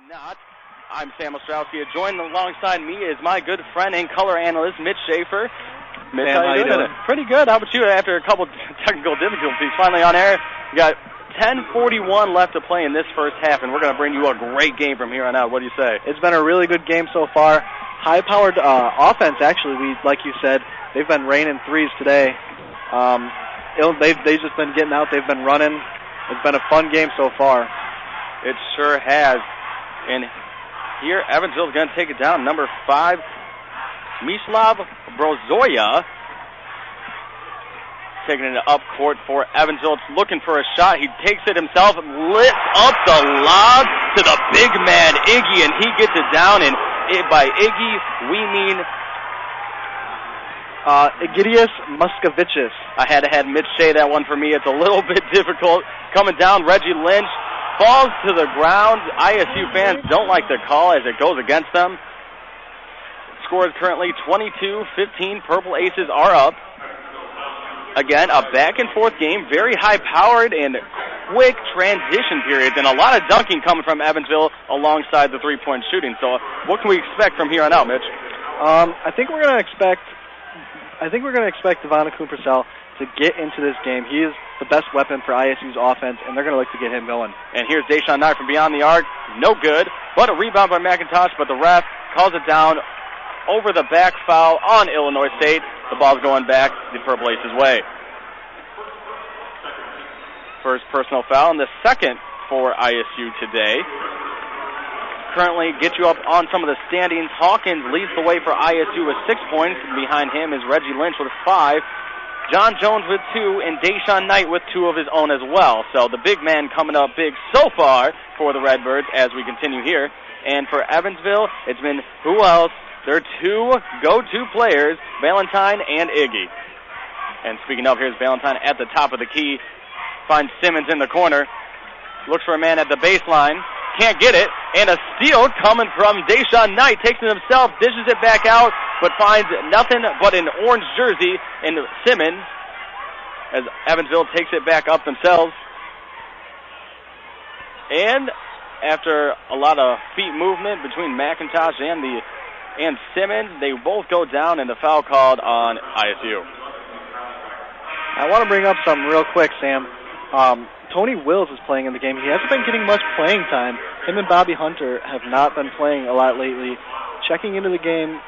not. I'm Sam Ostrowski. Joined alongside me is my good friend and color analyst, Mitch Schaefer. Mitch, Sam, how you doing? Pretty good. How about you after a couple technical difficulties? Finally on air. We got 10:41 left to play in this first half, and we're going to bring you a great game from here on out. What do you say? It's been a really good game so far. High-powered offense, actually. Like you said, they've been raining threes today. They've just been getting out. They've been running. It's been a fun game so far. It sure has. And here, Evansville's going to take it down. Number 5, Mislav Brozoya, taking it up court for Evansville. It's looking for a shot. He takes it himself, lifts up the lob to the big man, Iggy, and he gets it down. And by Iggy, we mean Egidius Muscovicius. I had to have Mitch say that one for me. It's a little bit difficult. Coming down, Reggie Lynch falls to the ground. ISU fans don't like the call as it goes against them. Score is currently 22-15. Purple Aces are up. Again, a back-and-forth game, very high-powered and quick transition periods, and a lot of dunking coming from Evansville alongside the three-point shooting. So what can we expect from here on out, Mitch? I think we're going to expect Devon Kuhn-Purcell to get into this game. He is the best weapon for ISU's offense, and they're going to look to get him going. And here's Jason Klaer from beyond the arc. No good, but a rebound by McIntosh, but the ref calls it down over the back foul on Illinois State. The ball's going back the Purple Aces' way. First personal foul, and the second for ISU today. Currently get you up on some of the standings. Hawkins leads the way for ISU with 6 points. Behind him is Reggie Lynch with 5. John Jones with 2, and Deshaun Knight with 2 of his own as well. So the big man coming up big so far for the Redbirds as we continue here. And for Evansville, it's been who else? Their 2 go-to players, Valentine and Iggy. And speaking of, here's Valentine at the top of the key. Finds Simmons in the corner. Looks for a man at the baseline. Can't get it. And a steal coming from Deshaun Knight. Takes it himself, dishes it back out, but finds nothing but an orange jersey in Simmons as Evansville takes it back up themselves. And after a lot of feet movement between McIntosh and Simmons, they both go down and the foul called on ISU. I want to bring up something real quick, Sam. Tony Wills is playing in the game. He hasn't been getting much playing time. Him and Bobby Hunter have not been playing a lot lately. Checking into the game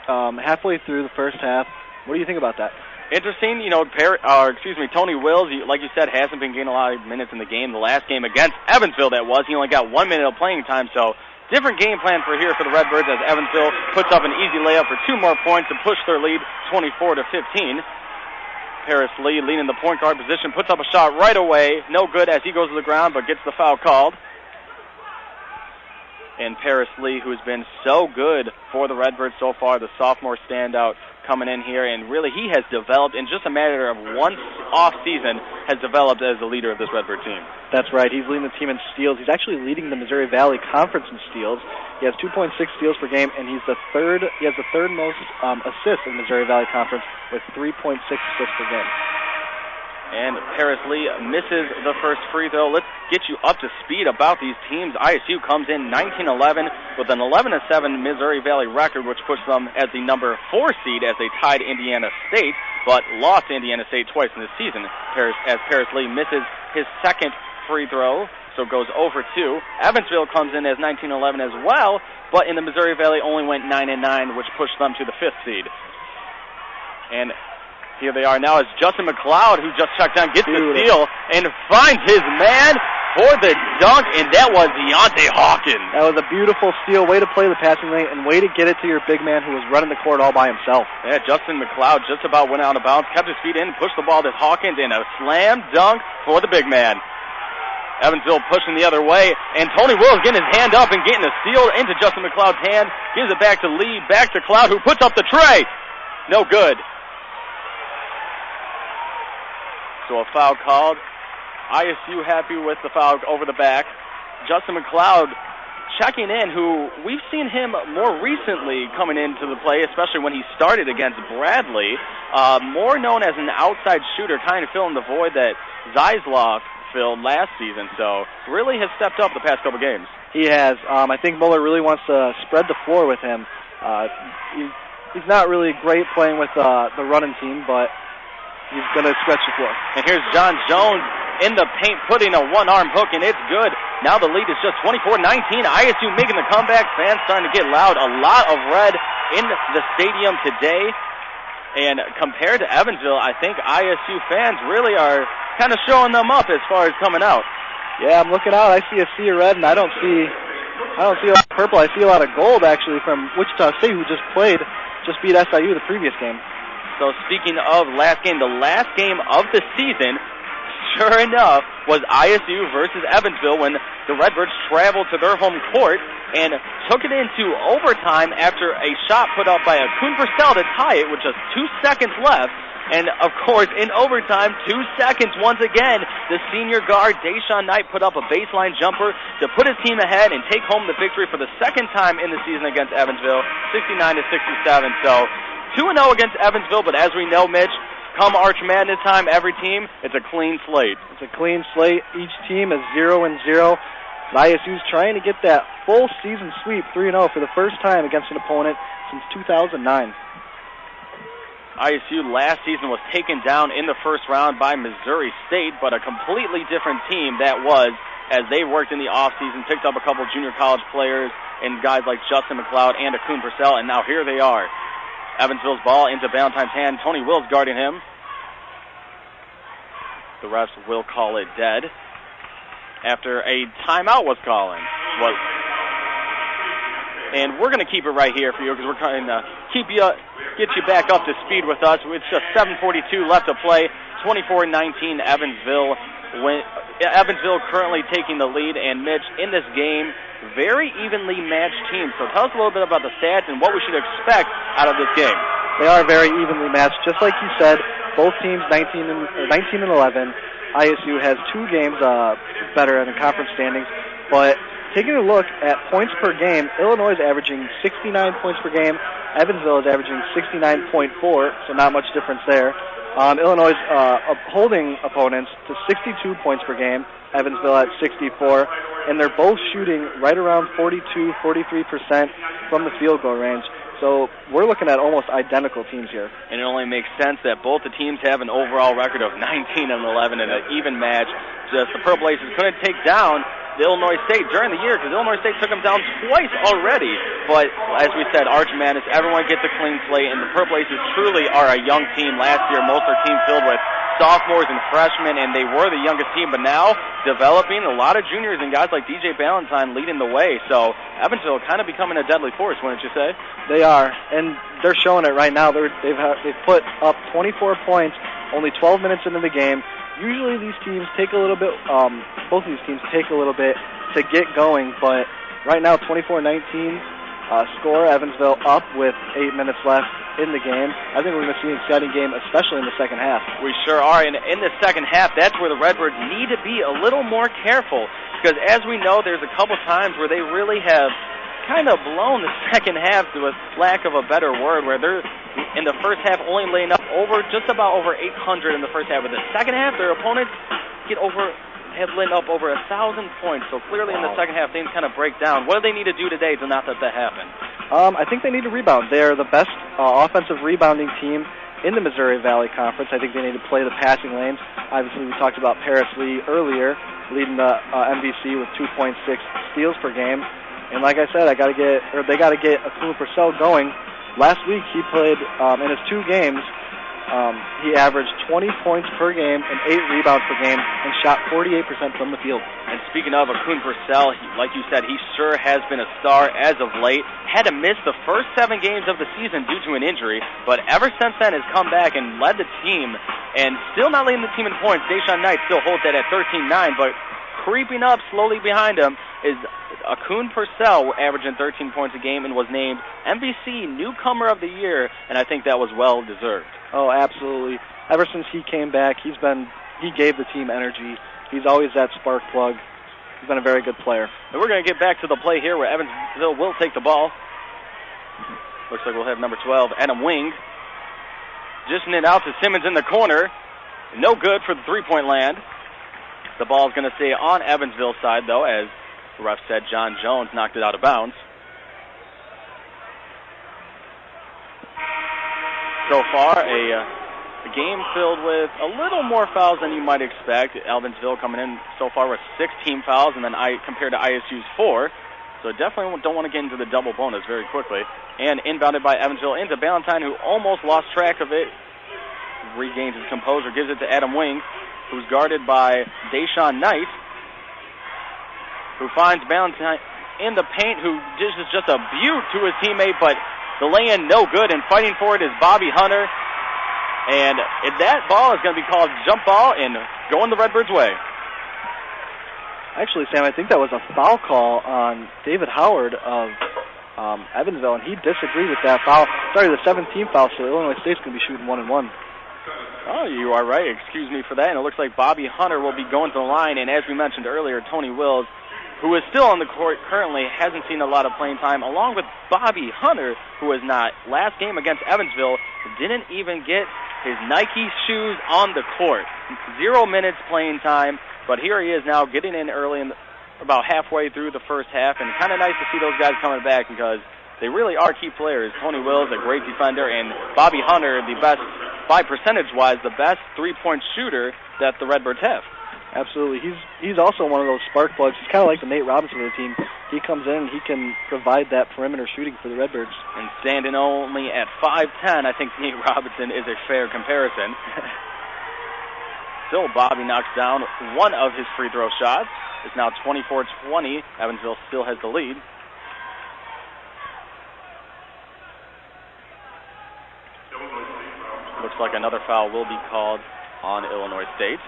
halfway through the first half. What do you think about that? Interesting. Tony Wills, like you said, hasn't been getting a lot of minutes in the game. The last game against Evansville, he only got 1 minute of playing time. So different game plan for the Redbirds as Evansville puts up an easy layup for 2 more points to push their lead 24-15. Paris Lee leading the point guard position, puts up a shot right away. No good as he goes to the ground, but gets the foul called. And Paris Lee, who's been so good for the Redbirds so far, the sophomore standout coming in here, and really he has developed in just a matter of one off season, has developed as the leader of this Redbird team. That's right. He's leading the team in steals. He's actually leading the Missouri Valley Conference in steals. He has 2.6 steals per game, and he has the third most assists in Missouri Valley Conference with 3.6 assists per game. And Paris Lee misses the first free throw. Let's get you up to speed about these teams. ISU comes in 19-11 with an 11-7 Missouri Valley record, which puts them as the number 4 seed as they tied Indiana State, but lost to Indiana State twice in this season. As Paris Lee misses his second free throw, so goes over 2. Evansville comes in as 19-11 as well, but in the Missouri Valley only went 9-9, which pushed them to the 5th seed. And here they are now as Justin McLeod, who just checked down, gets the steal and finds his man for the dunk, and that was Deontay Hawkins. That was a beautiful steal. Way to play the passing lane and way to get it to your big man who was running the court all by himself. Yeah, Justin McLeod just about went out of bounds, kept his feet in, pushed the ball to Hawkins, and a slam dunk for the big man. Evansville pushing the other way, and Tony Wills getting his hand up and getting a steal into Justin McLeod's hand. Gives it back to Lee, back to Cloud, who puts up the tray. No good. So a foul called. ISU happy with the foul over the back. Justin McLeod checking in, who we've seen him more recently coming into the play, especially when he started against Bradley. More known as an outside shooter, kind of filling the void that Zeisloff filled last season. So really has stepped up the past couple games. He has. I think Muller really wants to spread the floor with him. He's not really great playing with the running team, but he's going to stretch the floor. And here's John Jones in the paint, putting a one-arm hook, and it's good. Now the lead is just 24-19. ISU making the comeback. Fans starting to get loud. A lot of red in the stadium today. And compared to Evansville, I think ISU fans really are kind of showing them up as far as coming out. Yeah, I'm looking out. I see a sea of red, and I don't see a lot of purple. I see a lot of gold, actually, from Wichita State, who just beat SIU the previous game. So speaking of last game, the last game of the season, sure enough, was ISU versus Evansville when the Redbirds traveled to their home court and took it into overtime after a shot put up by a Kuhn Purcell to tie it with just 2 seconds left. And, of course, in overtime, 2 seconds once again, the senior guard, Deshaun Knight, put up a baseline jumper to put his team ahead and take home the victory for the second time in the season against Evansville, 69-67. So 2-0 against Evansville, but as we know, Mitch, come Arch Madness time, every team, it's a clean slate. It's a clean slate. Each team is 0-0. ISU's trying to get that full season sweep, 3-0 for the first time against an opponent since 2009. ISU last season was taken down in the first round by Missouri State, but a completely different team that was, as they worked in the offseason, picked up a couple junior college players and guys like Justin McLeod and Kuhn Purcell, and now here they are. Evansville's ball into Valentine's hand. Tony Wills guarding him. The refs will call it dead after a timeout was calling. And we're going to keep it right here for you because we're trying to get you back up to speed with us. It's just 7:42 left to play. 24-19 Evansville. Evansville currently taking the lead, and Mitch, in this game, very evenly matched teams. So tell us a little bit about the stats and what we should expect out of this game. They are very evenly matched, just like you said. Both teams 19 and 11. ISU has 2 games better in the conference standings, but taking a look at points per game, Illinois is averaging 69 points per game. Evansville is averaging 69.4, so not much difference there. Illinois holding opponents to 62 points per game, Evansville at 64, and they're both shooting right around 42-43% from the field goal range. So we're looking at almost identical teams here. And it only makes sense that both the teams have an overall record of 19 and 11 in an even match. Just the Purple Aces couldn't take down the Illinois State during the year because Illinois State took them down twice already. But as we said, Arch Madness, everyone gets a clean slate, and the Purple Aces truly are a young team. Last year, most of their team filled with sophomores and freshmen, and they were the youngest team, but now developing a lot of juniors and guys like DJ Ballantyne leading the way. So Evansville kind of becoming a deadly force, wouldn't you say? They are, and they're showing it right now. They've put up 24 points only 12 minutes into the game. Usually these teams take a little bit, both of these teams take a little bit to get going, but right now 24-19 score, Evansville up with 8 minutes left in the game. I think we're going to see an exciting game, especially in the second half. We sure are, and in the second half, that's where the Redbirds need to be a little more careful, because as we know, there's a couple times where they really have kind of blown the second half, to a lack of a better word, where they're in the first half only laying up just about over 800 in the first half. But the second half, their opponents have laying up over 1,000 points. So clearly in the second half, things kind of break down. What do they need to do today to not let that happen? I think they need to rebound. They are the best offensive rebounding team in the Missouri Valley Conference. I think they need to play the passing lanes. Obviously, we talked about Paris Lee earlier, leading the MVC with 2.6 steals per game. And like I said, they got to get a Kuhn Purcell going. Last week, he played in his 2 games. He averaged 20 points per game and 8 rebounds per game and shot 48% from the field. And speaking of a Kuhn Purcell, like you said, he sure has been a star as of late. Had to miss the first 7 games of the season due to an injury, but ever since then has come back and led the team. And still not leading the team in points. Deshaun Knight still holds that at 13-9, but creeping up slowly behind him is a Kuhn Purcell, averaging 13 points a game, and was named MVC Newcomer of the Year, and I think that was well deserved. Oh, absolutely. Ever since he came back, he gave the team energy. He's always that spark plug. He's been a very good player. And we're going to get back to the play here where Evansville will take the ball. Looks like we'll have number 12, Adam Wing. Dishing it out to Simmons in the corner. No good for the three-point land. The ball's going to stay on Evansville's side, though, as The ref said John Jones knocked it out of bounds. So far, a game filled with a little more fouls than you might expect. Evansville coming in so far with 16 fouls, and then compared to ISU's 4. So definitely don't want to get into the double bonus very quickly. And inbounded by Evansville into Ballantyne, who almost lost track of it. Regains his composure, gives it to Adam Wing, who's guarded by Deshaun Knight, who finds Ballantyne in the paint, who dishes just a beaut to his teammate, but the lay-in no good, and fighting for it is Bobby Hunter. And that ball is going to be called jump ball and going the Redbirds' way. Actually, Sam, I think that was a foul call on David Howard of Evansville, and he disagreed with that foul. Sorry, the 17th foul, so Illinois State's going to be shooting 1-1. Oh, you are right. Excuse me for that. And it looks like Bobby Hunter will be going to the line. And as we mentioned earlier, Tony Wills, who is still on the court currently, hasn't seen a lot of playing time, along with Bobby Hunter, who is not. Last game against Evansville, didn't even get his Nike shoes on the court. 0 minutes playing time, but here he is now getting in early, about halfway through the first half, and kind of nice to see those guys coming back because they really are key players. Tony Wills, a great defender, and Bobby Hunter, the best, by percentage-wise, the best three-point shooter that the Redbirds have. Absolutely. He's also one of those spark plugs. He's kind of like the Nate Robinson of the team. He comes in and he can provide that perimeter shooting for the Redbirds. And standing only at 5'10", I think Nate Robinson is a fair comparison. Still, Bobby knocks down one of his free throw shots. It's now 24-20. Evansville still has the lead. Looks like another foul will be called on Illinois State.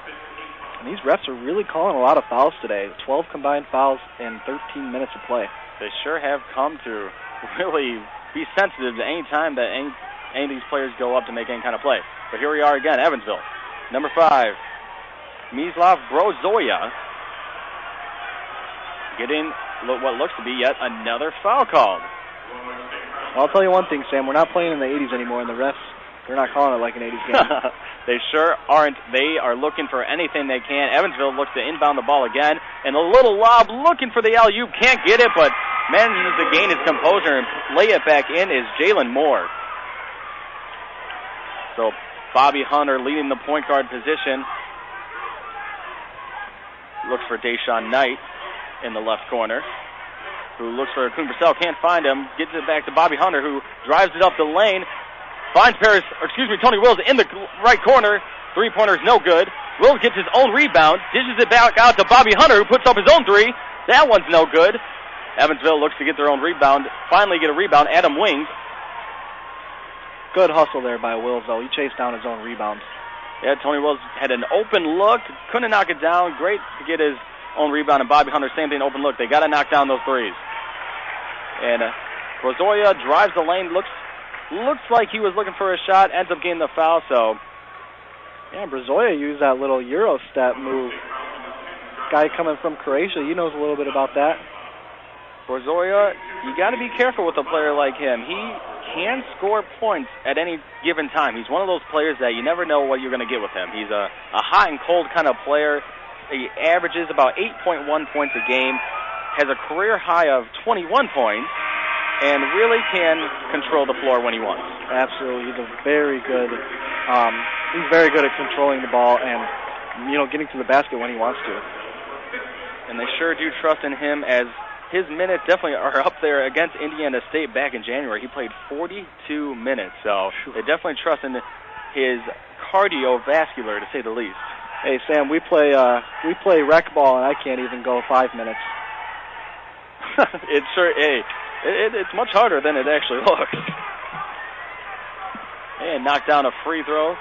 And these refs are really calling a lot of fouls today. 12 combined fouls in 13 minutes of play. They sure have come to really be sensitive to any time that any of these players go up to make any kind of play. But here we are again, Evansville. Number 5, Mislav Brozoya, getting what looks to be yet another foul called. I'll tell you one thing, Sam. We're not playing in the 80s anymore, and the refs, they're not calling it like an 80s game. They sure aren't. They are looking for anything they can. Evansville looks to inbound the ball again, and a little lob looking for the alley-oop. Can't get it, but manages to gain his composure and lay it back in is Jalen Moore. So Bobby Hunter leading the point guard position. Looks for Deshaun Knight in the left corner, who looks for Kuhn Purcell, can't find him, gets it back to Bobby Hunter, who drives it up the lane, finds Tony Wills in the right corner. Three-pointer's no good. Wills gets his own rebound, dishes it back out to Bobby Hunter, who puts up his own three. That one's no good. Evansville looks to get their own rebound, finally get a rebound. Adam Wings. Good hustle there by Wills, though. He chased down his own rebound. Yeah, Tony Wills had an open look, couldn't knock it down. Great to get his own rebound, and Bobby Hunter, same thing, open look. They got to knock down those threes. And Brozoya drives the lane, looks like he was looking for a shot, ends up getting the foul, so. Yeah, Brozoya used that little Euro step move. Guy coming from Croatia, he knows a little bit about that. Brozoya, you got to be careful with a player like him. He can score points at any given time. He's one of those players that you never know what you're going to get with him. He's a hot and cold kind of player. He averages about 8.1 points a game, has a career high of 21 points, and really can control the floor when he wants. Absolutely. He's very good at controlling the ball and, getting to the basket when he wants to. And they sure do trust in him, as his minutes definitely are up there against Indiana State back in January. He played 42 minutes, so they definitely trust in his cardiovascular, to say the least. Hey, Sam, we play rec ball, and I can't even go 5 minutes. It's much harder than it actually looks. And knocked down a free throw.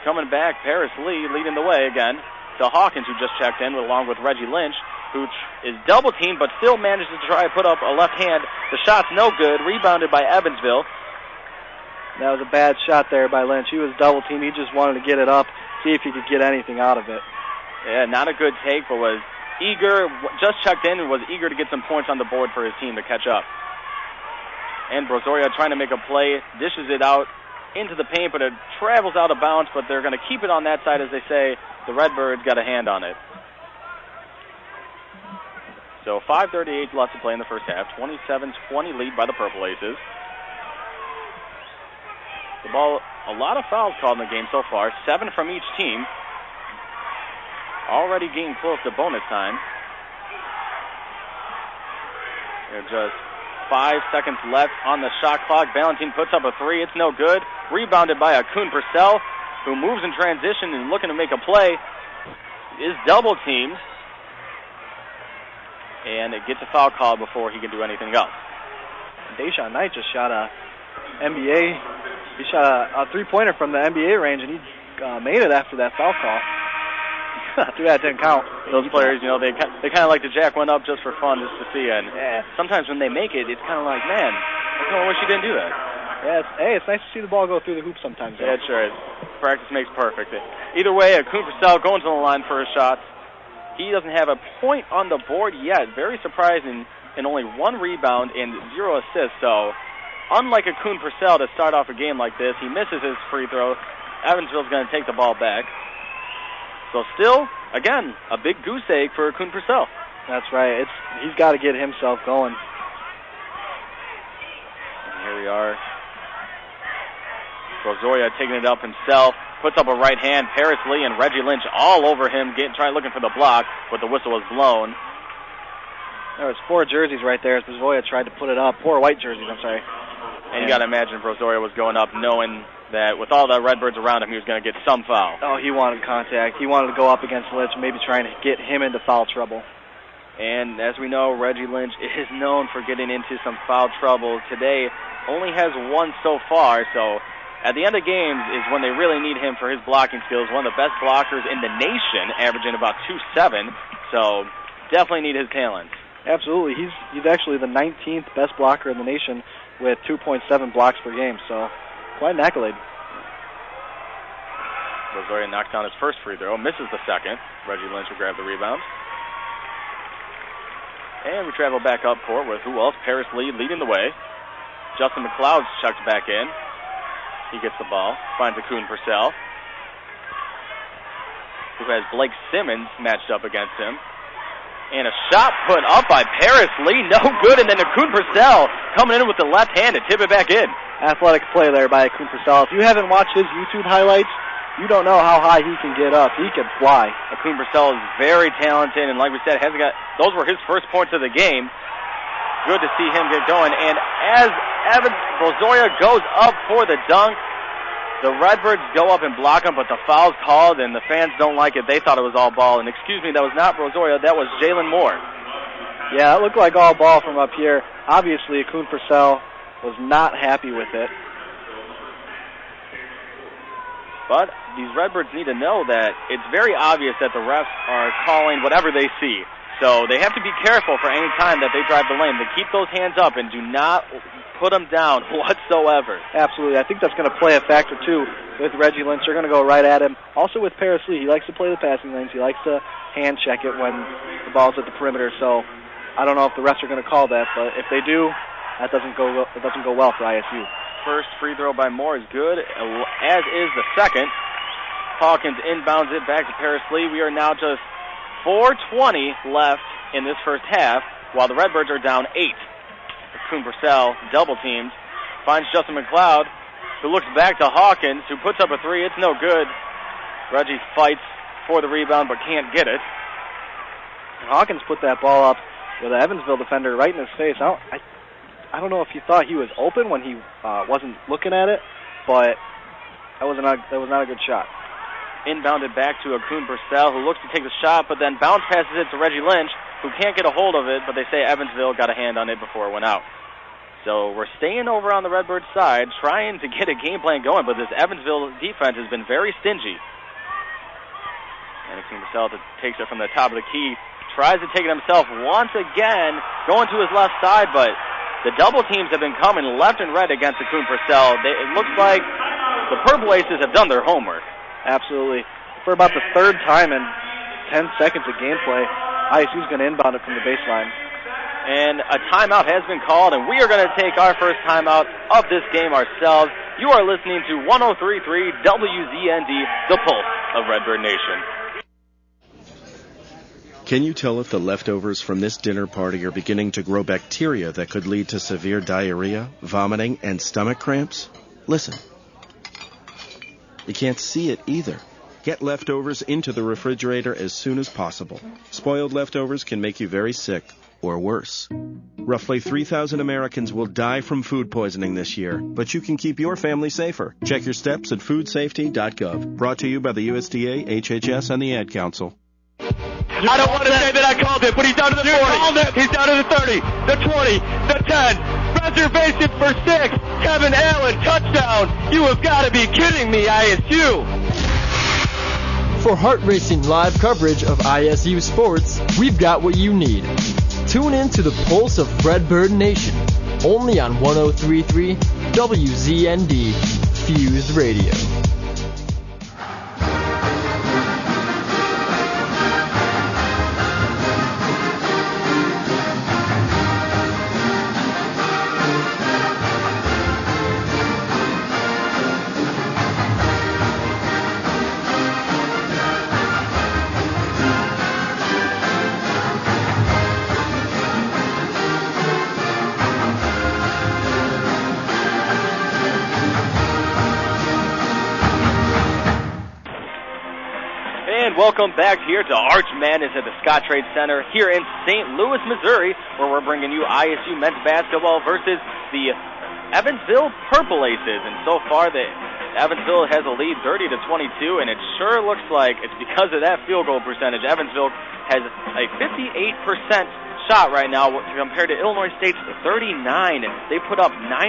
Coming back, Paris Lee leading the way again to Hawkins, who just checked in, along with Reggie Lynch, who is double-teamed but still manages to try to put up a left hand. The shot's no good, rebounded by Evansville. That was a bad shot there by Lynch. He was double-teamed. He just wanted to get it up, see if he could get anything out of it. Yeah, not a good take, but was eager, just checked in and was eager to get some points on the board for his team to catch up. And Brozoya trying to make a play, dishes it out into the paint, but it travels out of bounds, but they're going to keep it on that side, as they say. The Redbirds got a hand on it. So 5:38 left to play in the first half. 27-20 lead by the Purple Aces. The ball, a lot of fouls called in the game so far. 7 from each team. Already getting close to bonus time. There's just 5 seconds left on the shot clock. Ballantine puts up a 3. It's no good. Rebounded by Akun Purcell, who moves in transition and looking to make a play. Is double teamed. And it gets a foul call before he can do anything else. Deshaun Knight just shot a NBA. He shot a three-pointer from the NBA range, and he made it after that foul call. Too bad it didn't count. Those players, they kind of like to jack one up just for fun, just to see it. And sometimes when they make it, it's kind of like, man, I kind of wish you didn't do that. Yeah, it's nice to see the ball go through the hoop sometimes. Yeah, it sure is. Practice makes perfect. Either way, Akun Purcell going to the line for his shots. He doesn't have a point on the board yet. Very surprising, and only 1 rebound and 0 assists. So, unlike Akun Purcell to start off a game like this, he misses his free throw. Evansville's going to take the ball back. So still, again, a big goose egg for Akun Purcell. That's right. He's got to get himself going. And here we are. Rozoria taking it up himself. Puts up a right hand. Paris Lee and Reggie Lynch all over him, looking for the block, but the whistle was blown. There was 4 jerseys right there as Rozoria tried to put it up. 4 white jerseys, I'm sorry. And you got to imagine if Rozoria was going up knowing that with all the Redbirds around him, he was going to get some foul. Oh, he wanted contact. He wanted to go up against Lynch, maybe trying to get him into foul trouble. And as we know, Reggie Lynch is known for getting into some foul trouble. Today only has 1 so far, so at the end of games is when they really need him for his blocking skills. One of the best blockers in the nation, averaging about 2.7. So definitely need his talents. Absolutely. He's actually the 19th best blocker in the nation with 2.7 blocks per game. So quite an accolade. Rozoria knocks down his first free throw, misses the second. Reggie Lynch will grab the rebound. And we travel back up court with who else? Paris Lee leading the way. Justin McLeod's checked back in. He gets the ball, finds Akun Purcell, who has Blake Simmons matched up against him. And a shot put up by Paris Lee, no good, and then Akun Purcell coming in with the left hand to tip it back in. Athletic play there by Akun Purcell. If you haven't watched his YouTube highlights, you don't know how high he can get up. He can fly. Akun Purcell is very talented, and like we said, those were his first points of the game. Good to see him get going. And as Rozoria goes up for the dunk, the Redbirds go up and block him, but the foul's called, and the fans don't like it. They thought it was all ball. And excuse me, that was not Rozoria. That was Jalen Moore. Yeah, it looked like all ball from up here. Obviously, Akun Purcell was not happy with it. But these Redbirds need to know that it's very obvious that the refs are calling whatever they see. So they have to be careful for any time that they drive the lane. They keep those hands up and do not put them down whatsoever. Absolutely. I think that's going to play a factor, too, with Reggie Lynch. They're going to go right at him. Also with Paris Lee, he likes to play the passing lanes. He likes to hand check it when the ball's at the perimeter. So I don't know if the refs are going to call that, but if they do, it doesn't go well for ISU. First free throw by Moore is good, as is the second. Hawkins inbounds it back to Paris Lee. We are now just 4:20 left in this first half, while the Redbirds are down 8. Akun Purcell, double teamed, finds Justin McLeod, who looks back to Hawkins, who puts up a 3. It's no good. Reggie fights for the rebound, but can't get it. And Hawkins put that ball up with an Evansville defender right in his face. I don't know if he thought he was open when he wasn't looking at it, but that was not a good shot. Inbounded back to Akun Purcell, who looks to take the shot, but then bounce passes it to Reggie Lynch, who can't get a hold of it, but they say Evansville got a hand on it before it went out. So we're staying over on the Redbirds side, trying to get a game plan going, but this Evansville defense has been very stingy. And Akun Purcell takes it from the top of the key, tries to take it himself once again, going to his left side, but the double teams have been coming left and right against Akun Purcell. It looks like the Purple Aces have done their homework. Absolutely. For about the third time in 10 seconds of gameplay, ISU's going to inbound it from the baseline. And a timeout has been called, and we are going to take our first timeout of this game ourselves. You are listening to 103.3 WZND, the pulse of Redbird Nation. Can you tell if the leftovers from this dinner party are beginning to grow bacteria that could lead to severe diarrhea, vomiting, and stomach cramps? Listen. You can't see it either. Get leftovers into the refrigerator as soon as possible. Spoiled leftovers can make you very sick, or worse. Roughly 3,000 Americans will die from food poisoning this year, but you can keep your family safer. Check your steps at foodsafety.gov. Brought to you by the USDA, HHS, and the Ad Council. I don't want to say that I called it, but he's down to the 40. He's down to the 30, the 20, the 10. Reservation for 6. Kevin Allen, touchdown. You have got to be kidding me, ISU. For heart-racing live coverage of ISU sports, we've got what you need. Tune in to the Pulse of Redbird Nation, only on 103.3 WZND Fuse Radio. Welcome back here to Arch Madness at the Scottrade Center here in St. Louis, Missouri, where we're bringing you ISU men's basketball versus the Evansville Purple Aces. And so far, Evansville has a lead 30-22, and it sure looks like it's because of that field goal percentage. Evansville has a 58% shot right now compared to Illinois State's 39, and they put up 23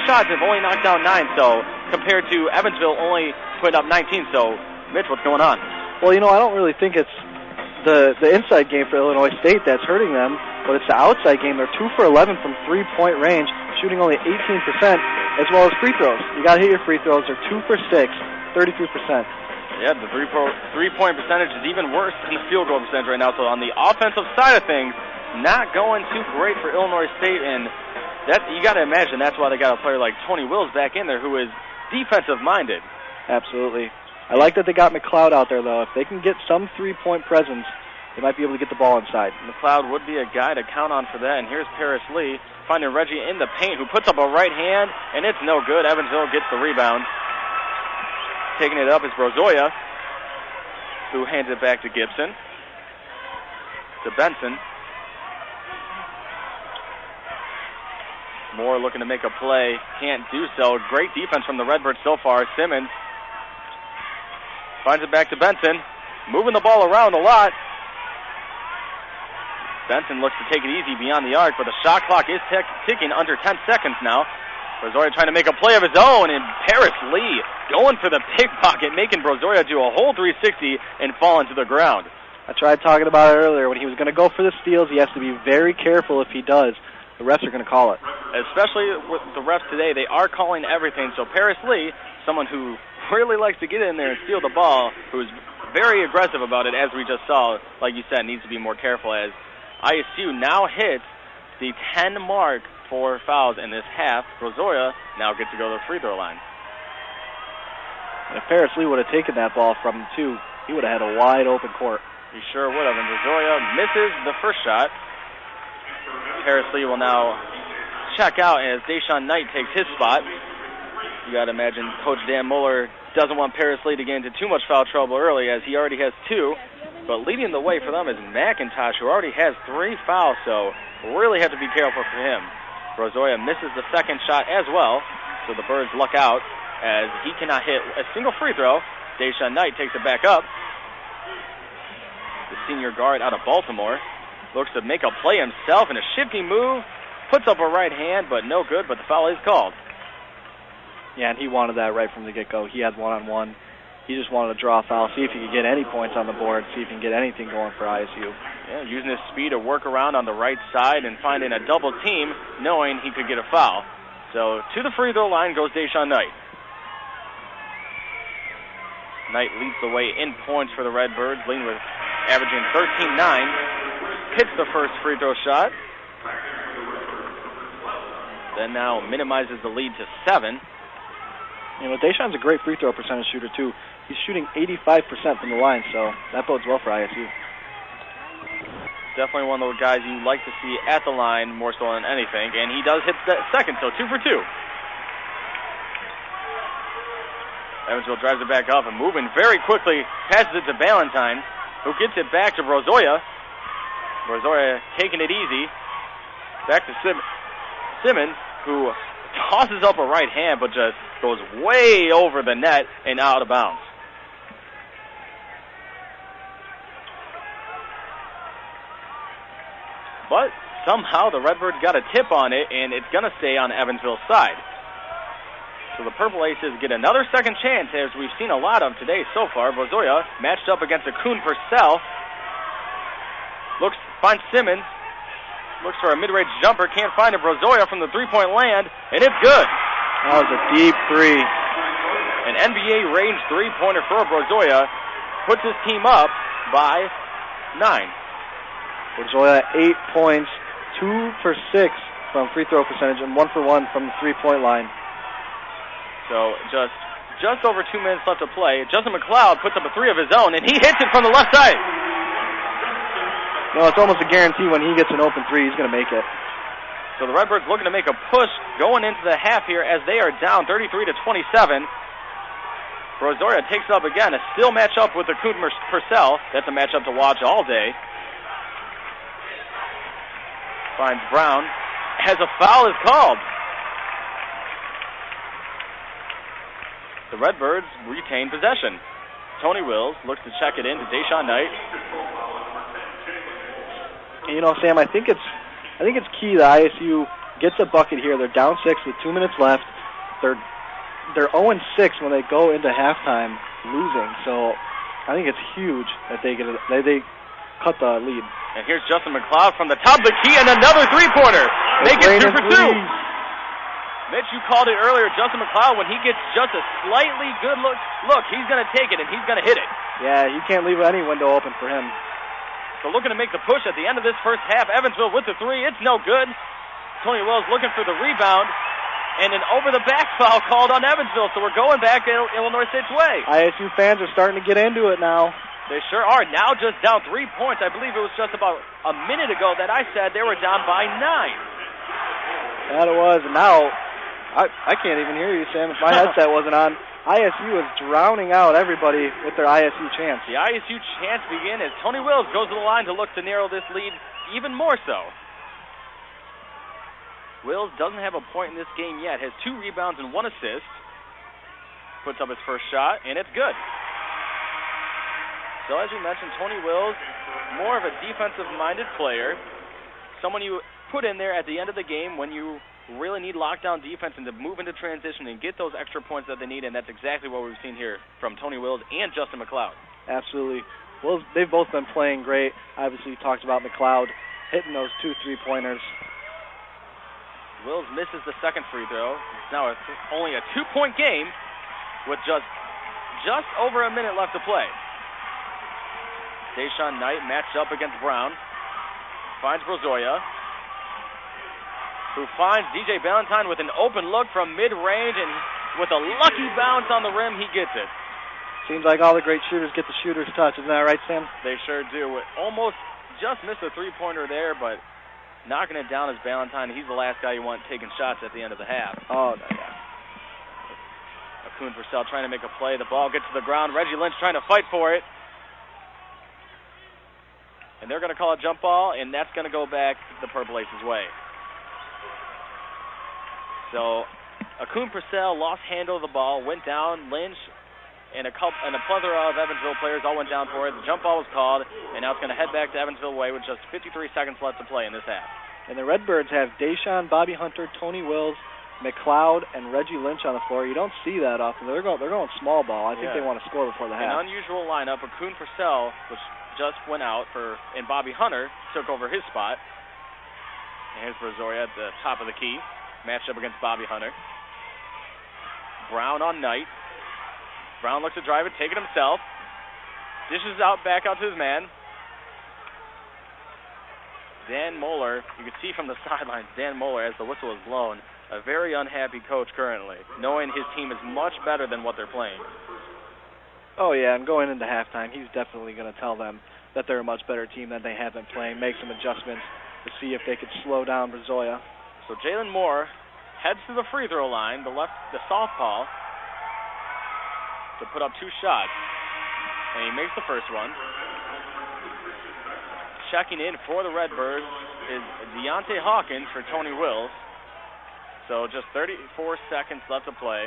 shots and have only knocked down 9. So compared to Evansville only putting up 19. So Mitch, what's going on? Well, I don't really think it's the inside game for Illinois State that's hurting them, but it's the outside game. They're 2 for 11 from three-point range, shooting only 18%, as well as free throws. You got to hit your free throws. They're 2 for 6, 33%. Yeah, the three-point percentage is even worse than the field goal percentage right now. So on the offensive side of things, not going too great for Illinois State, and that you got to imagine that's why they got a player like Tony Wills back in there who is defensive-minded. Absolutely. I like that they got McLeod out there, though. If they can get some three-point presence, they might be able to get the ball inside. McLeod would be a guy to count on for that. And here's Paris Lee finding Reggie in the paint, who puts up a right hand, and it's no good. Evansville gets the rebound. Taking it up is Brozoya, who hands it back to Gibson. To Benson. Moore looking to make a play. Can't do so. Great defense from the Redbirds so far. Simmons finds it back to Benson. Moving the ball around a lot. Benson looks to take it easy beyond the arc, but the shot clock is ticking under 10 seconds now. Brozoya trying to make a play of his own, and Paris Lee going for the pickpocket, making Brozoya do a whole 360 and fall into the ground. I tried talking about it earlier. When he was going to go for the steals, he has to be very careful if he does. The refs are going to call it. Especially with the refs today, they are calling everything. So Paris Lee, someone who really likes to get in there and steal the ball, who's very aggressive about it, as we just saw, like you said, needs to be more careful as ISU now hits the 10 mark for fouls in this half. Brozoya now gets to go to the free throw line. And if Paris Lee would have taken that ball from him, too, he would have had a wide open court. He sure would have. And Brozoya misses the first shot. Paris Lee will now check out as Deshaun Knight takes his spot. You got to imagine Coach Dan Mueller doesn't want Paris Lee to get into too much foul trouble early, as he already has 2. But leading the way for them is McIntosh, who already has 3 fouls, so really have to be careful for him. Brozoya misses the second shot as well, so the Birds luck out as he cannot hit a single free throw. Deshaun Knight takes it back up. The senior guard out of Baltimore looks to make a play himself in a shifty move, puts up a right hand, but no good, but the foul is called. Yeah, and he wanted that right from the get-go. He had one-on-one. He just wanted to draw a foul, see if he could get any points on the board, see if he can get anything going for ISU. Yeah, using his speed to work around on the right side and finding a double team, knowing he could get a foul. So to the free throw line goes Deshaun Knight. Knight leads the way in points for the Redbirds, leading with averaging 13-9. Hits the first free throw shot. Then now minimizes the lead to 7. Deshaun's a great free throw percentage shooter, too. He's shooting 85% from the line, so that bodes well for ISU. Definitely one of those guys you like to see at the line more so than anything, and he does hit that second, so 2 for 2. Evansville drives it back up and moving very quickly, passes it to Ballantyne, who gets it back to Brozoya. Brozoya taking it easy. Back to Simmons, who tosses up a right hand, but just goes way over the net and out of bounds. But somehow the Redbirds got a tip on it, and it's going to stay on Evansville's side. So the Purple Aces get another second chance, as we've seen a lot of today so far. Brozoya matched up against a Kuhn Purcell. Finds Simmons. Looks for a mid-range jumper. Can't find it. Brozoya from the three-point land, and it's good. That was a deep three. An NBA range three-pointer for Brozoya puts his team up by 9. Brozoya 8 points, 2 for 6 from free throw percentage, and 1 for 1 from the three-point line. So just over 2 minutes left to play. Justin McLeod puts up a three of his own, and he hits it from the left side. No, it's almost a guarantee when he gets an open three, he's going to make it. So the Redbirds looking to make a push going into the half here as they are down 33-27. Brozoya takes it up again. A still matchup with the Kuhn Purcell. That's a matchup to watch all day. Finds Brown. As a foul is called. The Redbirds retain possession. Tony Wills looks to check it in to Deshaun Knight. You know, Sam, I think it's key that ISU gets a bucket here. They're down 6 with 2 minutes left. They're 0-6 when they go into halftime losing. So I think it's huge that they cut the lead. And here's Justin McLeod from the top of the key and another three-pointer. Make it 2 for 2. Mitch, you called it earlier. Justin McLeod, when he gets just a slightly good look, he's going to take it and he's going to hit it. Yeah, you can't leave any window open for him. So looking to make the push at the end of this first half. Evansville with the three. It's no good. Tony Wells looking for the rebound. And an over-the-back foul called on Evansville. So we're going back Illinois State's way. ISU fans are starting to get into it now. They sure are. Now just down 3 points. I believe it was just about a minute ago that I said they were down by 9. That it was. Now, I can't even hear you, Sam. If my headset wasn't on. ISU is drowning out everybody with their ISU chants. The ISU chants begin as Tony Wills goes to the line to look to narrow this lead even more so. Wills doesn't have a point in this game yet. Has 2 rebounds and 1 assist. Puts up his first shot, and it's good. So as we mentioned, Tony Wills, more of a defensive-minded player. Someone you put in there at the end of the game when you really need lockdown defense and to move into transition and get those extra points that they need, and that's exactly what we've seen here from Tony Wills and Justin McLeod. Absolutely. Wills, they've both been playing great. Obviously, you talked about McLeod hitting those 2 3-pointers. Wills misses the second free throw. It's now only a 2-point game with just over a minute left to play. Deshaun Knight matched up against Brown. Finds Brozoya, who finds DJ Ballantyne with an open look from mid-range, and with a lucky bounce on the rim, he gets it. Seems like all the great shooters get the shooter's touch. Isn't that right, Sam? They sure do. Almost just missed a three-pointer there, but knocking it down is Ballantyne. He's the last guy you want taking shots at the end of the half. Oh, yeah. Kuhn Purcell trying to make a play. The ball gets to the ground. Reggie Lynch trying to fight for it. And they're going to call a jump ball, and that's going to go back the Purple Aces' way. So, Kuhn Purcell lost handle of the ball, went down. Lynch and a plethora of Evansville players all went down for it. The jump ball was called, and now it's going to head back to Evansville way with just 53 seconds left to play in this half. And the Redbirds have Deshaun, Bobby Hunter, Tony Wills, McLeod, and Reggie Lynch on the floor. You don't see that often. They're going small ball. I think they want to score before the half. An unusual lineup. Kuhn Purcell, which just went out and Bobby Hunter took over his spot. And here's Brozoya at the top of the key. Matched up against Bobby Hunter. Brown on Knight. Brown looks to drive it, take it himself. Dishes back out to his man. Dan Moeller, you can see from the sidelines, Dan Moeller, as the whistle is blown, a very unhappy coach currently, knowing his team is much better than what they're playing. Oh, yeah, and going into halftime, he's definitely going to tell them that they're a much better team than they have been playing, make some adjustments to see if they could slow down Brazoya. So Jalen Moore heads to the free throw line, the southpaw, to put up 2 shots. And he makes the first one. Checking in for the Redbirds is Deontay Hawkins for Tony Wills. So just 34 seconds left to play.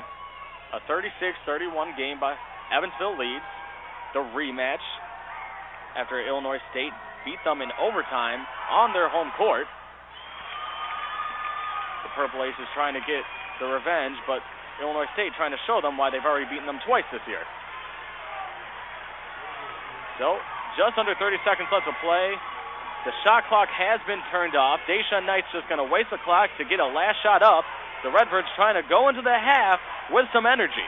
A 36-31 game by Evansville leads. The rematch after Illinois State beat them in overtime on their home court. The Purple Aces trying to get the revenge, but Illinois State trying to show them why they've already beaten them twice this year. So, just under 30 seconds left to play. The shot clock has been turned off. Deshaun Knight's just going to waste the clock to get a last shot up. The Redbirds trying to go into the half with some energy.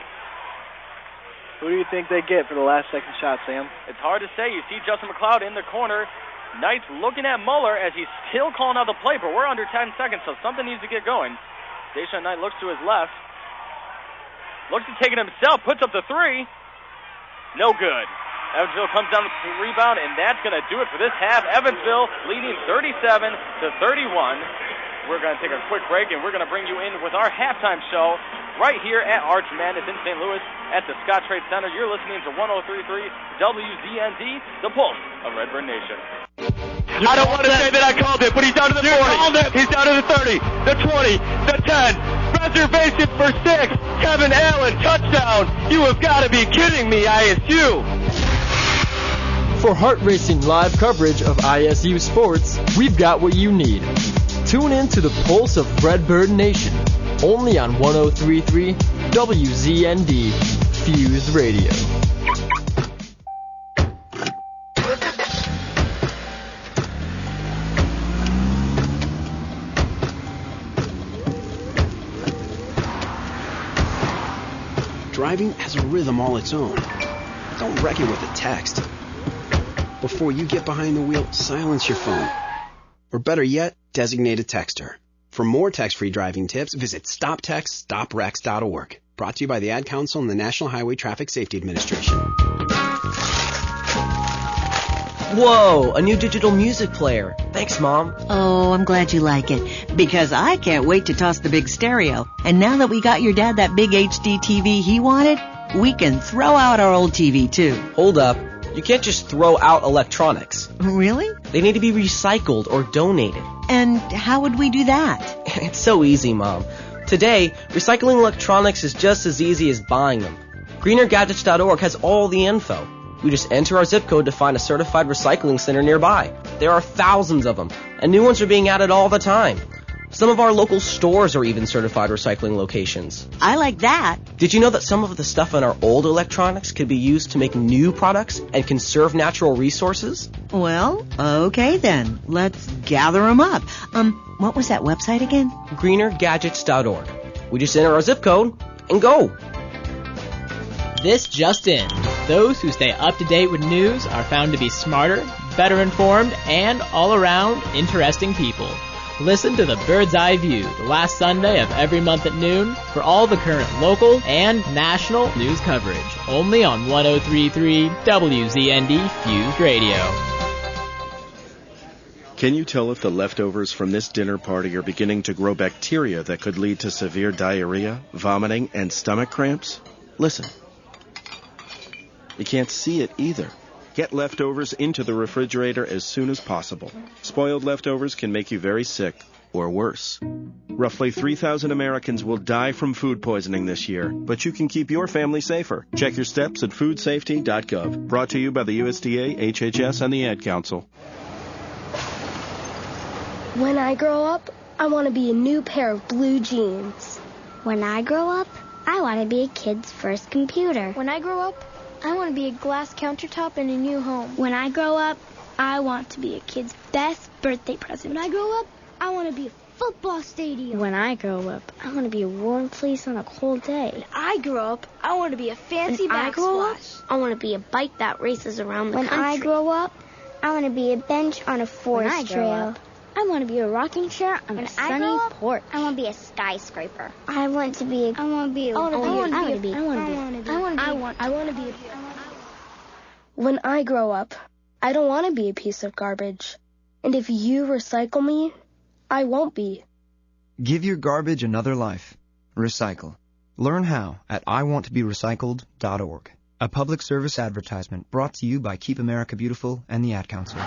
Who do you think they get for the last second shot, Sam? It's hard to say. You see Justin McLeod in the corner. Knight's looking at Muller as he's still calling out the play, but we're under 10 seconds, so something needs to get going. Deshaun Knight looks to his left. Looks to take it himself, puts up the 3. No good. Evansville comes down with the rebound, and that's going to do it for this half. Evansville leading 37-31. We're going to take a quick break, and we're going to bring you in with our halftime show right here at Arch Madness in St. Louis at the Scottrade Center. You're listening to 103.3 WZND, the pulse of Redbird Nation. I don't want to say that I called it, but he's down to the 40. He's down to the 30, the 20, the 10. Reservation for 6. Kevin Allen, touchdown. You have got to be kidding me, ISU. For heart racing live coverage of ISU sports, we've got what you need. Tune in to the pulse of Redbird Nation, only on 103.3 WZND Fuse Radio. Driving has a rhythm all its own. Don't wreck it with a text. Before you get behind the wheel, silence your phone. Or better yet, designate a texter. For more text-free driving tips, visit stoptextstoprex.org. Brought to you by the Ad Council and the National Highway Traffic Safety Administration. Whoa, a new digital music player. Thanks, Mom. Oh, I'm glad you like it, because I can't wait to toss the big stereo. And now that we got your dad that big HD TV he wanted, we can throw out our old TV, too. Hold up. You can't just throw out electronics. Really? They need to be recycled or donated. And how would we do that? It's so easy, Mom. Today, recycling electronics is just as easy as buying them. GreenerGadgets.org has all the info. We just enter our zip code to find a certified recycling center nearby. There are thousands of them, and new ones are being added all the time. Some of our local stores are even certified recycling locations. I like that. Did you know that some of the stuff in our old electronics could be used to make new products and conserve natural resources? Well, okay then. Let's gather them up. What was that website again? GreenerGadgets.org. We just enter our zip code and go. This just in. Those who stay up to date with news are found to be smarter, better informed, and all around interesting people. Listen to the Bird's Eye View the last Sunday of every month at noon for all the current local and national news coverage. Only on 103.3 WZND Fuse Radio. Can you tell if the leftovers from this dinner party are beginning to grow bacteria that could lead to severe diarrhea, vomiting, and stomach cramps? Listen. You can't see it either. Get leftovers into the refrigerator as soon as possible. Spoiled leftovers can make you very sick, or worse. Roughly 3,000 Americans will die from food poisoning this year, but you can keep your family safer. Check your steps at foodsafety.gov. Brought to you by the USDA, HHS, and the Ad Council. When I grow up, I want to be a new pair of blue jeans. When I grow up, I want to be a kid's first computer. When I grow up, I want to be a glass countertop in a new home. When I grow up, I want to be a kid's best birthday present. When I grow up, I want to be a football stadium. When I grow up, I want to be a warm place on a cold day. When I grow up, I want to be a fancy backsplash. I want to be a bike that races around the country. When I grow up, I want to be a bench on a forest trail. I want to be a rocking chair on a sunny porch. I want to be a skyscraper. I want to be When I grow up, I don't want to be a piece of garbage. And if you recycle me, I won't be. Give your garbage another life. Recycle. Learn how at iwanttoberecycled.org. A public service advertisement brought to you by Keep America Beautiful and the Ad Council.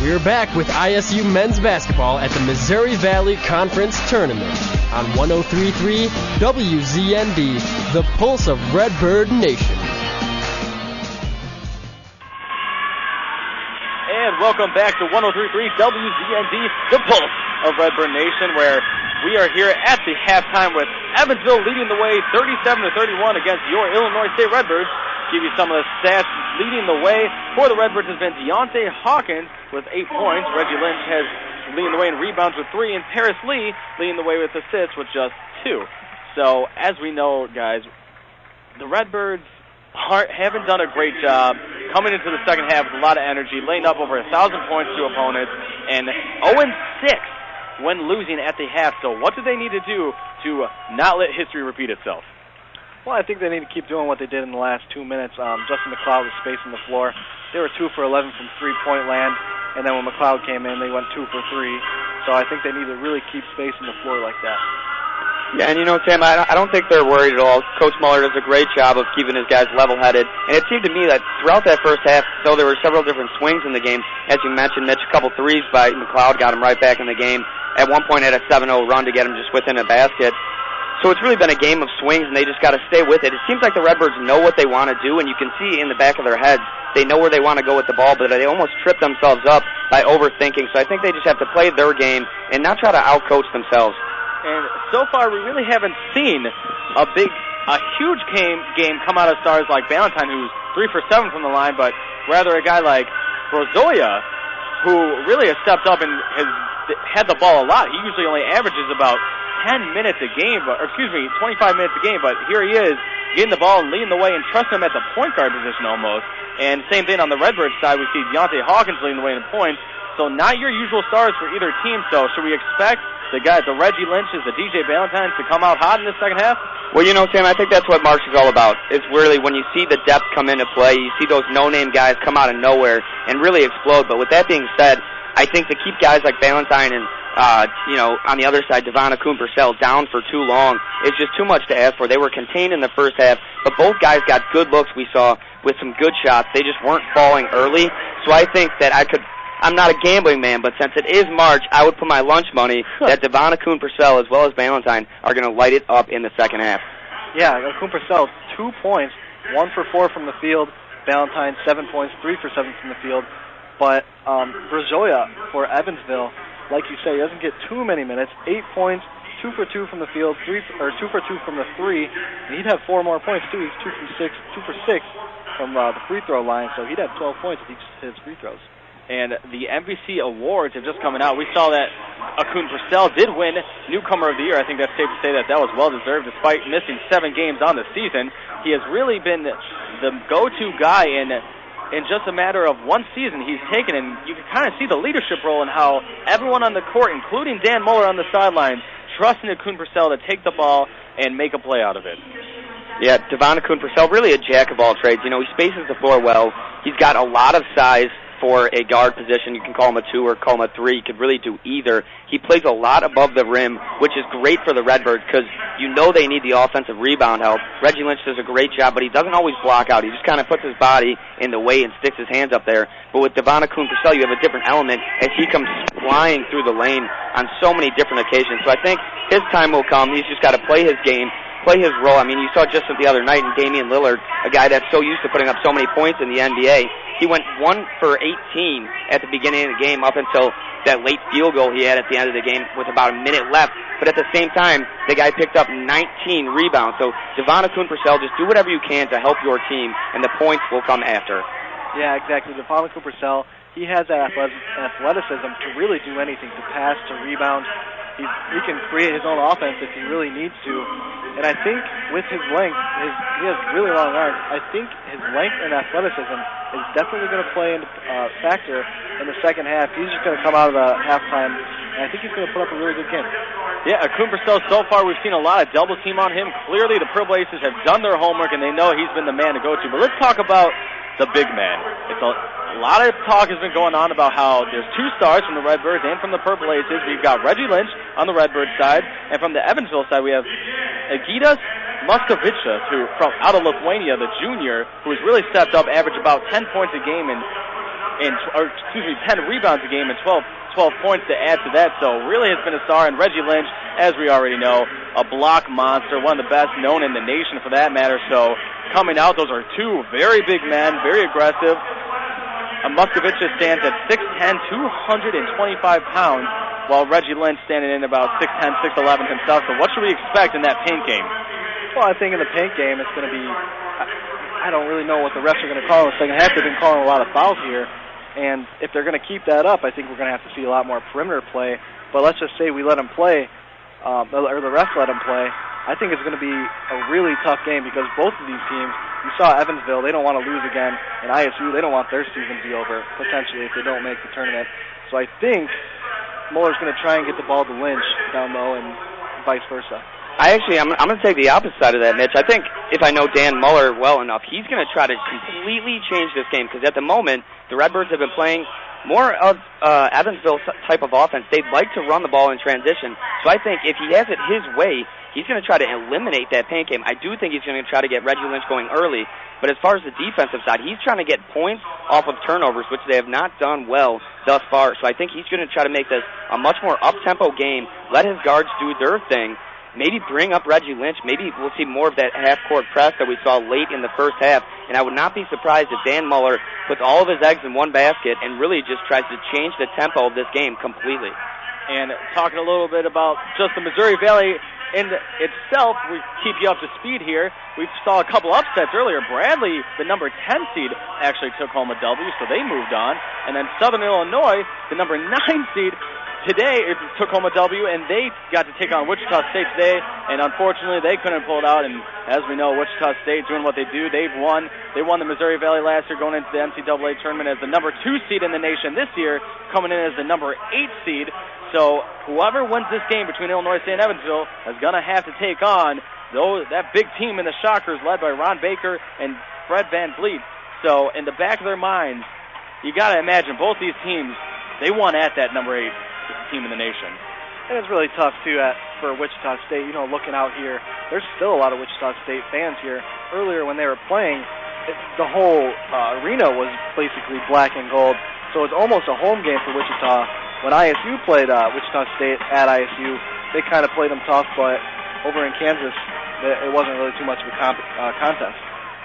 We're back with ISU men's basketball at the Missouri Valley Conference Tournament on 103.3 WZND, the pulse of Redbird Nation. And welcome back to 103.3 WZND, the pulse of Redbird Nation, where we are here at the halftime with Evansville leading the way 37-31 against your Illinois State Redbirds. Give you some of the stats. Leading the way for the Redbirds has been Deontay Hawkins with 8 points. Reggie Lynch has leading the way in rebounds with 3, and Paris Lee leading the way with assists with just 2. So, as we know, guys, the Redbirds haven't done a great job coming into the second half with a lot of energy, laying up over 1,000 points to opponents, and 0-6 when losing at the half. So what do they need to do to not let history repeat itself? Well, I think they need to keep doing what they did in the last 2 minutes. Justin McLeod was spacing the floor. They were 2 for 11 from three-point land, and then when McLeod came in, they went 2 for 3. So I think they need to really keep spacing the floor like that. Yeah, and Sam, I don't think they're worried at all. Coach Muller does a great job of keeping his guys level-headed. And it seemed to me that throughout that first half, though there were several different swings in the game, as you mentioned, Mitch, a couple threes by McLeod got him right back in the game. At one point, had a 7-0 run to get him just within a basket. So it's really been a game of swings, and they just got to stay with it. It seems like the Redbirds know what they want to do, and you can see in the back of their heads, they know where they want to go with the ball, but they almost trip themselves up by overthinking. So I think they just have to play their game and not try to outcoach themselves. And so far, we really haven't seen a huge game come out of stars like Valentine, who's 3 for 7 from the line, but rather a guy like Brozoya, who really has stepped up and has had the ball a lot. He usually only averages about 10 minutes a game, 25 minutes a game, but here he is getting the ball and leading the way and trusting him at the point guard position almost. And same thing on the Redbirds side, we see Deontay Hawkins leading the way in points. So not your usual stars for either team. So should we expect the guys, the Reggie Lynches, the DJ Valentines, to come out hot in the second half? Well, Sam, I think that's what March is all about. It's really when you see the depth come into play, you see those no-name guys come out of nowhere and really explode. But with that being said, I think to keep guys like Valentine and on the other side, Devonna Kuhn-Purcell down for too long is just too much to ask for. They were contained in the first half, but both guys got good looks we saw with some good shots. They just weren't falling early. So I think that I'm not a gambling man, but since it is March, I would put my lunch money that Devonna Kuhn-Purcell as well as Valentine are going to light it up in the second half. Yeah, Kuhn-Purcell, 2 points, 1 for 4 from the field. Valentine, 7 points, 3 for 7 from the field. But Brozoya for Evansville, like you say, doesn't get too many minutes. 8 points, 2 for 2 from the field, 2 for 2 from the 3. And he'd have 4 more points too. He's 2 for 6 from the free throw line, so he'd have 12 points with each of his free throws. And the MVC awards have just come out. We saw that Kuhn-Purcell did win Newcomer of the Year. I think that's safe to say that was well-deserved despite missing 7 games on the season. He has really been the go-to guy in just a matter of one season he's taken, and you can kind of see the leadership role in how everyone on the court, including Dan Muller on the sideline, trusting Kuhn-Purcell to take the ball and make a play out of it. Yeah, Devonna Kuhn-Purcell, really a jack of all trades. He spaces the floor well. He's got a lot of size for a guard position. You can call him a 2 or call him a 3. He could really do either. He plays a lot above the rim, which is great for the Redbirds because they need the offensive rebound help. Reggie Lynch does a great job, but he doesn't always block out. He just kind of puts his body in the way and sticks his hands up there. But with Devonna Kuhn-Purcell, you have a different element as he comes flying through the lane on so many different occasions. So I think his time will come. He's just got to play his game, play his role. I mean, you saw just the other night in Damian Lillard, a guy that's so used to putting up so many points in the NBA. He went 1 for 18 at the beginning of the game up until that late field goal he had at the end of the game with about a minute left. But at the same time, the guy picked up 19 rebounds. So Devonna Kuhn-Purcell, just do whatever you can to help your team, and the points will come after. Yeah, exactly. Devonna Kuhn-Purcell he has that athleticism to really do anything, to pass, to rebound. He can create his own offense if he really needs to. And I think with his length, he has really long arms. I think his length and athleticism is definitely going to play a factor in the second half. He's just going to come out of the halftime, and I think he's going to put up a really good game. Yeah, Cooperstown, so far we've seen a lot of double team on him. Clearly the Purple Aces have done their homework, and they know he's been the man to go to. But let's talk about the big man. A lot of talk has been going on about how there's two stars from the Redbirds and from the Purple Aces. We've got Reggie Lynch on the Redbirds side, and from the Evansville side we have Egidas Muskovicius, who from out of Lithuania, the junior, who has really stepped up, averaged about 10 points a game 10 rebounds a game and 12 points to add to that. So really has been a star. And Reggie Lynch, as we already know, a block monster, one of the best known in the nation for that matter. So coming out, those are two very big men, very aggressive. Muskovicius stands at 6'10", 225 pounds, while Reggie Lynch standing in about 6'10", 6'11 himself. So what should we expect in that paint game? Well, I think in the paint game it's going to be, I don't really know what the refs are going to call in the second half. They've been calling a lot of fouls here, and if they're going to keep that up, I think we're going to have to see a lot more perimeter play. But let's just say we let them play, or the refs let them play. I think it's going to be a really tough game because both of these teams, you saw Evansville, they don't want to lose again, and ISU, they don't want their season to be over, potentially, if they don't make the tournament. So I think Muller's going to try and get the ball to Lynch down low and vice versa. I'm going to take the opposite side of that, Mitch. I think if I know Dan Muller well enough, he's going to try to completely change this game because at the moment, the Redbirds have been playing more of Evansville type of offense. They'd like to run the ball in transition. So I think if he has it his way, he's going to try to eliminate that paint game. I do think he's going to try to get Reggie Lynch going early. But as far as the defensive side, he's trying to get points off of turnovers, which they have not done well thus far. So I think he's going to try to make this a much more up-tempo game, let his guards do their thing, maybe bring up Reggie Lynch. Maybe we'll see more of that half-court press that we saw late in the first half. And I would not be surprised if Dan Muller puts all of his eggs in one basket and really just tries to change the tempo of this game completely. And talking a little bit about just the Missouri Valley in itself, we keep you up to speed here. We saw a couple upsets earlier. Bradley, the number 10 seed, actually took home a W, so they moved on. And then Southern Illinois, the number 9 seed, today it took home a W, and they got to take on Wichita State today, and unfortunately they couldn't pull it out. And as we know, Wichita State doing what they do. They won the Missouri Valley last year, going into the NCAA tournament as the number 2 seed in the nation. This year, coming in as the number 8 seed. So whoever wins this game between Illinois State and Evansville is going to have to take on that big team in the Shockers led by Ron Baker and Fred Van Vliet. So in the back of their minds, you got to imagine both these teams, they won at that number 8 team in the nation. And it's really tough, too, for Wichita State. You know, looking out here, there's still a lot of Wichita State fans here. Earlier when they were playing, the whole arena was basically black and gold. So it's almost a home game for Wichita. When ISU played Wichita State at ISU, they kind of played them tough, but over in Kansas, it wasn't really too much of a contest.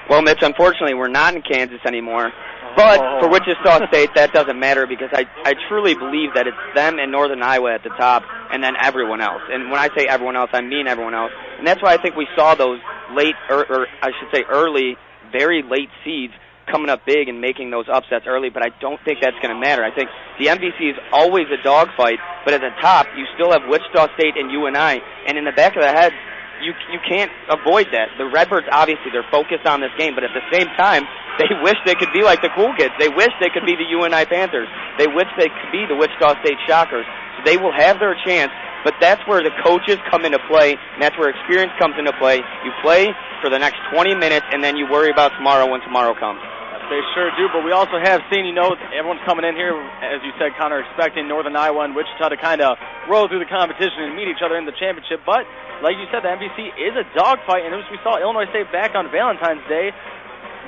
Well, Mitch, unfortunately, we're not in Kansas anymore. But for Wichita State, that doesn't matter because I truly believe that it's them and Northern Iowa at the top and then everyone else. And when I say everyone else, I mean everyone else. And that's why I think we saw those late, or I should say early, very late seeds coming up big and making those upsets early, but I don't think that's going to matter. I think the MVC is always a dogfight, but at the top, you still have Wichita State and UNI, and in the back of the head, you can't avoid that. The Redbirds, obviously, they're focused on this game, but at the same time, they wish they could be like the cool kids. They wish they could be the UNI Panthers. They wish they could be the Wichita State Shockers. So they will have their chance, but that's where the coaches come into play, and that's where experience comes into play. You play for the next 20 minutes, and then you worry about tomorrow when tomorrow comes. They sure do, but we also have seen, everyone's coming in here, as you said, Connor, expecting Northern Iowa and Wichita to kind of roll through the competition and meet each other in the championship. But, like you said, the MVC is a dogfight, and as we saw Illinois State back on Valentine's Day,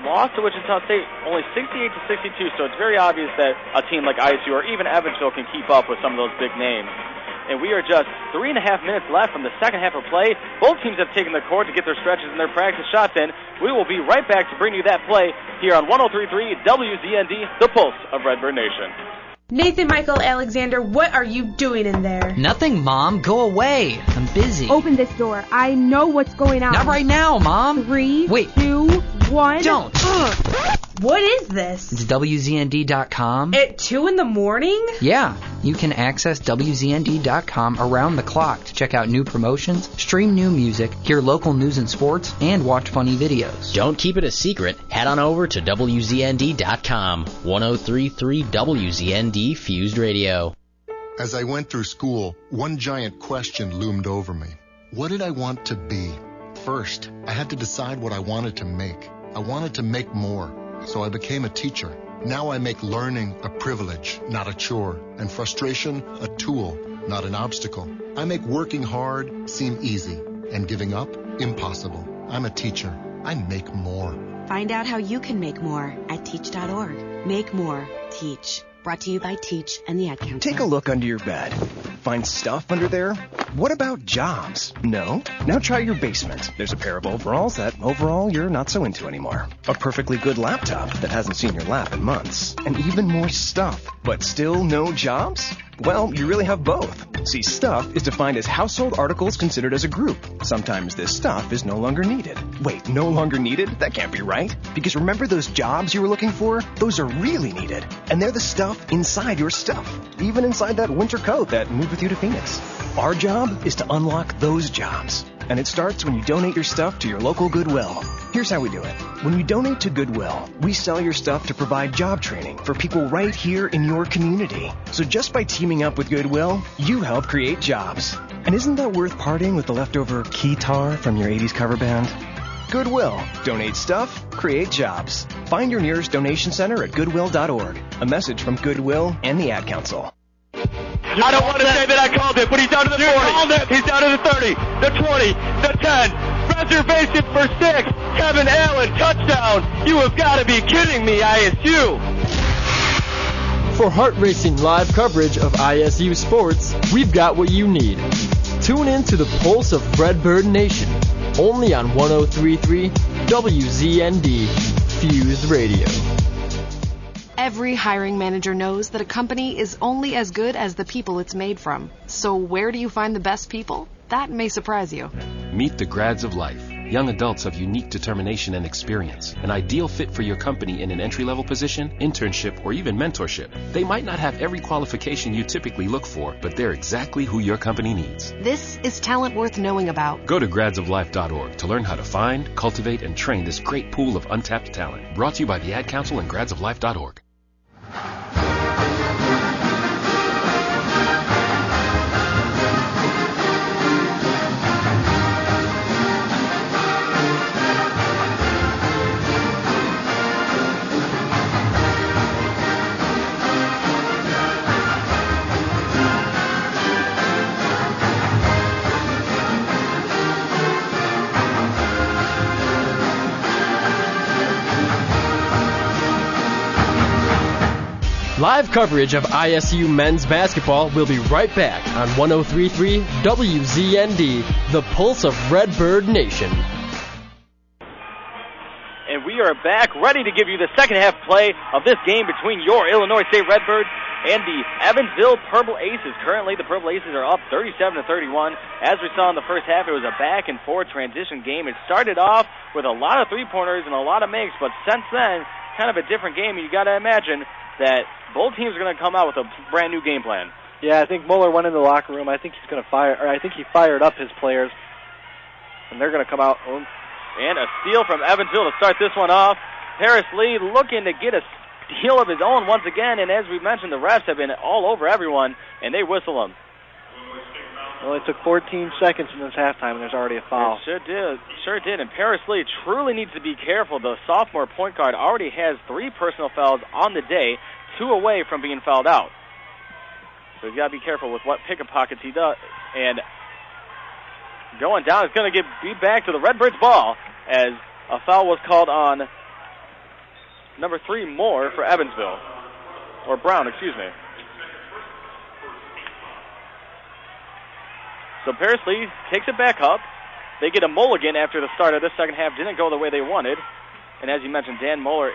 lost to Wichita State only 68-62, so it's very obvious that a team like ISU or even Evansville can keep up with some of those big names. And we are just 3.5 minutes left from the second half of play. Both teams have taken the court to get their stretches and their practice shots in. We will be right back to bring you that play here on 103.3 WZND, the Pulse of Redbird Nation. Nathan Michael Alexander, what are you doing in there? Nothing, Mom. Go away. I'm busy. Open this door. I know what's going on. Not right now, Mom. 3, Wait. 2, 1. Don't. What is this? It's WZND.com. At 2 in the morning? Yeah, you can access WZND.com around the clock to check out new promotions, stream new music, hear local news and sports, and watch funny videos. Don't keep it a secret. Head on over to WZND.com. 1033 WZND Fused Radio. As I went through school, one giant question loomed over me. What did I want to be? First, I had to decide what I wanted to make. I wanted to make more, so I became a teacher. Now I make learning a privilege, not a chore, and frustration a tool, not an obstacle. I make working hard seem easy, and giving up impossible. I'm a teacher. I make more. Find out how you can make more at teach.org. Make more. Teach. Brought to you by Teach and the Ad Council. Take a look under your bed. Find stuff under there? What about jobs? No? Now try your basement. There's a pair of overalls that overall you're not so into anymore. A perfectly good laptop that hasn't seen your lap in months. And even more stuff, but still no jobs? Well, you really have both. See, stuff is defined as household articles considered as a group. Sometimes this stuff is no longer needed. Wait, no longer needed? That can't be right. Because remember those jobs you were looking for? Those are really needed. And they're the stuff inside your stuff. Even inside that winter coat that moved with you to Phoenix. Our job is to unlock those jobs. And it starts when you donate your stuff to your local Goodwill. Here's how we do it. When you donate to Goodwill, we sell your stuff to provide job training for people right here in your community. So just by teaming up with Goodwill, you help create jobs. And isn't that worth parting with the leftover keytar from your 80s cover band? Goodwill. Donate stuff, create jobs. Find your nearest donation center at goodwill.org. A message from Goodwill and the Ad Council. I don't want to say that I called it, but he's down to the 40. He's down to the 30, the 20, the 10. Reservation for 6. Kevin Allen, touchdown. You have got to be kidding me, ISU. For heart racing live coverage of ISU sports, we've got what you need. Tune in to the pulse of Redbird Nation, only on 1033 WZND Fused Radio. Every hiring manager knows that a company is only as good as the people it's made from. So where do you find the best people? That may surprise you. Meet the grads of life. Young adults of unique determination and experience. An ideal fit for your company in an entry-level position, internship, or even mentorship. They might not have every qualification you typically look for, but they're exactly who your company needs. This is talent worth knowing about. Go to gradsoflife.org to learn how to find, cultivate, and train this great pool of untapped talent. Brought to you by the Ad Council and gradsoflife.org. Live coverage of ISU men's basketball will be right back on 1033 WZND, the pulse of Redbird Nation. And we are back ready to give you the second half play of this game between your Illinois State Redbirds and the Evansville Purple Aces. Currently, the Purple Aces are up 37-31. As we saw in the first half, it was a back-and-forth transition game. It started off with a lot of three-pointers and a lot of makes, but since then, kind of a different game. You got to imagine that both teams are going to come out with a brand new game plan. Yeah, I think Mueller went in the locker room. I think he's going to I think he fired up his players, and they're going to come out. And a steal from Evansville to start this one off. Paris Lee looking to get a steal of his own once again, and as we mentioned, the refs have been all over everyone, and they whistle him. Well, it took 14 seconds in this halftime, and there's already a foul. It sure did. And Paris Lee truly needs to be careful. The sophomore point guard already has 3 personal fouls on the day, 2 away from being fouled out. So he's got to be careful with what pick-a-pockets he does. And going down, it's going to be back to the Redbirds ball as a foul was called on number 3 Moore for Evansville. Or Brown, excuse me. So Paris Lee takes it back up. They get a mulligan after the start of this second half. Didn't go the way they wanted. And as you mentioned, Dan Moeller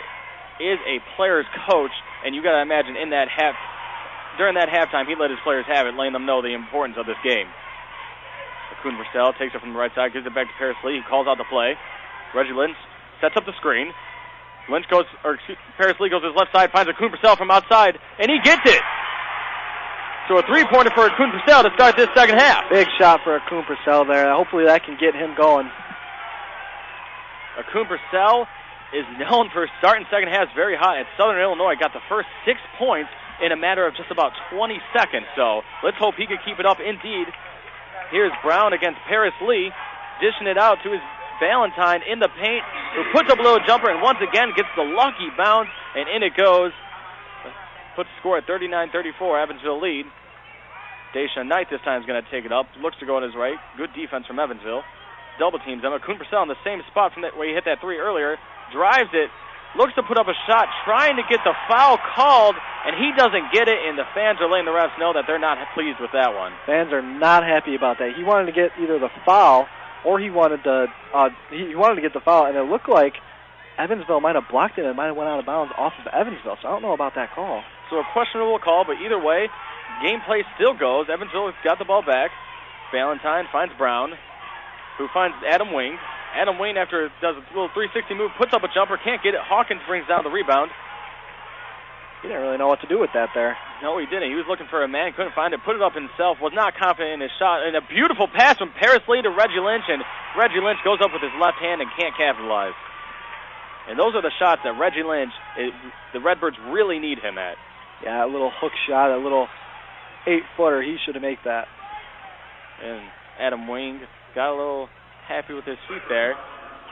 is a player's coach, and you got to imagine during that halftime, he let his players have it, letting them know the importance of this game. Kuhn Verstel takes it from the right side, gives it back to Paris Lee. He calls out the play. Reggie Lynch sets up the screen. Paris Lee goes to his left side, finds a Kuhn Purcell from outside, and he gets it. So a three-pointer for Kuhn Purcell to start this second half. Big shot for Kuhn Purcell there. Hopefully that can get him going. Kuhn Purcell is known for starting second halves very hot, and Southern Illinois got the first 6 points in a matter of just about 20 seconds. So let's hope he can keep it up indeed. Here's Brown against Paris Lee, dishing it out to his Valentine in the paint, who puts up a little jumper and once again gets the lucky bounce, and in it goes. Puts the score at 39-34, Evansville lead. Daisha Knight this time is going to take it up. Looks to go on his right. Good defense from Evansville. Double teams them. Kuhn Purcell in the same spot from where he hit that three earlier. Drives it. Looks to put up a shot, trying to get the foul called, and he doesn't get it, and the fans are letting the refs know that they're not pleased with that one. Fans are not happy about that. He wanted to get either the foul or he wanted to get the foul, and it looked like Evansville might have blocked it and might have went out of bounds off of Evansville, so I don't know about that call. So a questionable call, but either way, gameplay still goes. Evansville has got the ball back. Valentine finds Brown, who finds Adam Wing. Adam Wing, after does a little 360 move, puts up a jumper, can't get it. Hawkins brings down the rebound. He didn't really know what to do with that there. No, he didn't. He was looking for a man, couldn't find it, put it up himself, was not confident in his shot. And a beautiful pass from Paris Lee to Reggie Lynch, and Reggie Lynch goes up with his left hand and can't capitalize. And those are the shots that Reggie Lynch, the Redbirds really need him at. Yeah, a little hook shot, a little 8-footer. He should have made that. And Adam Wing got a little happy with his feet there.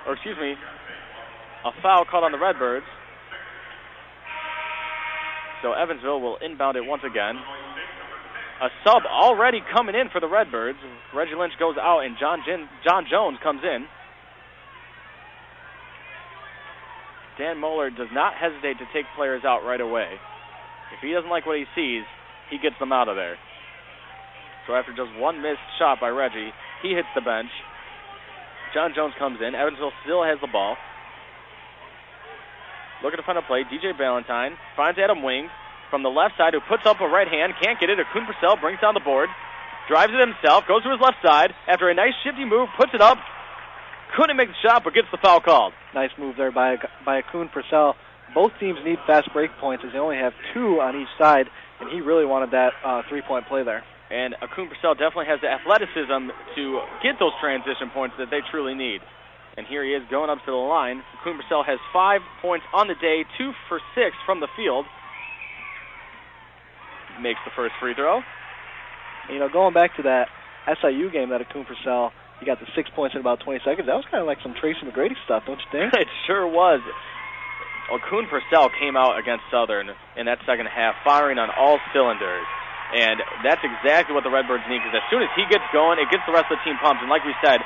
Or, excuse me, a foul called on the Redbirds. So Evansville will inbound it once again. A sub already coming in for the Redbirds. Reggie Lynch goes out and John Jones comes in. Dan Moeller does not hesitate to take players out right away. If he doesn't like what he sees, he gets them out of there. So after just one missed shot by Reggie, he hits the bench. John Jones comes in. Evansville still has the ball. Looking to find a play. DJ Valentine finds Adam Wing from the left side, who puts up a right hand. Can't get it. Kuhn Purcell brings down the board. Drives it himself. Goes to his left side. After a nice shifty move, puts it up. Couldn't make the shot, but gets the foul called. Nice move there by Kuhn Purcell. Both teams need fast break points, as they only have 2 on each side, and he really wanted that 3-point play there. And Kuhn Purcell definitely has the athleticism to get those transition points that they truly need. And here he is going up to the line. Kuhn Purcell has 5 points on the day, 2 for 6 from the field. Makes the first free throw. You know, going back to that SIU game that Kuhn Purcell, he got the 6 points in about 20 seconds. That was kind of like some Tracy McGrady stuff, don't you think? It sure was. Well, Kuhn Purcell came out against Southern in that second half, firing on all cylinders. And that's exactly what the Redbirds need, because as soon as he gets going, it gets the rest of the team pumped. And like we said,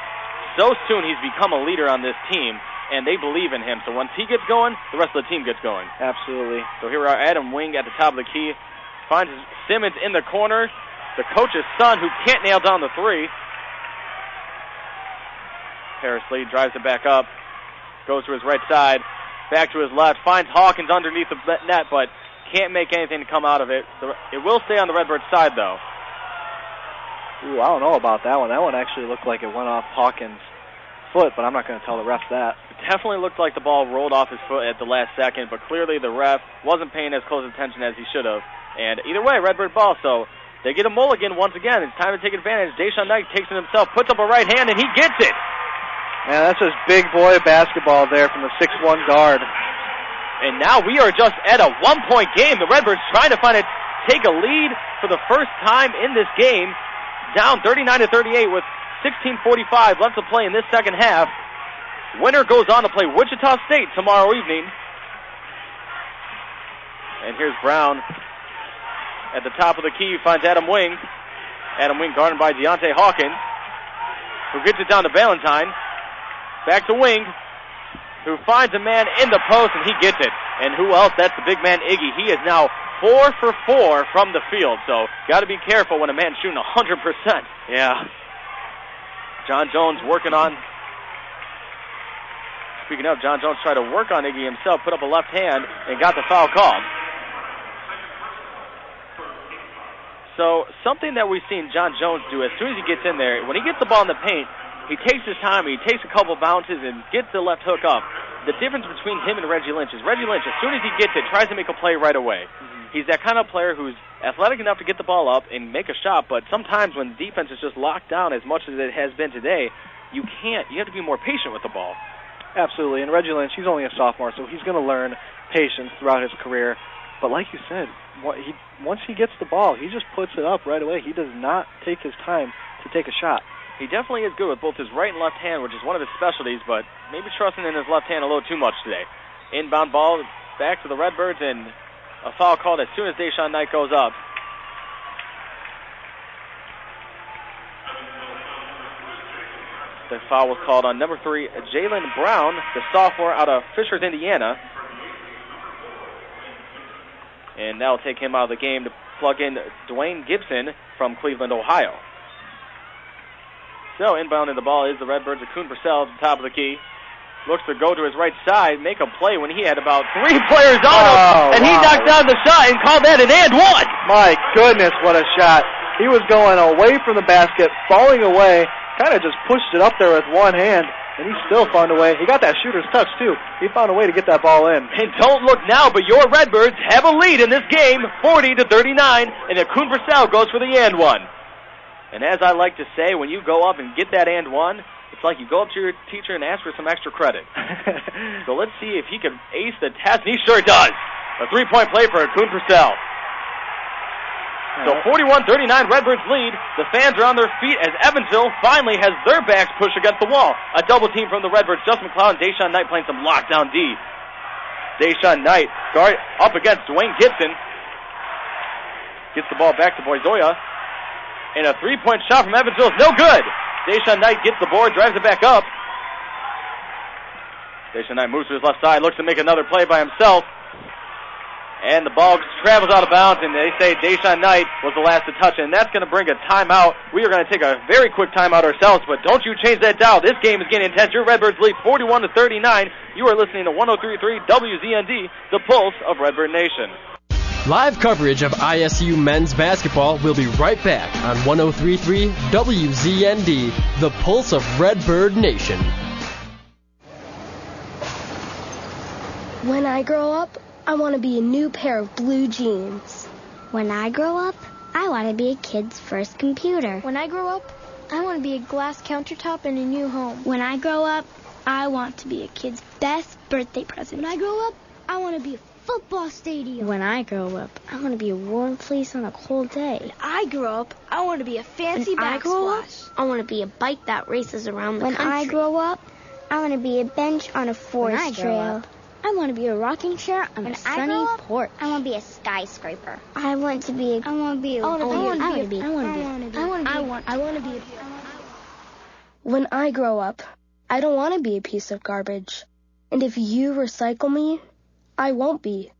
so soon he's become a leader on this team, and they believe in him. So once he gets going, the rest of the team gets going. Absolutely. So here we are, Adam Wing at the top of the key. Finds Simmons in the corner, the coach's son, who can't nail down the three. Paris Lee drives it back up, goes to his right side, back to his left, finds Hawkins underneath the net, but can't make anything to come out of it. So it will stay on the Redbirds side, though. Ooh, I don't know about that one. That one actually looked like it went off Hawkins' foot, but I'm not going to tell the ref that. It definitely looked like the ball rolled off his foot at the last second, but clearly the ref wasn't paying as close attention as he should have. And either way, Redbird ball, so they get a mulligan once again. It's time to take advantage. Daishan Knight takes it himself, puts up a right hand, and he gets it. Man, that's just big boy basketball there from the 6'1 guard. And now we are just at a 1-point game. The Redbirds trying to take a lead for the first time in this game. Down 39-38 with 16:45 left to play in this second half. Winner goes on to play Wichita State tomorrow evening. And here's Brown at the top of the key. Finds Adam Wing. Adam Wing guarded by Deontay Hawkins, who gets it down to Valentine. Back to Wing, who finds a man in the post, and he gets it. And who else? That's the big man, Iggy. He is now 4 for 4 from the field, so got to be careful when a man's shooting 100%. Yeah. John Jones working on... Speaking of, John Jones tried to work on Iggy himself, put up a left hand, and got the foul called. So something that we've seen John Jones do as soon as he gets in there, when he gets the ball in the paint, he takes his time, he takes a couple bounces and gets the left hook up. the difference between him and Reggie Lynch is Reggie Lynch, as soon as he gets it, tries to make a play right away. He's that kind of player who's athletic enough to get the ball up and make a shot, but sometimes when defense is just locked down as much as it has been today, you can't. You have to be more patient with the ball. Absolutely, and Reggie Lynch, he's only a sophomore, so he's going to learn patience throughout his career. But like you said, once he gets the ball, he just puts it up right away. He does not take his time to take a shot. He definitely is good with both his right and left hand, which is one of his specialties, but maybe trusting in his left hand a little too much today. Inbound ball back to the Redbirds, and a foul called as soon as Deshaun Knight goes up. The foul was called on number 3, Jalen Brown, the sophomore out of Fishers, Indiana. And that will take him out of the game to plug in Dwayne Gibson from Cleveland, Ohio. So inbounding the ball is the Redbirds of Kuhn Purcell at the top of the key. Looks to go to his right side, make a play when he had about 3 players on him, and he knocked down the shot and called that an and one. My goodness, what a shot. He was going away from the basket, falling away, kind of just pushed it up there with one hand, and he still found a way. He got that shooter's touch, too. He found a way to get that ball in. And don't look now, but your Redbirds have a lead in this game, 40-39, and the Kuhn Purcell goes for the and one. And as I like to say, when you go up and get that and one, it's like you go up to your teacher and ask for some extra credit. So let's see if he can ace the test, and he sure does. A 3-point play for Kuhn Purcell. So 41-39, Redbirds lead. The fans are on their feet as Evansville finally has their backs pushed against the wall. A double team from the Redbirds. Justin McLeod and Deshaun Knight playing some lockdown D. Deshaun Knight guard up against Dwayne Gibson. Gets the ball back to Boisoya. And a 3-point shot from Evansville is no good. Deshaun Knight gets the board, drives it back up. Deshaun Knight moves to his left side, looks to make another play by himself. And the ball travels out of bounds, and they say Deshaun Knight was the last to touch it. And that's going to bring a timeout. We are going to take a very quick timeout ourselves, but don't you change that dial. This game is getting intense. Your Redbirds lead 41-39. You are listening to 103.3 WZND, the pulse of Redbird Nation. Live coverage of ISU men's basketball will be right back on 103.3 WZND, the pulse of Redbird Nation. When I grow up, I want to be a new pair of blue jeans. When I grow up, I want to be a kid's first computer. When I grow up, I want to be a glass countertop in a new home. When I grow up, I want to be a kid's best birthday present. When I grow up, I want to be a football stadium. When I grow up, I want to be a warm place on a cold day. When I grow up, I want to be a fancy backsplash. I want to be a bike that races around the country. When I grow up, I want to be a bench on a forest trail. I want to be a rocking chair on a sunny porch. I want to be a skyscraper. When I grow up, I don't want to be a piece of garbage. And if you recycle me, I won't be.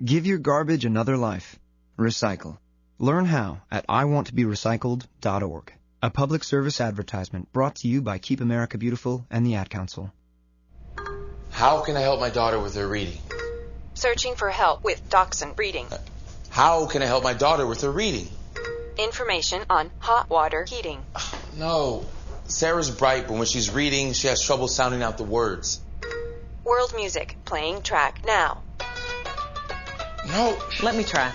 Give your garbage another life. Recycle. Learn how at iwanttoberecycled.org. A public service advertisement brought to you by Keep America Beautiful and the Ad Council. How can I help my daughter with her reading? Searching for help with Dachshund breeding. How can I help my daughter with her reading? Information on hot water heating. No. Sarah's bright, but when she's reading, she has trouble sounding out the words. World music, playing track now. No. Let me try.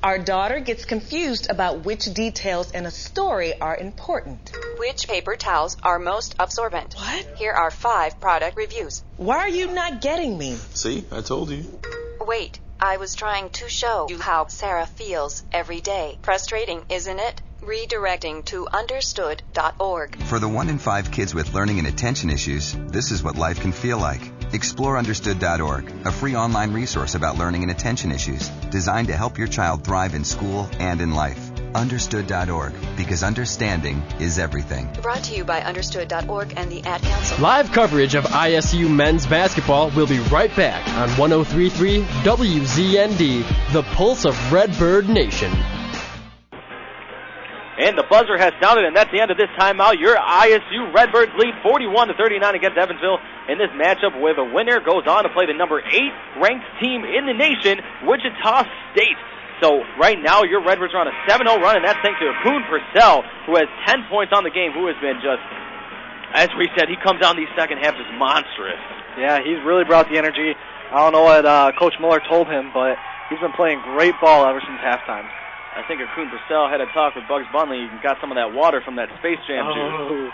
Our daughter gets confused about which details in a story are important. Which paper towels are most absorbent? What? Here are 5 product reviews. Why are you not getting me? See, I told you. Wait, I was trying to show you how Sarah feels every day. Frustrating, isn't it? Redirecting to understood.org. For the 1 in 5 kids with learning and attention issues, this is what life can feel like. Explore understood.org, a free online resource about learning and attention issues, designed to help your child thrive in school and in life. Understood.org, because understanding is everything. Brought to you by understood.org and the Ad Council. Live coverage of ISU men's basketball will be right back on 103.3 WZND, the pulse of Redbird Nation. And the buzzer has sounded, and that's the end of this timeout. Your ISU Redbirds lead 41-39 against Evansville in this matchup, where the winner goes on to play the number 8 ranked team in the nation, Wichita State. So right now, your Redbirds are on a 7-0 run, and that's thanks to Kuhn Purcell, who has 10 points on the game, who has been just As we said, he comes out in the second half just monstrous. Yeah, he's really brought the energy. I don't know what Coach Muller told him, but he's been playing great ball ever since halftime. I think Akun Purcell had a talk with Bugs Bunley and got some of that water from that Space Jam juice.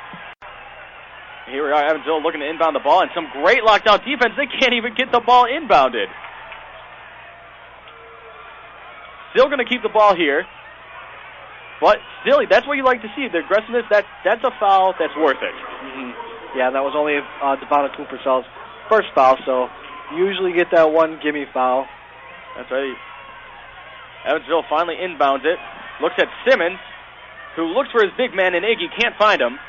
Here we are, Evansville looking to inbound the ball, and some great lockdown defense. They can't even get the ball inbounded. Still going to keep the ball here. But still, that's what you like to see. The aggressiveness, that's a foul that's worth it. Mm-hmm. Yeah, that was only Devon Akun Purcell's first foul, so you usually get that one gimme foul. That's right. Evansville finally inbounds it. Looks at Simmons, who looks for his big man, and Iggy can't find him.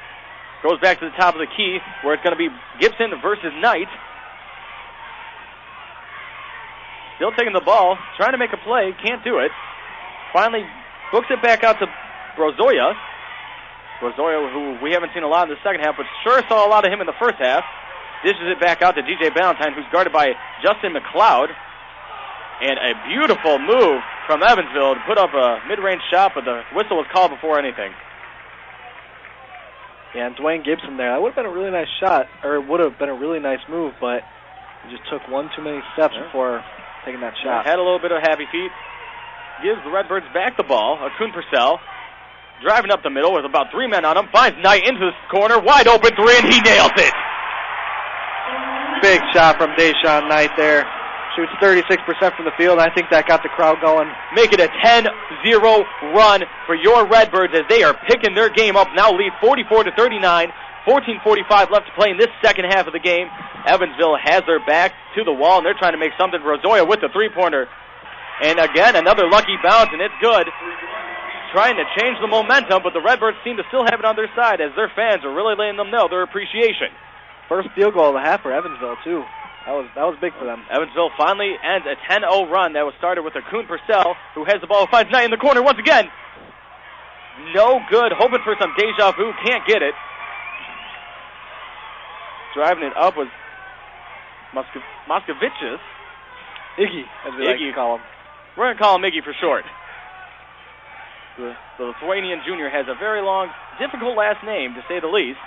Goes back to the top of the key, where it's going to be Gibson versus Knight. Still taking the ball, trying to make a play, can't do it. Finally books it back out to Brozoya. Brozoya, who we haven't seen a lot in the second half, but sure saw a lot of him in the first half. Dishes it back out to DJ Ballantyne, who's guarded by Justin McLeod. And a beautiful move from Evansville to put up a mid-range shot, but the whistle was called before anything. Yeah, and Dwayne Gibson there. That would have been a really nice shot, or it would have been a really nice move, but he just took one too many steps before taking that shot. Had a little bit of happy feet. Gives the Redbirds back the ball. Akun Purcell driving up the middle with about 3 men on him. Finds Knight into the corner. Wide open three, and he nails it. Big shot from Deshaun Knight there. Shoots 36% from the field. I think that got the crowd going. Make it a 10-0 run for your Redbirds as they are picking their game up. Now lead 44-39. 14:45 left to play in this second half of the game. Evansville has their back to the wall, and they're trying to make something. Rozoya with the three-pointer. And again, another lucky bounce, and it's good. Trying to change the momentum, but the Redbirds seem to still have it on their side as their fans are really letting them know their appreciation. First field goal of the half for Evansville, too. That was big for them. Evansville finally ends a 10-0 run that was started with Akun Purcell, who has the ball, finds Knight in the corner once again. No good, hoping for some deja vu, can't get it. Driving it up was Moskovicius. Iggy, as we like to call him. We're going to call him Iggy for short. The Lithuanian junior has a very long, difficult last name, to say the least.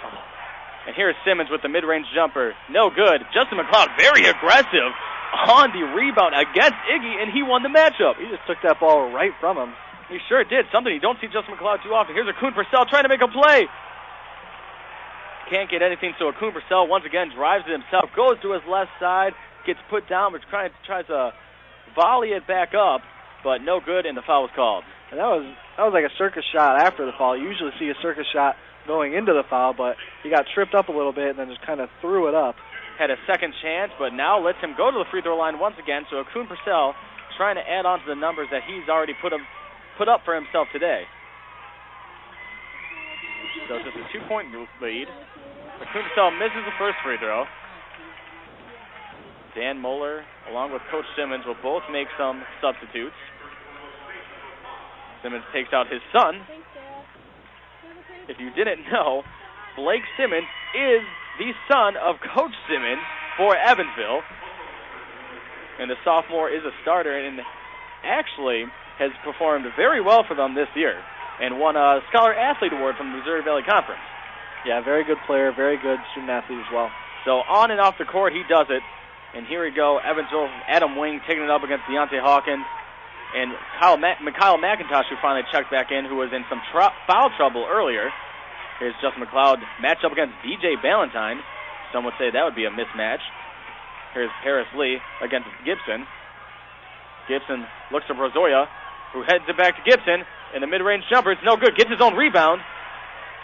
And here's Simmons with the mid-range jumper. No good. Justin McLeod very aggressive on the rebound against Iggy, and he won the matchup. He just took that ball right from him. He sure did. Something you don't see Justin McLeod too often. Here's Akun Purcell trying to make a play. Can't get anything, so Akun Purcell once again drives it himself, goes to his left side, gets put down, but tries to volley it back up, but no good, and the foul was called. And that was like a circus shot after the foul. You usually see a circus shot going into the foul, but he got tripped up a little bit and then just kind of threw it up. Had a second chance, but now lets him go to the free throw line once again, so Akun Purcell trying to add on to the numbers that he's already put up for himself today. So just a 2-point lead. Akun Purcell misses the first free throw. Dan Moeller, along with Coach Simmons, will both make some substitutes. Simmons takes out his son. If you didn't know, Blake Simmons is the son of Coach Simmons for Evansville. And the sophomore is a starter and actually has performed very well for them this year and won a Scholar Athlete Award from the Missouri Valley Conference. Yeah, very good player, very good student athlete as well. So on and off the court, he does it. And here we go, Evansville, Adam Wing taking it up against Deontay Hawkins. And Kyle McIntosh, who finally checked back in, who was in some foul trouble earlier. Here's Justin McLeod, matched up against DJ Ballantyne. Some would say that would be a mismatch. Here's Harris Lee against Gibson. Gibson looks to Brozoya, who heads it back to Gibson. And the mid-range jumper, it's no good. Gets his own rebound.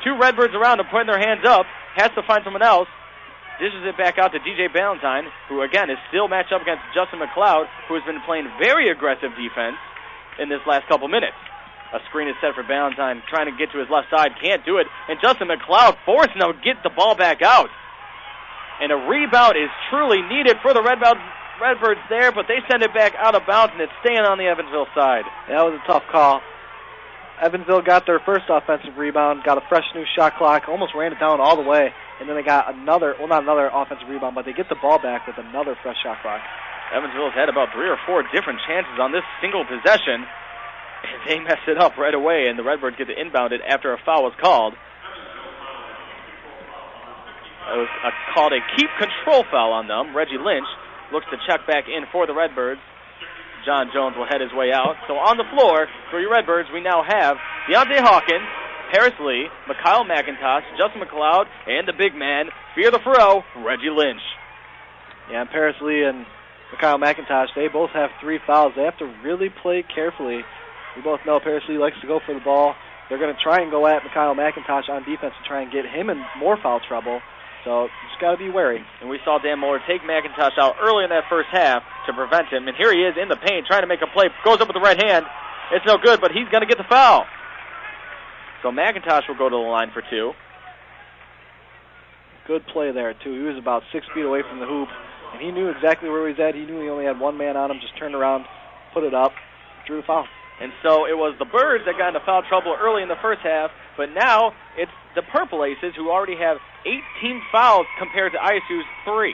Two Redbirds around him, putting their hands up. Has to find someone else. Dishes it back out to DJ Ballantyne, who again is still matched up against Justin McLeod, who has been playing very aggressive defense in this last couple minutes. A screen is set for Ballantyne, trying to get to his left side, can't do it, and Justin McLeod forcing him to get the ball back out. And a rebound is truly needed for the Redbirds there, but they send it back out of bounds, and it's staying on the Evansville side. Yeah, that was a tough call. Evansville got their first offensive rebound, got a fresh new shot clock, almost ran it down all the way, and then they got not another offensive rebound, but they get the ball back with another fresh shot clock. Evansville has had about 3 or 4 different chances on this single possession, and they mess it up right away, and the Redbirds get to inbound it after a foul was called. It was called a keep control foul on them. Reggie Lynch looks to check back in for the Redbirds. John Jones will head his way out. So on the floor for your Redbirds, we now have Deontay Hawkins, Paris Lee, Mikhail McIntosh, Justin McLeod, and the big man, Fear the Fro, Reggie Lynch. Yeah, and Paris Lee and Mikhail McIntosh, they both have 3 fouls. They have to really play carefully. We both know Paris Lee likes to go for the ball. They're going to try and go at Mikhail McIntosh on defense to try and get him in more foul trouble. So just got to be wary. And we saw Dan Muller take McIntosh out early in that first half to prevent him. And here he is in the paint trying to make a play. Goes up with the right hand. It's no good, but he's going to get the foul. So McIntosh will go to the line for 2. Good play there, too. He was about 6 feet away from the hoop, and he knew exactly where he was at. He knew he only had one man on him. Just turned around, put it up, drew the foul. And so it was the Birds that got into foul trouble early in the first half, but now it's the Purple Aces who already have 18 fouls compared to ISU's 3.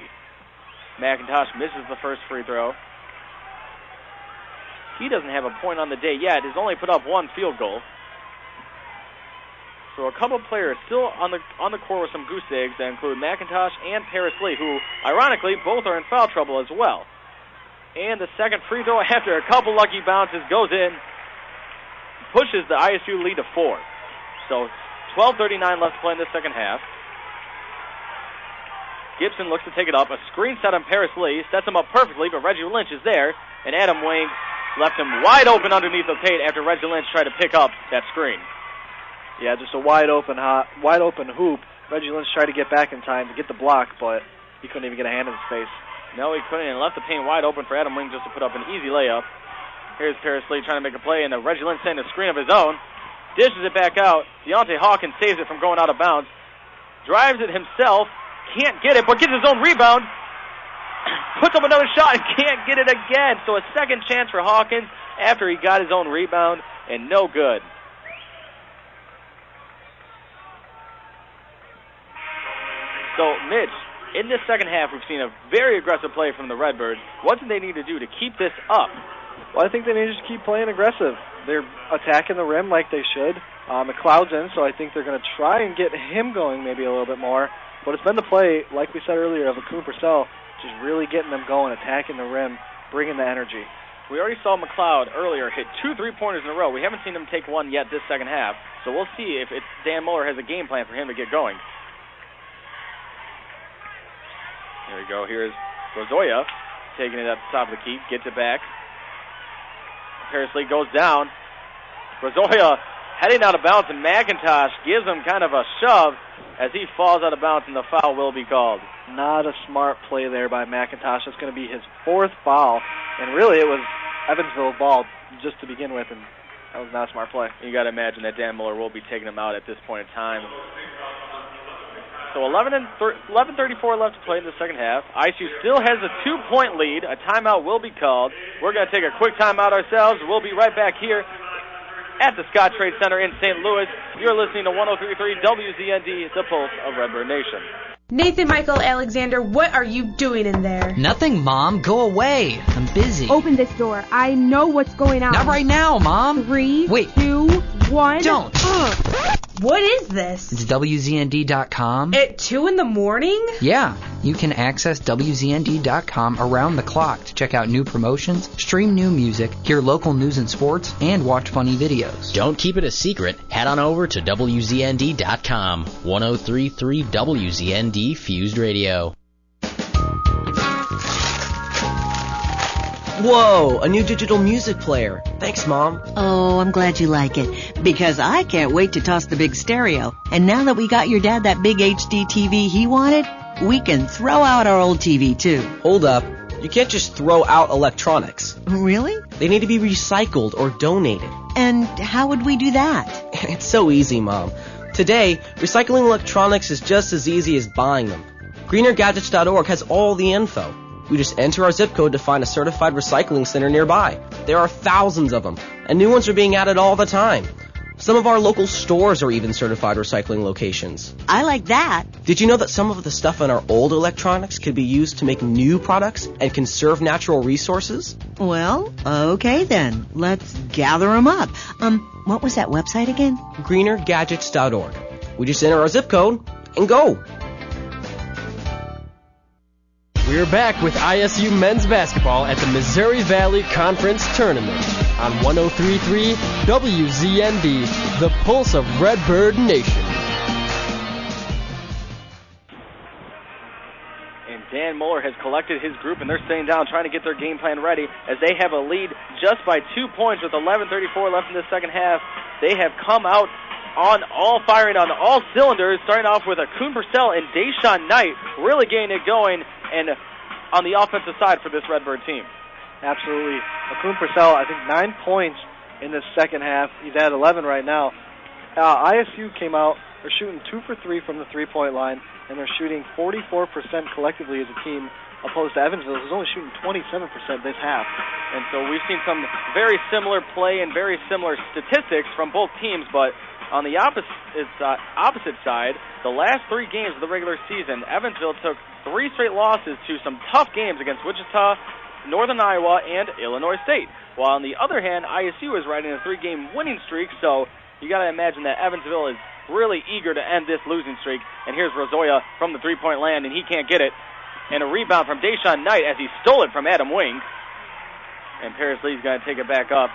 McIntosh misses the first free throw. He doesn't have a point on the day yet. He's only put up 1 field goal. So a couple players still on the court with some goose eggs that include McIntosh and Paris Lee, who, ironically, both are in foul trouble as well. And the second free throw, after a couple lucky bounces, goes in, pushes the ISU lead to 4. So 12:39 left to play in the second half. Gibson looks to take it up. A screen set on Paris Lee, sets him up perfectly, but Reggie Lynch is there, and Adam Wing left him wide open underneath the paint after Reggie Lynch tried to pick up that screen. Yeah, just a wide open hoop. Reggie Lynch tried to get back in time to get the block, but he couldn't even get a hand in his face. No, he couldn't, and left the paint wide open for Adam Wing just to put up an easy layup. Here's Paris Lee trying to make a play, and Reggie Lynch setting a screen of his own. Dishes it back out. Deontay Hawkins saves it from going out of bounds. Drives it himself. Can't get it, but gets his own rebound. Puts up another shot and can't get it again. So a second chance for Hawkins after he got his own rebound, and no good. So, Mitch, in this second half, we've seen a very aggressive play from the Redbirds. What do they need to do to keep this up? Well, I think they need to just keep playing aggressive. They're attacking the rim like they should. McLeod's in, so I think they're going to try and get him going maybe a little bit more. But it's been the play, like we said earlier, of Akun Purcell, just really getting them going, attacking the rim, bringing the energy. We already saw McLeod earlier hit 2 3-pointers in a row. We haven't seen him take one yet this second half, so we'll see if Dan Muller has a game plan for him to get going. There we go. Here's Rozoya taking it at the top of the key, gets it back. Paris Lee goes down. Rozoya heading out of bounds, and McIntosh gives him kind of a shove as he falls out of bounds, and the foul will be called. Not a smart play there by McIntosh. That's going to be his 4th foul, and really it was Evansville ball just to begin with, and that was not a smart play. You got to imagine that Dan Muller will be taking him out at this point in time. So 11:34 left to play in the second half. ISU still has a 2-point lead. A timeout will be called. We're going to take a quick timeout ourselves. We'll be right back here at the Scott Trade Center in St. Louis. You're listening to 103.3 WZND, the Pulse of Redbird Nation. Nathan Michael Alexander, what are you doing in there? Nothing, Mom. Go away. I'm busy. Open this door. I know what's going on. Not right now, Mom. 3, Wait. 2, 1. Don't. What is this? It's WZND.com. At 2 in the morning? Yeah. You can access WZND.com around the clock to check out new promotions, stream new music, hear local news and sports, and watch funny videos. Don't keep it a secret. Head on over to WZND.com. 103.3 WZND Fused Radio. Whoa, a new digital music player. Thanks, Mom. Oh, I'm glad you like it, because I can't wait to toss the big stereo. And now that we got your dad that big HD TV he wanted, we can throw out our old TV, too. Hold up. You can't just throw out electronics. Really? They need to be recycled or donated. And how would we do that? It's so easy, Mom. Today, recycling electronics is just as easy as buying them. GreenerGadgets.org has all the info. We just enter our zip code to find a certified recycling center nearby. There are thousands of them, and new ones are being added all the time. Some of our local stores are even certified recycling locations. I like that. Did you know that some of the stuff in our old electronics could be used to make new products and conserve natural resources? Well, okay then. Let's gather them up. What was that website again? GreenerGadgets.org. We just enter our zip code and go. We're back with ISU men's basketball at the Missouri Valley Conference Tournament on 103.3 WZND, the pulse of Redbird Nation. And Dan Mueller has collected his group, and they're staying down, trying to get their game plan ready as they have a lead just by 2 points with 11:34 left in the second half. They have come out firing on all cylinders, starting off with a Kuhn Purcell and Deshaun Knight really getting it going, and on the offensive side for this Redbird team. Absolutely. Kuhn Purcell, I think 9 points in this second half. He's at 11 right now. ISU came out, they're shooting 2 for 3 from the three-point line, and they're shooting 44% collectively as a team, opposed to Evansville, who's only shooting 27% this half. And so we've seen some very similar play and very similar statistics from both teams, but on the opposite side, the last 3 games of the regular season, Evansville took 3 straight losses to some tough games against Wichita, Northern Iowa, and Illinois State. While on the other hand, ISU is riding a 3-game winning streak, so you got to imagine that Evansville is really eager to end this losing streak. And here's Rozoya from the three-point land, and he can't get it. And a rebound from Deshaun Knight as he stole it from Adam Wing. And Paris Lee's going to take it back up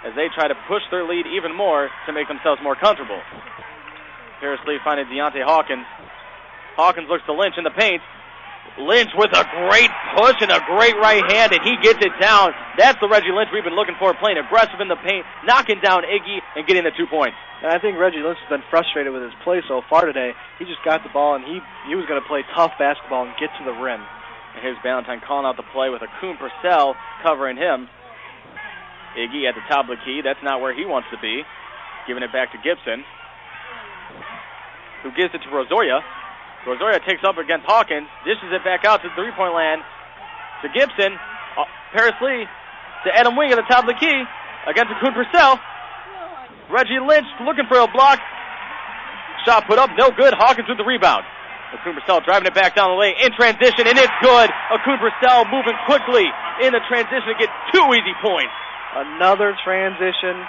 as they try to push their lead even more to make themselves more comfortable. Paris Lee finding Deontay Hawkins. Hawkins looks to Lynch in the paint. Lynch with a great push and a great right hand, and he gets it down. That's the Reggie Lynch we've been looking for, playing aggressive in the paint, knocking down Iggy, and getting the 2 points. And I think Reggie Lynch has been frustrated with his play so far today. He just got the ball, and he was going to play tough basketball and get to the rim. And here's Ballantyne calling out the play with a Kuhn Purcell covering him. Iggy at the top of the key. That's not where he wants to be. Giving it back to Gibson, who gives it to Rozoya. Rozoya takes up against Hawkins, dishes it back out to the three-point land to Gibson. Paris Lee to Adam Wing at the top of the key against Kuhn Purcell. Reggie Lynch looking for a block. Shot put up, no good. Hawkins with the rebound. Kuhn Purcell driving it back down the lane in transition, and it's good. Kuhn Purcell moving quickly in the transition to get 2 easy points. Another transition,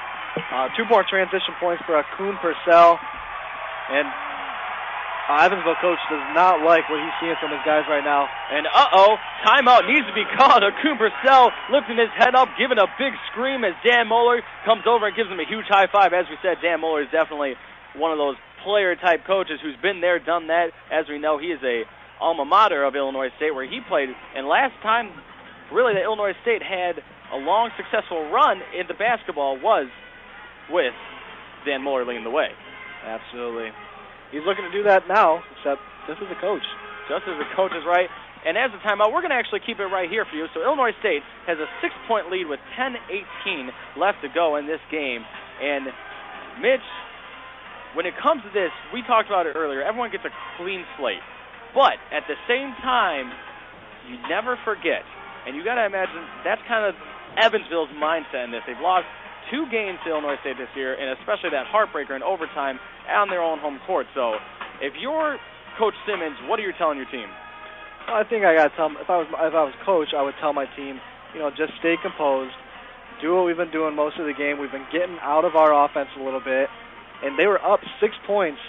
2 more transition points for Kuhn Purcell. And Evansville coach does not like what he's seeing from his guys right now. And timeout needs to be called. Kuhn Purcell lifting his head up, giving a big scream as Dan Mueller comes over and gives him a huge high five. As we said, Dan Mueller is definitely one of those player-type coaches who's been there, done that. As we know, he is a alma mater of Illinois State where he played. And last time, really, that Illinois State had a long, successful run into basketball was with Dan Mueller leading the way. Absolutely. He's looking to do that now, except just as a coach. Just as the coach is right. And as a timeout, we're going to actually keep it right here for you. So Illinois State has a 6-point lead with 10:18 left to go in this game. And Mitch, when it comes to this, we talked about it earlier, everyone gets a clean slate. But at the same time, you never forget. And you got to imagine that's kind of Evansville's mindset in this. They've lost 2 games to Illinois State this year, and especially that heartbreaker in overtime on their own home court. So if you're Coach Simmons, what are you telling your team? Well, I think I got to tell them, if I was coach, I would tell my team, just stay composed, do what we've been doing most of the game. We've been getting out of our offense a little bit, and they were up 6 points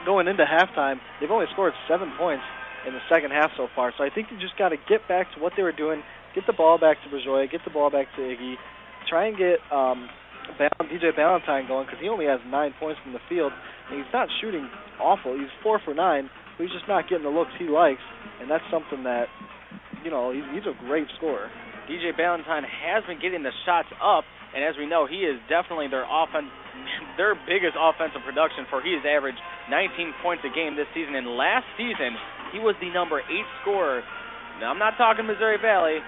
going into halftime. They've only scored 7 points in the second half so far. So I think you just got to get back to what they were doing, get the ball back to Berzoya, get the ball back to Iggy, try and get DJ Ballantyne going, because he only has 9 points from the field, and he's not shooting awful. He's 4 for 9, but he's just not getting the looks he likes, and that's something that, he's a great scorer. DJ Ballantyne has been getting the shots up, and as we know, he is definitely their biggest offensive production, for he has averaged 19 points a game this season, and last season he was the number 8 scorer. Now, I'm not talking Missouri Valley,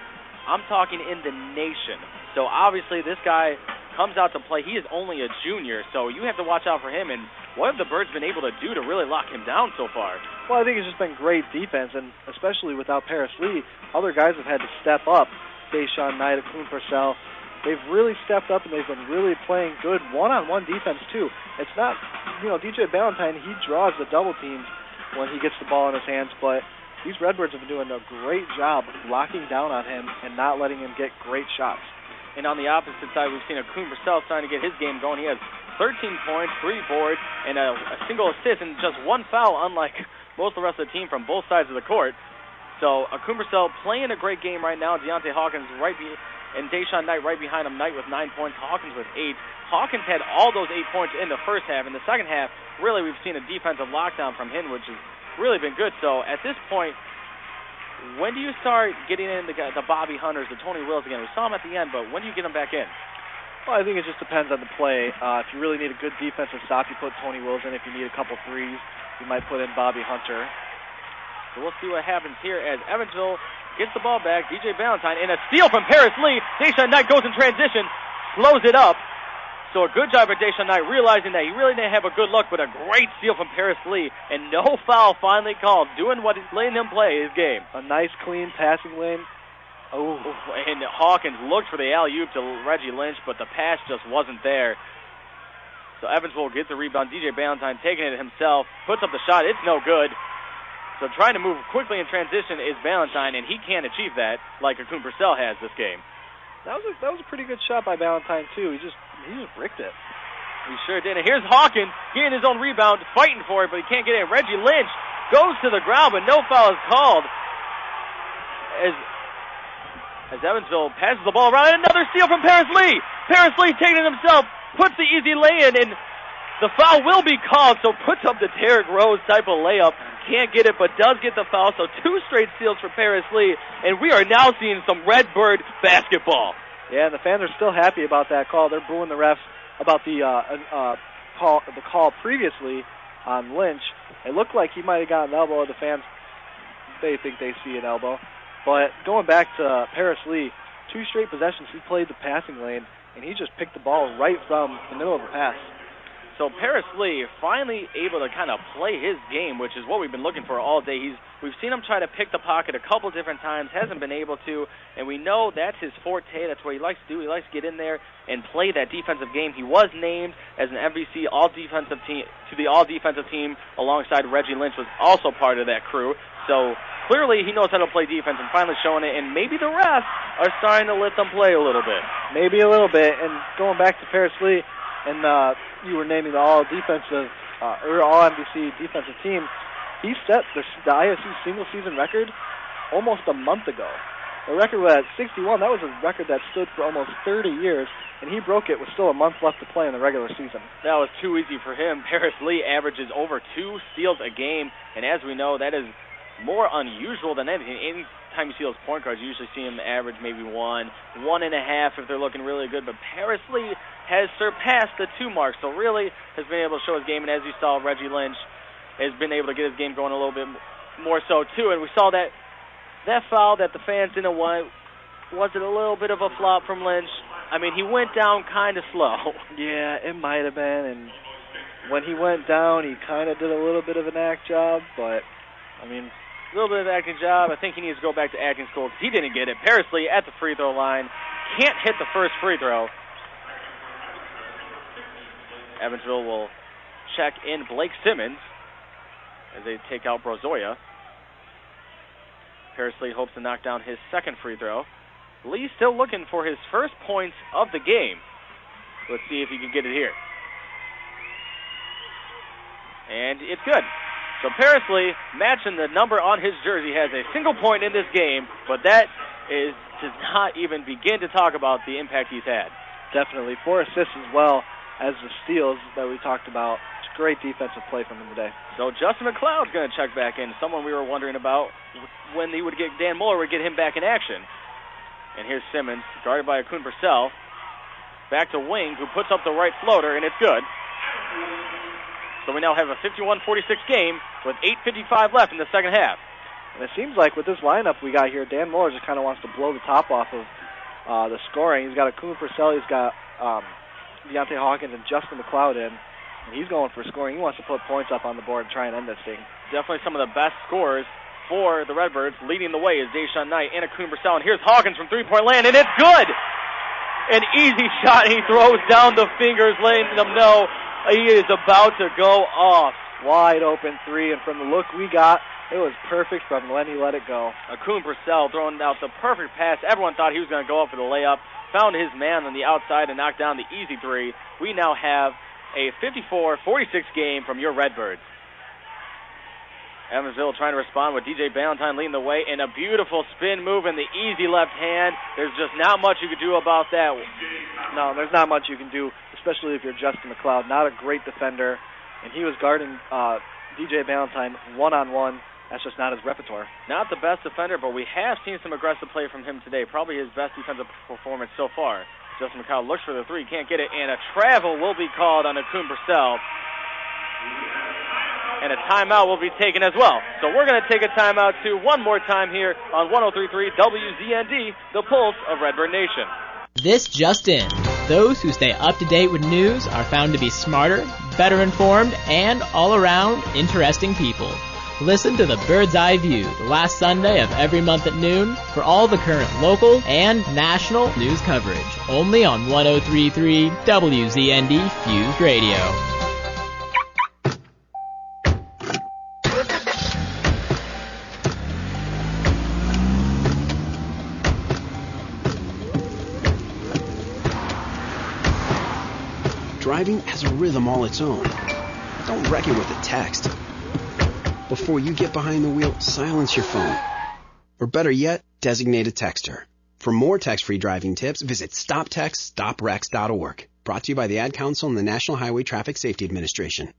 I'm talking in the nation. So obviously this guy comes out to play. He is only a junior, so you have to watch out for him. And what have the Birds been able to do to really lock him down so far? Well, I think it's just been great defense, and especially without Paris Lee, other guys have had to step up. Deshaun Knight, Kuhn Purcell, they've really stepped up, and they've been really playing good one-on-one defense too. It's not, DJ Ballantyne, he draws the double teams when he gets the ball in his hands, but these Redbirds have been doing a great job locking down on him and not letting him get great shots. And on the opposite side, we've seen a Kuhn Purcell starting to get his game going. He has 13 points, 3 boards, and a single assist, and just 1 foul, unlike most of the rest of the team from both sides of the court. So Akun Purcell playing a great game right now. Deontay Hawkins and Deshaun Knight right behind him. Knight with 9 points, Hawkins with 8. Hawkins had all those 8 points in the first half. In the second half, really we've seen a defensive lockdown from him, which has really been good. So at this point, when do you start getting in the Bobby Hunters, the Tony Wills again? We saw him at the end, but when do you get him back in? Well, I think it just depends on the play. If you really need a good defensive stop, you put Tony Wills in. If you need a couple threes, you might put in Bobby Hunter. So we'll see what happens here as Evansville gets the ball back. DJ Valentine in a steal from Paris Lee. Deshaun Knight goes in transition, slows it up. So a good job by Deshaun Knight realizing that he really didn't have a good look, but a great steal from Paris Lee. And no foul finally called, doing what he's letting him play his game. A nice, clean passing lane. Oh, and Hawkins looked for the alley-oop to Reggie Lynch, but the pass just wasn't there. So Evansville gets the rebound. DJ Valentine taking it himself, puts up the shot. It's no good. So trying to move quickly in transition is Valentine, and he can't achieve that like Akun Purcell has this game. That was a pretty good shot by Valentine, too. He just bricked it. He sure did. And here's Hawkins getting his own rebound, fighting for it, but he can't get it. Reggie Lynch goes to the ground, but no foul is called. As Evansville passes the ball around, and another steal from Paris Lee. Paris Lee taking it himself, puts the easy lay-in, and the foul will be called, so puts up the Derrick Rose type of layup. Can't get it, but does get the foul, so 2 straight steals for Paris Lee, and we are now seeing some Redbird basketball. Yeah, the fans are still happy about that call. They're booing the refs about the call previously on Lynch. It looked like he might have gotten an elbow. The fans, they think they see an elbow. But going back to Paris Lee, 2 straight possessions, he played the passing lane, and he just picked the ball right from the middle of the pass. So Paris Lee finally able to kind of play his game, which is what we've been looking for all day. We've seen him try to pick the pocket a couple different times, hasn't been able to, and we know that's his forte. That's what he likes to do. He likes to get in there and play that defensive game. He was named as an MVC all-defensive team to the all-defensive team alongside Reggie Lynch, was also part of that crew. So clearly he knows how to play defense and finally showing it, and maybe the refs are starting to let them play a little bit. Maybe a little bit, and going back to Paris Lee, and you were naming the all-defensive or all-MVC defensive team, he set the ISU single-season record almost a month ago. The record was at 61. That was a record that stood for almost 30 years, and he broke it with still a month left to play in the regular season. That was too easy for him. Paris Lee averages over 2 steals a game, and as we know, that is more unusual than anything. Anytime you see those point guards, you usually see him average maybe 1.5 if they're looking really good, but Paris Lee has surpassed the 2 mark, so really has been able to show his game, and as you saw, Reggie Lynch has been able to get his game going a little bit more so too, and we saw that foul that the fans didn't want. Was it a little bit of a flop from Lynch? I mean, he went down kind of slow. Yeah, it might have been, and when he went down, he kind of did a little bit of an act job, but, I mean, a little bit of an acting job. I think he needs to go back to acting school because he didn't get it. Paris Lee at the free throw line. Can't hit the first free throw. Evansville will check in Blake Simmons as they take out Brozoya. Paris Lee hopes to knock down his second free throw. Lee still looking for his first points of the game. Let's see if he can get it here. And it's good. So Paris Lee, matching the number on his jersey, has a single point in this game, but that does not even begin to talk about the impact he's had. Definitely. 4 assists as well as the steals that we talked about. It's great defensive play from him today. So Justin McLeod's going to check back in, someone we were wondering about when he would get Dan Muller would get him back in action. And here's Simmons, guarded by Akun Purcell. Back to Wing, who puts up the right floater, and it's good. So we now have a 51-46 game with 8:55 left in the second half. And it seems like with this lineup we got here, Dan Muller just kind of wants to blow the top off of the scoring. He's got Akun Purcell, he's got Deontay Hawkins and Justin McLeod in. And he's going for scoring. He wants to put points up on the board and try and end this thing. Definitely some of the best scorers for the Redbirds. Leading the way is Deshaun Knight and Akun Purcell. And here's Hawkins from three-point land, and it's good! An easy shot, he throws down the fingers, letting them know he is about to go off. Wide open 3, and from the look we got, it was perfect from when he let it go. Akun Purcell throwing out the perfect pass. Everyone thought he was going to go up for the layup. Found his man on the outside and knocked down the easy 3. We now have a 54-46 game from your Redbirds. Evansville trying to respond with DJ Ballantyne leading the way in a beautiful spin move in the easy left hand. There's just not much you can do about that. No, there's not much you can do, especially if you're Justin McLeod. Not a great defender, and he was guarding DJ Ballantyne one-on-one. That's just not his repertoire. Not the best defender, but we have seen some aggressive play from him today. Probably his best defensive performance so far. Justin McLeod looks for the three, can't get it, and a travel will be called on Akun Purcell. And a timeout will be taken as well. So we're going to take a timeout too one more time here on 103.3 WZND, the pulse of Redbird Nation. This just in. Those who stay up to date with news are found to be smarter, better informed, and all around interesting people. Listen to the Bird's Eye View the last Sunday of every month at noon for all the current local and national news coverage. Only on 103.3 WZND Fused Radio. Driving has a rhythm all its own. Don't wreck it with a text. Before you get behind the wheel, silence your phone. Or better yet, designate a texter. For more text-free driving tips, visit StopTextStopWrecks.org. Brought to you by the Ad Council and the National Highway Traffic Safety Administration.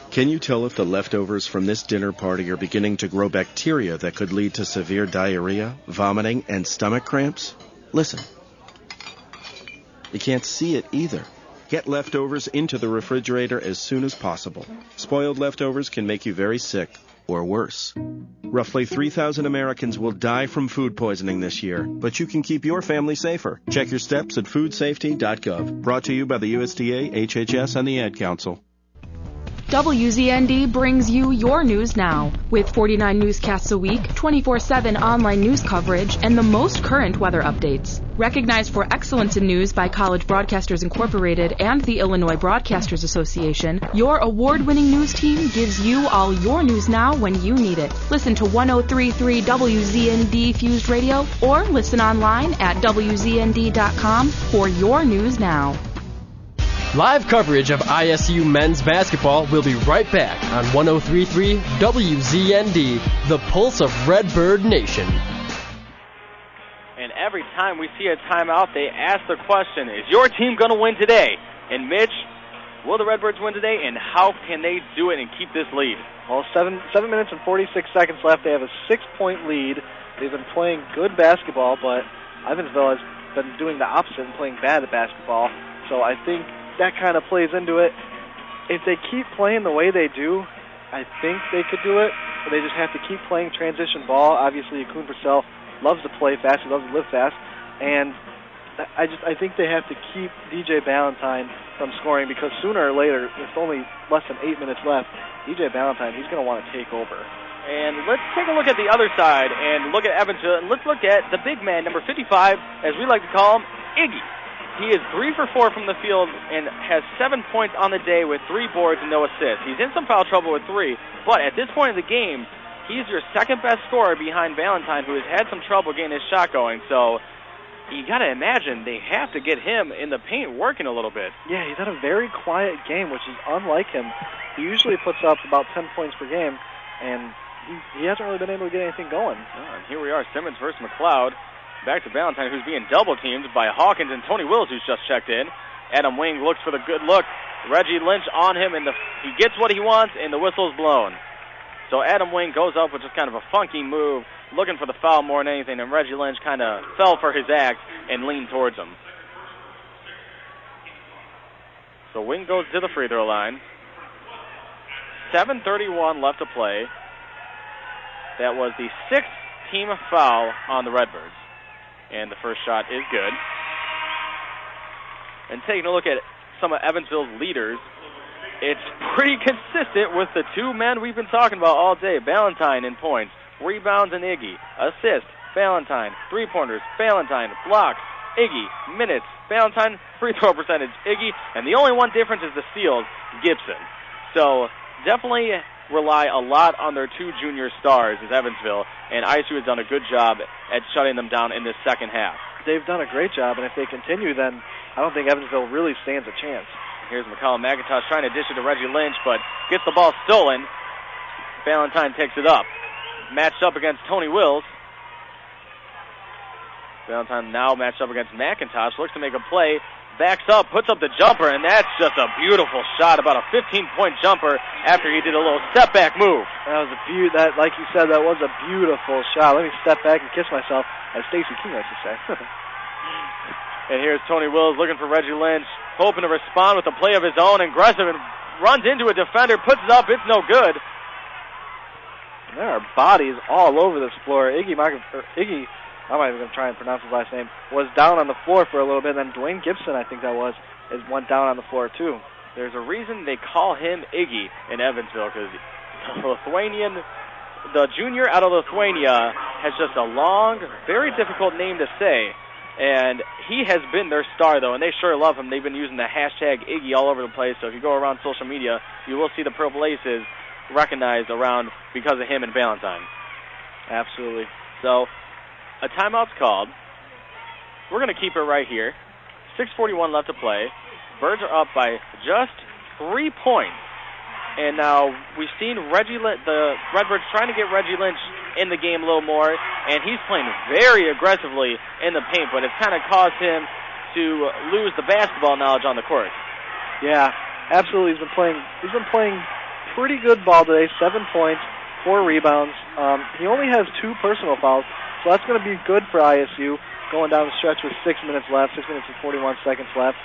Can you tell if the leftovers from this dinner party are beginning to grow bacteria that could lead to severe diarrhea, vomiting, and stomach cramps? Listen. You can't see it either. Get leftovers into the refrigerator as soon as possible. Spoiled leftovers can make you very sick, or worse. Roughly 3,000 Americans will die from food poisoning this year, but you can keep your family safer. Check your steps at foodsafety.gov. Brought to you by the USDA, HHS, and the Ad Council. WZND brings you your news now. With 49 newscasts a week, 24/7 online news coverage, and the most current weather updates. Recognized for excellence in news by College Broadcasters Incorporated and the Illinois Broadcasters Association, your award-winning news team gives you all your news now when you need it. Listen to 103.3 WZND Fused Radio or listen online at WZND.com for your news now. Live coverage of ISU men's basketball will be right back on 103.3 WZND, the pulse of Redbird Nation. And every time we see a timeout, they ask the question, is your team going to win today? And Mitch, will the Redbirds win today, and how can they do it and keep this lead? Well, 7 minutes and 46 seconds left. They have a 6-point lead. They've been playing good basketball, but Evansville has been doing the opposite and playing bad at basketball. So I think that kind of plays into it. If they keep playing the way they do, I think they could do it, but they just have to keep playing transition ball. Obviously, Akun Purcell loves to play fast, he loves to live fast, and I think they have to keep DJ Ballantyne from scoring, because sooner or later, with only less than 8 minutes left, DJ Ballantyne, he's going to want to take over. And let's take a look at the other side and look at Evansville, and let's look at the big man, number 55, as we like to call him, Iggy. He is 3 for 4 from the field and has 7 points on the day with 3 boards and no assists. He's in some foul trouble with 3, but at this point in the game, he's your second best scorer behind Ballantyne, who has had some trouble getting his shot going. So you got to imagine they have to get him in the paint working a little bit. Yeah, he's had a very quiet game, which is unlike him. He usually puts up about 10 points per game, and he hasn't really been able to get anything going. And here we are, Simmons versus McLeod. Back to Ballantyne, who's being double-teamed by Hawkins and Tony Wills, who's just checked in. Adam Wing looks for the good look. Reggie Lynch on him, and he gets what he wants, and the whistle's blown. So Adam Wing goes up with just kind of a funky move, looking for the foul more than anything, and Reggie Lynch kind of fell for his act and leaned towards him. So Wing goes to the free throw line. 7:31 left to play. That was the 6th team foul on the Redbirds. And the first shot is good. And taking a look at some of Evansville's leaders, it's pretty consistent with the 2 men we've been talking about all day. Ballantyne in points, rebounds and Iggy. Assists, Ballantyne. 3-pointers, Ballantyne. Blocks, Iggy. Minutes, Ballantyne. Free throw percentage, Iggy. And the only one difference is the steals, Gibson. So definitely rely a lot on their 2 junior stars as Evansville, and ISU has done a good job at shutting them down in this second half. They've done a great job, and if they continue, then I don't think Evansville really stands a chance. Here's McCallum McIntosh trying to dish it to Reggie Lynch, but gets the ball stolen. Valentine takes it up. Matched up against Tony Wills. Valentine now matched up against McIntosh. Looks to make a play. Backs up, puts up the jumper, and that's just a beautiful shot. About a 15-point jumper after he did a little step-back move. That was like you said, that was a beautiful shot. Let me step back and kiss myself, as Stacey King likes to say. And here's Tony Wills looking for Reggie Lynch, hoping to respond with a play of his own, aggressive, and runs into a defender, puts it up, it's no good. And there are bodies all over this floor. Iggy, I'm not even going to try and pronounce his last name, was down on the floor for a little bit. Then Dwayne Gibson, I think that was, went down on the floor too. There's a reason they call him Iggy in Evansville, because the junior out of Lithuania has just a long, very difficult name to say. And he has been their star, though, and they sure love him. They've been using the hashtag Iggy all over the place. So if you go around social media, you will see the Purple Aces recognized around because of him and Valentine. Absolutely. So a timeout's called. We're going to keep it right here. 6:41 left to play. Birds are up by just 3 points. And now we've seen the Redbirds trying to get Reggie Lynch in the game a little more, and he's playing very aggressively in the paint, but it's kind of caused him to lose the basketball knowledge on the court. Yeah, absolutely. He's been playing pretty good ball today. 7 points, 4 rebounds. He only has 2 personal fouls, so that's going to be good for ISU going down the stretch with 6 minutes left, 6 minutes and 41 seconds left.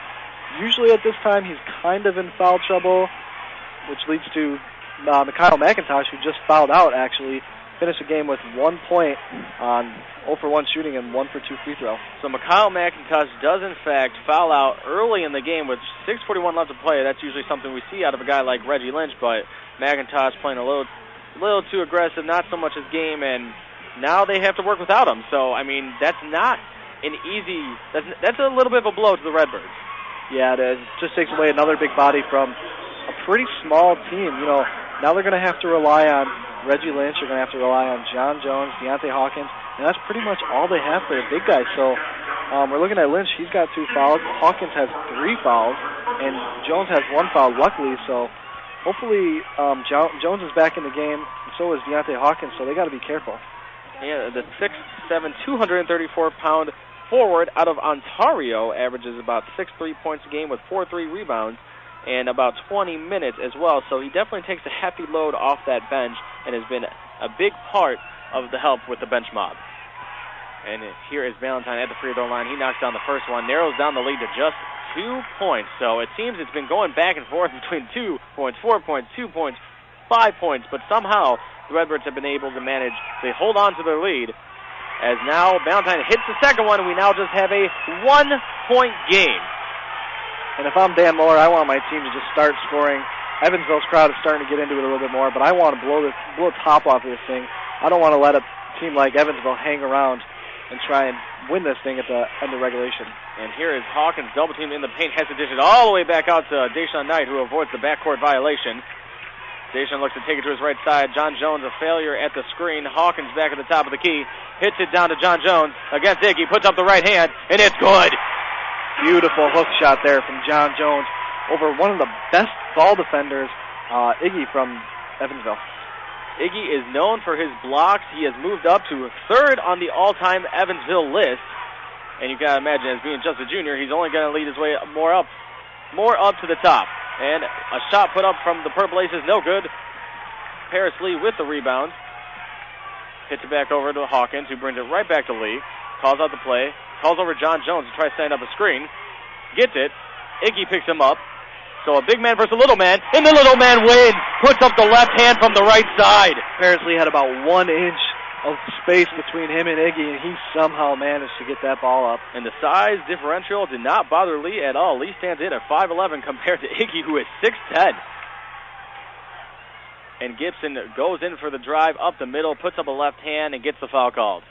Usually at this time he's kind of in foul trouble, which leads to Mikhail McIntosh, who just fouled out, actually finished the game with 1 point on 0 for 1 shooting and 1 for 2 free throw. So Mikhail McIntosh does, in fact, foul out early in the game with 6:41 left to play. That's usually something we see out of a guy like Reggie Lynch, but McIntosh playing a little too aggressive, not so much his game, and now they have to work without him. So, I mean, that's not an easy, that's a little bit of a blow to the Redbirds. Yeah, it is. It just takes away another big body from a pretty small team. You know, now they're going to have to rely on Reggie Lynch. They're going to have to rely on John Jones, Deontay Hawkins, and that's pretty much all they have for the big guys. So we're looking at Lynch. He's got 2 fouls. Hawkins has 3 fouls, and Jones has 1 foul, luckily. So hopefully Jones is back in the game, and so is Deontay Hawkins, so they got to be careful. Yeah, the 6'7", 234-pound forward out of Ontario averages about 6 points a game with 4 rebounds and about 20 minutes as well. So he definitely takes a hefty load off that bench and has been a big part of the help with the bench mob. And here is Valentine at the free throw line. He knocks down the first one, narrows down the lead to just 2 points. So it seems it's been going back and forth between 2 points, 4 points, 2 points, 5 points, but somehow the Redbirds have been able to manage. They hold on to their lead as now Valentine hits the second one, and we now just have a 1-point game. And if I'm Dan Moore, I want my team to just start scoring. Evansville's crowd is starting to get into it a little bit more, but I want to blow the top off of this thing. I don't want to let a team like Evansville hang around and try and win this thing at the end of regulation. And here is Hawkins double teamed in the paint, has to dish it all the way back out to Deshaun Knight, who avoids the backcourt violation. Deshaun looks to take it to his right side. John Jones, a failure at the screen. Hawkins back at the top of the key. Hits it down to John Jones against Iggy. Puts up the right hand, and it's good. Beautiful hook shot there from John Jones over one of the best ball defenders, Iggy from Evansville. Iggy is known for his blocks. He has moved up to 3rd on the all-time Evansville list. And you got to imagine, as being just a junior, he's only going to lead his way more up to the top. And a shot put up from the Purple Aces, no good. Paris Lee with the rebound. Hits it back over to Hawkins, who brings it right back to Lee. Calls out the play. Calls over John Jones to try to stand up a screen. Gets it. Iggy picks him up. So a big man versus a little man. And the little man wins. Puts up the left hand from the right side. Paris Lee had about 1 inch of space between him and Iggy, and he somehow managed to get that ball up. And the size differential did not bother Lee at all. Lee stands in at 5'11" compared to Iggy, who is 6'10". And Gibson goes in for the drive up the middle, puts up a left hand, and gets the foul called.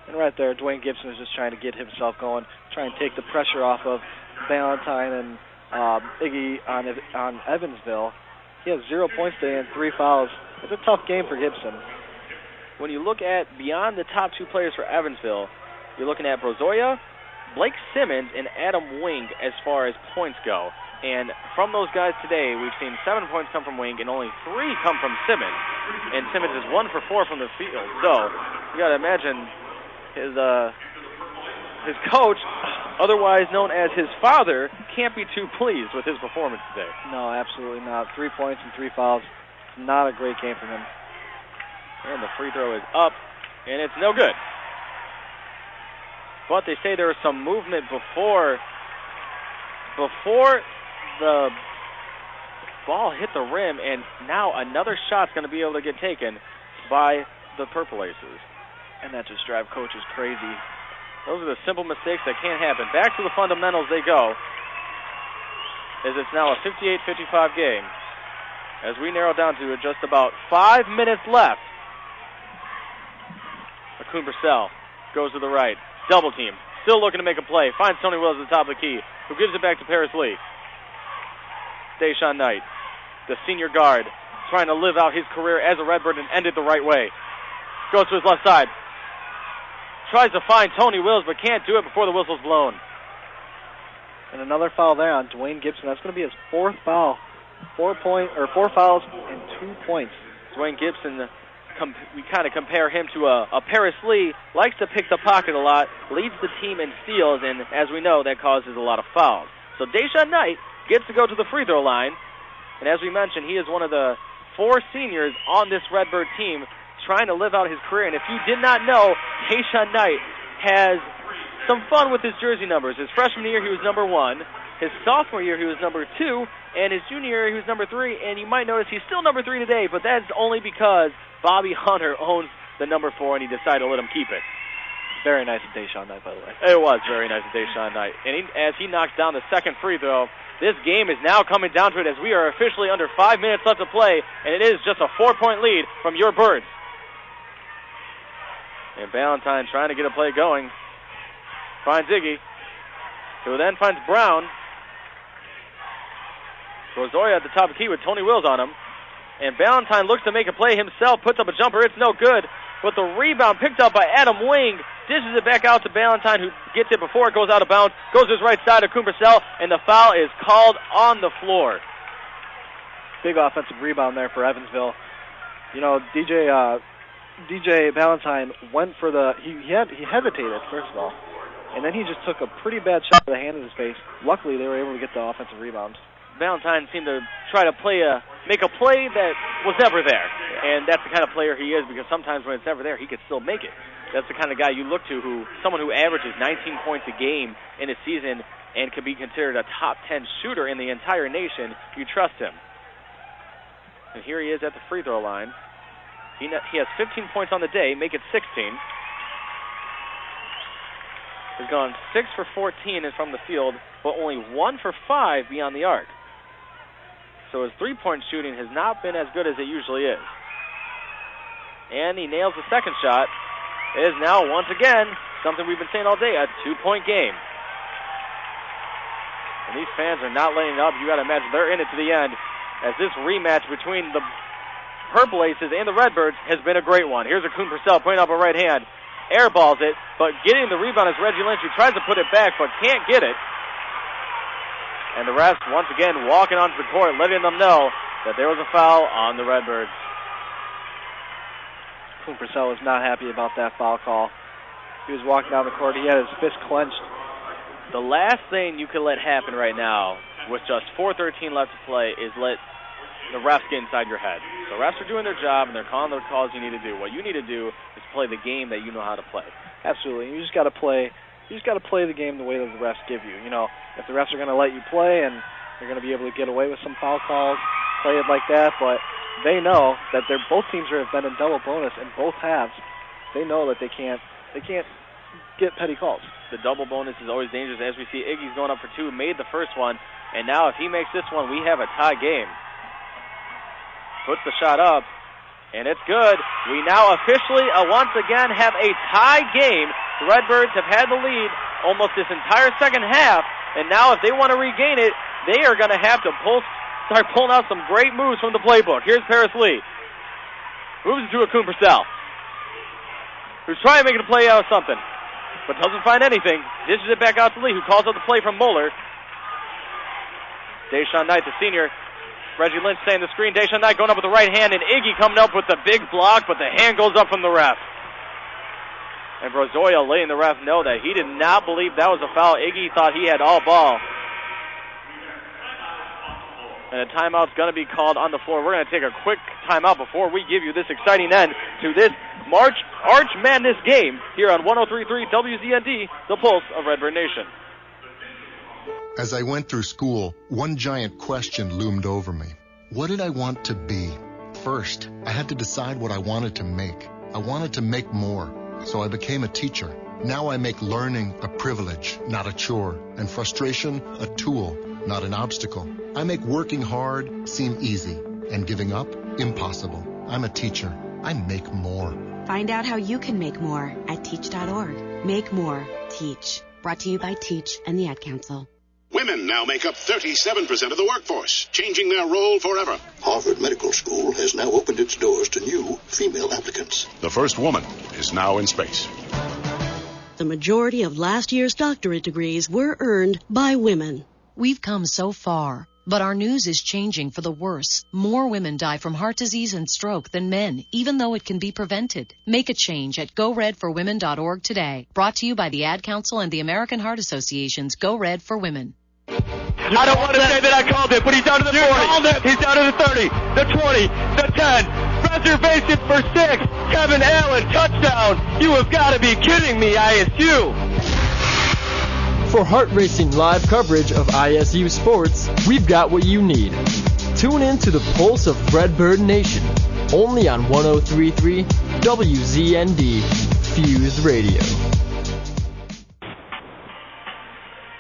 And right there, Dwayne Gibson is just trying to get himself going, trying to take the pressure off of Valentine and Iggy on Evansville. He has 0 points today and 3 fouls. It's a tough game for Gibson. When you look at beyond the top 2 players for Evansville, you're looking at Brozoya, Blake Simmons, and Adam Wing as far as points go. And from those guys today, we've seen 7 points come from Wink and only 3 come from Simmons. And Simmons is 1 for 4 from the field. So you got to imagine his coach, otherwise known as his father, can't be too pleased with his performance today. No, absolutely not. 3 points and 3 fouls. Not a great game from him. And the free throw is up, and it's no good. But they say there was some movement before the ball hit the rim, and now another shot's going to be able to get taken by the Purple Aces. And that just drives coaches crazy. Those are the simple mistakes that can't happen. Back to the fundamentals they go, as it's now a 58-55 game. As we narrow down to just about 5 minutes left. Akun Purcell goes to the right. Double team. Still looking to make a play. Finds Tony Wills at the top of the key, who gives it back to Paris Lee. Deshaun Knight, the senior guard, trying to live out his career as a Redbird and end it the right way. Goes to his left side. Tries to find Tony Wills, but can't do it before the whistle's blown. And another foul there on Dwayne Gibson. That's going to be his 4th foul. 4 fouls and 2 points. Dwayne Gibson, we kind of compare him to a Paris Lee. Likes to pick the pocket a lot, leads the team in steals, and as we know, that causes a lot of fouls. So Deshaun Knight gets to go to the free throw line, and as we mentioned, he is one of the 4 seniors on this Redbird team trying to live out his career. And if you did not know, Deshaun Knight has some fun with his jersey numbers. His freshman year, he was number 1. His sophomore year, he was number 2. And his junior year, he was number 3. And you might notice he's still number 3 today, but that's only because Bobby Hunter owns the number 4, and he decided to let him keep it. Very nice of Deshaun Knight, by the way. It was very nice of Deshaun Knight. And as he knocks down the second free throw, this game is now coming down to it as we are officially under 5 minutes left to play, and it is just a 4-point lead from your Birds. And Ballantyne trying to get a play going. Finds Iggy, who then finds Brown. Rosario at the top of the key with Tony Wills on him. And Ballantyne looks to make a play himself, puts up a jumper, it's no good. But the rebound picked up by Adam Wing, dishes it back out to Ballantyne, who gets it before it goes out of bounds, goes to his right side of Akun Purcell, and the foul is called on the floor. Big offensive rebound there for Evansville. You know, DJ Ballantyne went for he hesitated, first of all, and then he just took a pretty bad shot to the hand in his face. Luckily, they were able to get the offensive rebound. Ballantyne seemed to try to make a play that was never there, and that's the kind of player he is, because sometimes when it's never there, he could still make it. That's the kind of guy you look to, someone who averages 19 points a game in a season and could be considered a top 10 shooter in the entire nation. You trust him. And here he is at the free throw line. He has 15 points on the day, make it 16. He's gone 6 for 14 from the field, but only 1 for 5 beyond the arc. So his three-point shooting has not been as good as it usually is. And he nails the second shot. It is now, once again, something we've been saying all day, a 2-point game. And these fans are not letting it up. You got to imagine they're in it to the end, as this rematch between the Purple Aces and the Redbirds has been a great one. Here's Akun Purcell putting up a right hand. Airballs it, but getting the rebound is Reggie Lynch, who tries to put it back but can't get it. And the refs, once again, walking onto the court, letting them know that there was a foul on the Redbirds. Akun Purcell was not happy about that foul call. He was walking down the court. He had his fist clenched. The last thing you can let happen right now, with just 4:13 left to play, is let the refs get inside your head. The refs are doing their job, and they're calling the calls you need to do. What you need to do is play the game that you know how to play. Absolutely. You just got to play the game the way that the refs give you. You know, if the refs are going to let you play and you're going to be able to get away with some foul calls, play it like that. But they know that both teams have been in double bonus in both halves. They know that they can't get petty calls. The double bonus is always dangerous. As we see, Iggy's going up for 2, made the first one, and now if he makes this one, we have a tie game. Puts the shot up, and it's good. We now officially, once again, have a tie game. The Redbirds have had the lead almost this entire second half, and now if they want to regain it, they are going to have to start pulling out some great moves from the playbook. Here's Paris Lee. Moves it to Akun Purcell, who's trying to make it a play out of something, but doesn't find anything. Dishes it back out to Lee, who calls out the play from Moeller. Deshaun Knight, the senior. Reggie Lynch staying the screen. Deshaun Knight going up with the right hand, and Iggy coming up with the big block, but the hand goes up from the ref. And Brozoya letting the ref know that he did not believe that was a foul. Iggy thought he had all ball. And a timeout's going to be called on the floor. We're going to take a quick timeout before we give you this exciting end to this Arch Madness game here on 103.3 WZND, the pulse of Redbird Nation. As I went through school, one giant question loomed over me. What did I want to be? First, I had to decide what I wanted to make. I wanted to make more, so I became a teacher. Now I make learning a privilege, not a chore, and frustration a tool, not an obstacle. I make working hard seem easy, and giving up impossible. I'm a teacher. I make more. Find out how you can make more at teach.org. Make more. Teach. Brought to you by Teach and the Ad Council. Women now make up 37% of the workforce, changing their role forever. Harvard Medical School has now opened its doors to new female applicants. The first woman is now in space. The majority of last year's doctorate degrees were earned by women. We've come so far, but our news is changing for the worse. More women die from heart disease and stroke than men, even though it can be prevented. Make a change at GoRedForWomen.org today. Brought to you by the Ad Council and the American Heart Association's Go Red for Women. I don't want to say that I called it, but he's down to the 40. He's down to the 30, the 20, the 10. Reservation for 6. Kevin Allen, touchdown. You have got to be kidding me, ISU. For heart racing live coverage of ISU sports, we've got what you need. Tune in to the pulse of Redbird Nation, only on 103.3 WZND Fuse Radio.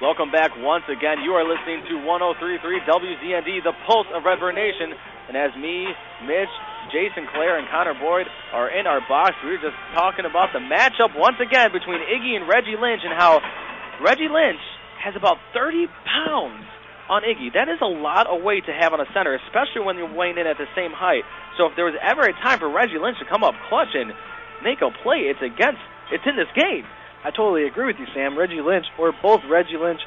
Welcome back once again. You are listening to 103.3 WZND, the pulse of Redbird Nation. And as me, Mitch, Jason Klaer, and Connor Boyd are in our box, we were just talking about the matchup once again between Iggy and Reggie Lynch, and how Reggie Lynch has about 30 pounds on Iggy. That is a lot of weight to have on a center, especially when you're weighing in at the same height. So if there was ever a time for Reggie Lynch to come up clutch and make a play, it's in this game. I totally agree with you, Sam. Reggie Lynch, or both Reggie Lynch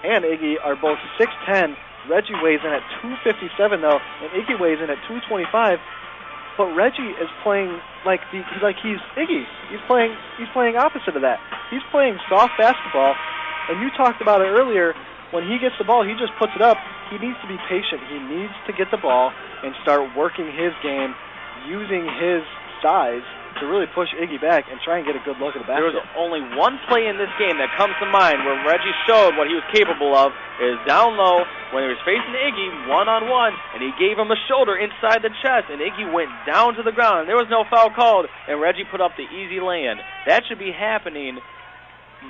and Iggy, are both 6'10". Reggie weighs in at 257, though, and Iggy weighs in at 225. But Reggie is playing like he's Iggy. He's playing opposite of that. He's playing soft basketball, and you talked about it earlier. When he gets the ball, he just puts it up. He needs to be patient. He needs to get the ball and start working his game, using his size to really push Iggy back and try and get a good look at the basket. There was only one play in this game that comes to mind where Reggie showed what he was capable of, is down low when he was facing Iggy one-on-one, and he gave him a shoulder inside the chest, and Iggy went down to the ground. There was no foul called, and Reggie put up the easy lay-in. That should be happening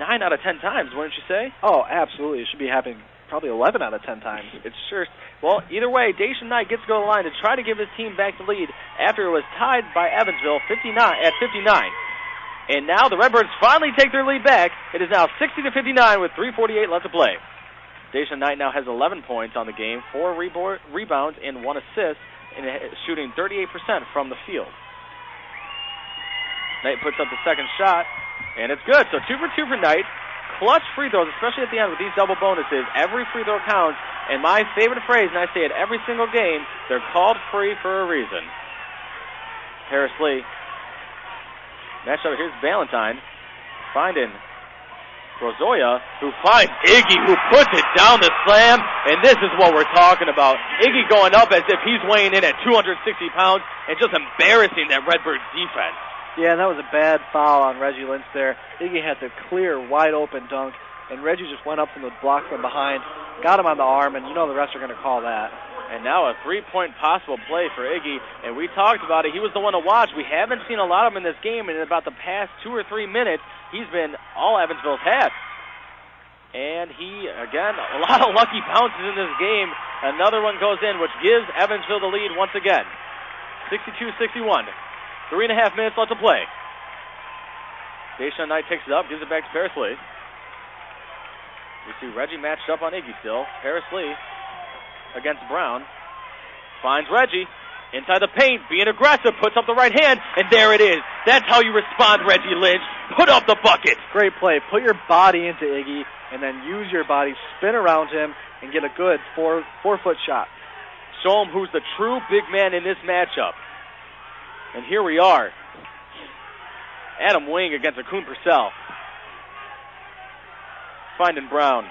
9 out of 10 times, wouldn't you say? Oh, absolutely. It should be happening probably 11 out of 10 times. It's sure. Well, either way, Deshaun Knight gets to go to the line to try to give his team back the lead after it was tied by Evansville 59. And now the Redbirds finally take their lead back. It is now 60-59 with 3:48 left to play. Deshaun Knight now has 11 points on the game, 4 rebounds, and 1 assist, and shooting 38% from the field. Knight puts up the second shot, and it's good. So 2 for 2 for Knight. Clutch free throws, especially at the end with these double bonuses. Every free throw counts. And my favorite phrase, and I say it every single game, they're called free for a reason. Harris Lee. Matchup, here's Valentine. Finding Brozoya, who finds Iggy, who puts it down the slam. And this is what we're talking about. Iggy going up as if he's weighing in at 260 pounds and just embarrassing that Redbirds defense. Yeah, that was a bad foul on Reggie Lynch there. Iggy had the clear, wide-open dunk, and Reggie just went up from the block from behind, got him on the arm, and you know the refs are going to call that. And now a three-point possible play for Iggy, and we talked about it. He was the one to watch. We haven't seen a lot of him in this game, and in about the past 2 or 3 minutes, he's been all Evansville's had. And he, again, a lot of lucky bounces in this game. Another one goes in, which gives Evansville the lead once again. 62-61. 3.5 minutes left to play. Deshaun Knight picks it up, gives it back to Paris Lee. We see Reggie matched up on Iggy still. Paris Lee against Brown. Finds Reggie inside the paint, being aggressive, puts up the right hand, and there it is. That's how you respond, Reggie Lynch. Put up the bucket. Great play. Put your body into Iggy, and then use your body, spin around him, and get a good 4-foot shot. Show him who's the true big man in this matchup. And here we are. Adam Wing against Akun Purcell. Finding Brown.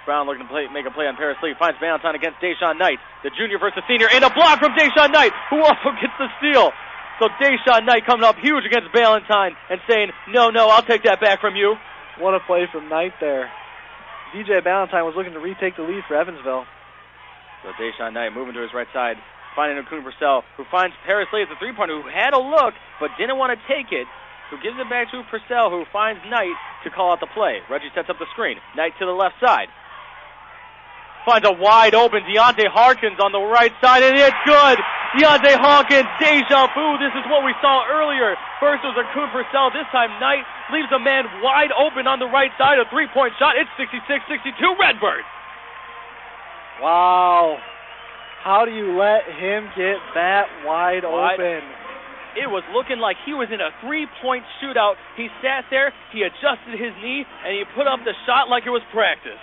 Brown looking to make a play on Paris Lee. Finds Valentine against Deshaun Knight. The junior versus senior. And a block from Deshaun Knight, who also gets the steal. So Deshaun Knight coming up huge against Valentine and saying, no, I'll take that back from you. What a play from Knight there. DJ Valentine was looking to retake the lead for Evansville. So Deshaun Knight moving to his right side, finding Akun Purcell, who finds Paris Lee at the three-pointer, who had a look but didn't want to take it, who gives it back to Purcell, who finds Knight to call out the play. Reggie sets up the screen. Knight to the left side. Finds a wide open Deontay Hawkins on the right side, and it's good! Deontay Hawkins, deja vu. This is what we saw earlier. First was Akun Purcell. This time Knight leaves a man wide open on the right side. A three-point shot. It's 66-62 Redbirds. Wow. How do you let him get that wide open? It was looking like he was in a three-point shootout. He sat there, he adjusted his knee, and he put up the shot like it was practice.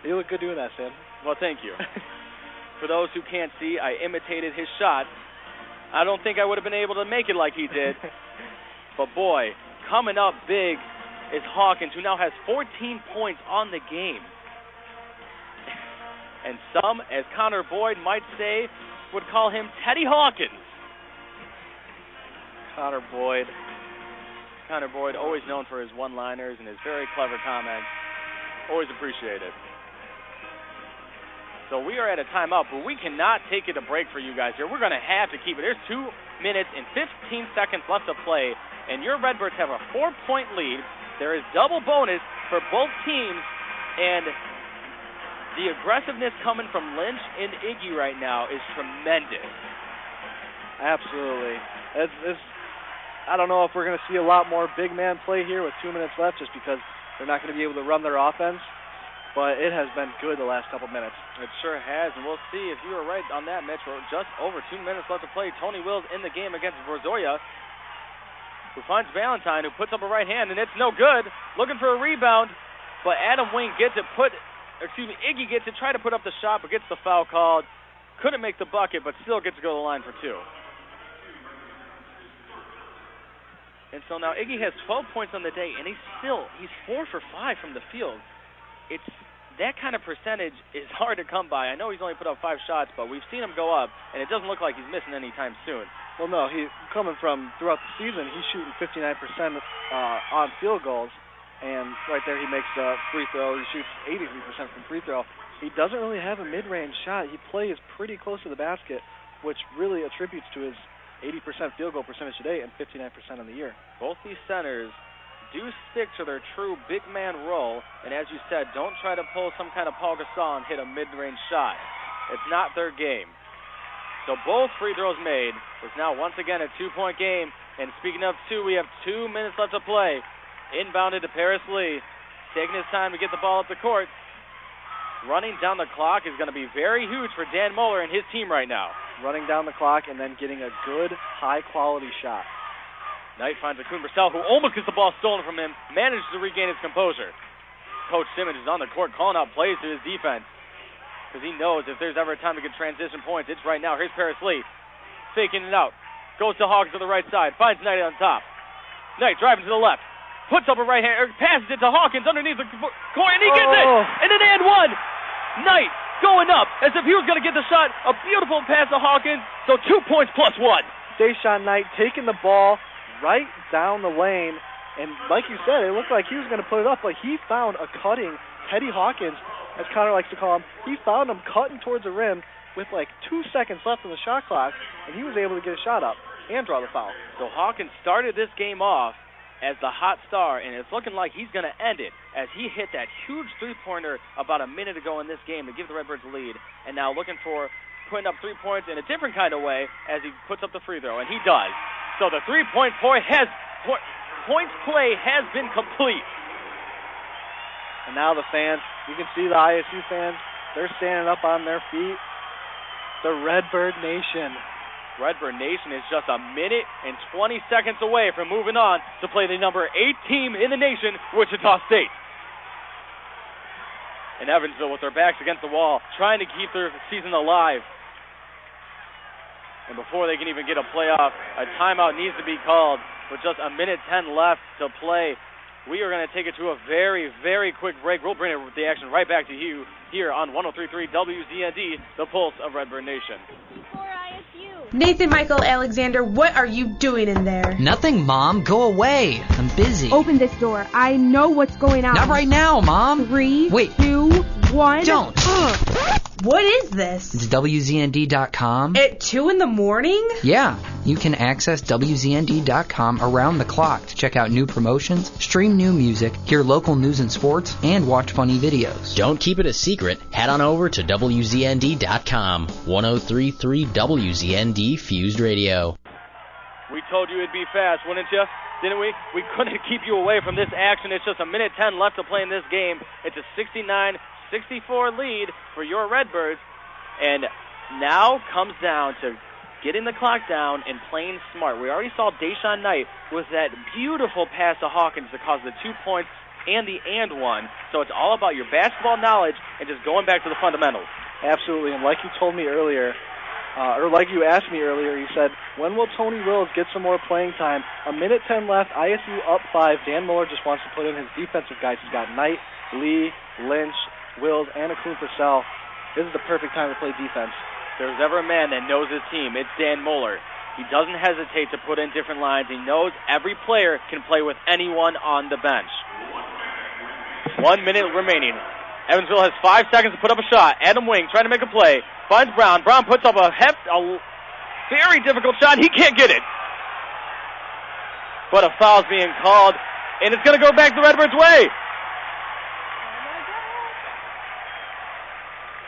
You look good doing that, Sam. Well, thank you. For those who can't see, I imitated his shot. I don't think I would have been able to make it like he did. But boy, coming up big is Hawkins, who now has 14 points on the game. And some, as Connor Boyd might say, would call him Teddy Hawkins. Connor Boyd, always known for his one-liners and his very clever comments. Always appreciated. So we are at a timeout, but we cannot take it a break for you guys here. We're going to have to keep it. There's 2 minutes and 15 seconds left to play, and your Redbirds have a 4-point lead. There is double bonus for both teams, and the aggressiveness coming from Lynch and Iggy right now is tremendous. Absolutely. I don't know if we're going to see a lot more big man play here with 2 minutes left, just because they're not going to be able to run their offense. But it has been good the last couple minutes. It sure has, and we'll see if you were right on that, Mitch. We're just over 2 minutes left to play. Tony Wills in the game against Borzoya, who finds Valentine, who puts up a right hand, and it's no good. Looking for a rebound, but Adam Wing gets it Iggy gets it, try to put up the shot, but gets the foul called. Couldn't make the bucket, but still gets to go to the line for 2. And so now Iggy has 12 points on the day, and he's 4 for 5 from the field. It's that kind of percentage is hard to come by. I know he's only put up 5 shots, but we've seen him go up, and it doesn't look like he's missing anytime soon. Well, no, he's coming from throughout the season. He's shooting 59% on field goals, and right there he makes a free throw. He shoots 83% from free throw. He doesn't really have a mid-range shot. He plays pretty close to the basket, which really attributes to his 80% field goal percentage today and 59% on the year. Both these centers do stick to their true big man role, and as you said, don't try to pull some kind of Paul Gasol and hit a mid-range shot. It's not their game. So both free throws made. It's now once again a 2-point game, and speaking of 2, we have 2 minutes left to play. Inbounded to Paris Lee, taking his time to get the ball up the court. Running down the clock is going to be very huge for Dan Moeller and his team right now. Running down the clock and then getting a good, high-quality shot. Knight finds Akun Purcell, who almost gets the ball stolen from him, manages to regain his composure. Coach Simmons is on the court calling out plays to his defense because he knows if there's ever a time to get transition points, it's right now. Here's Paris Lee, faking it out. Goes to Hawkins to the right side, finds Knight on top. Knight driving to the left, puts up a right hand, passes it to Hawkins underneath the court, and he gets it! And an and one! Knight going up as if he was going to get the shot. A beautiful pass to Hawkins, so 2 points plus 1. Deshaun Knight taking the ball right down the lane, and like you said, it looked like he was going to put it up, but he found a cutting Teddy Hawkins, as Connor likes to call him. He found him cutting towards the rim with like 2 seconds left on the shot clock, and he was able to get a shot up and draw the foul. So Hawkins started this game off as the hot star, and it's looking like he's going to end it as he hit that huge three-pointer about a minute ago in this game to give the Redbirds the lead, and now looking for putting up 3 points in a different kind of way as he puts up the free throw, and he does. So the 3-point points play has been complete. And now the fans, you can see the ISU fans, they're standing up on their feet. The Redbird Nation. Redbird Nation is just a minute and 20 seconds away from moving on to play the number 8 team in the nation, Wichita State. in Evansville with their backs against the wall, trying to keep their season alive. And before they can even get a playoff, a timeout needs to be called with just 1:10 left to play. We are going to take it to a very, very quick break. We'll bring the action right back to you here on 103.3 WZND, the pulse of Redbird Nation. Nathan Michael Alexander, what are you doing in there? Nothing, Mom. Go away. I'm busy. Open this door. I know what's going on. Not right now, Mom. 3, Wait. 2, 1. Don't. What is this? It's WZND.com. At 2 in the morning? Yeah. You can access WZND.com around the clock to check out new promotions, stream new music, hear local news and sports, and watch funny videos. Don't keep it a secret. Head on over to WZND.com. 103.3 WZND Fused Radio. We told you it'd be fast, wouldn't you? Didn't we? We couldn't keep you away from this action. It's just 1:10 left to play in this game. It's a 69-64 lead for your Redbirds. And now comes down to getting the clock down and playing smart. We already saw Deshaun Knight with that beautiful pass to Hawkins that caused the 2 points and the and one. So it's all about your basketball knowledge and just going back to the fundamentals. Absolutely, and like you told me earlier, or like you asked me earlier, you said, when will Tony Wills get some more playing time? 1:10 left, ISU up 5. Dan Muller just wants to put in his defensive guys. He's got Knight, Lee, Lynch, Wills, and Akun Purcell. This is the perfect time to play defense. If there's ever a man that knows his team, it's Dan Muller. He doesn't hesitate to put in different lines. He knows every player can play with anyone on the bench. 1 minute remaining. Evansville has 5 seconds to put up a shot. Adam Wing trying to make a play. Finds Brown. Brown puts up a very difficult shot. He can't get it. But a foul's being called, and it's going to go back the Redbirds' way.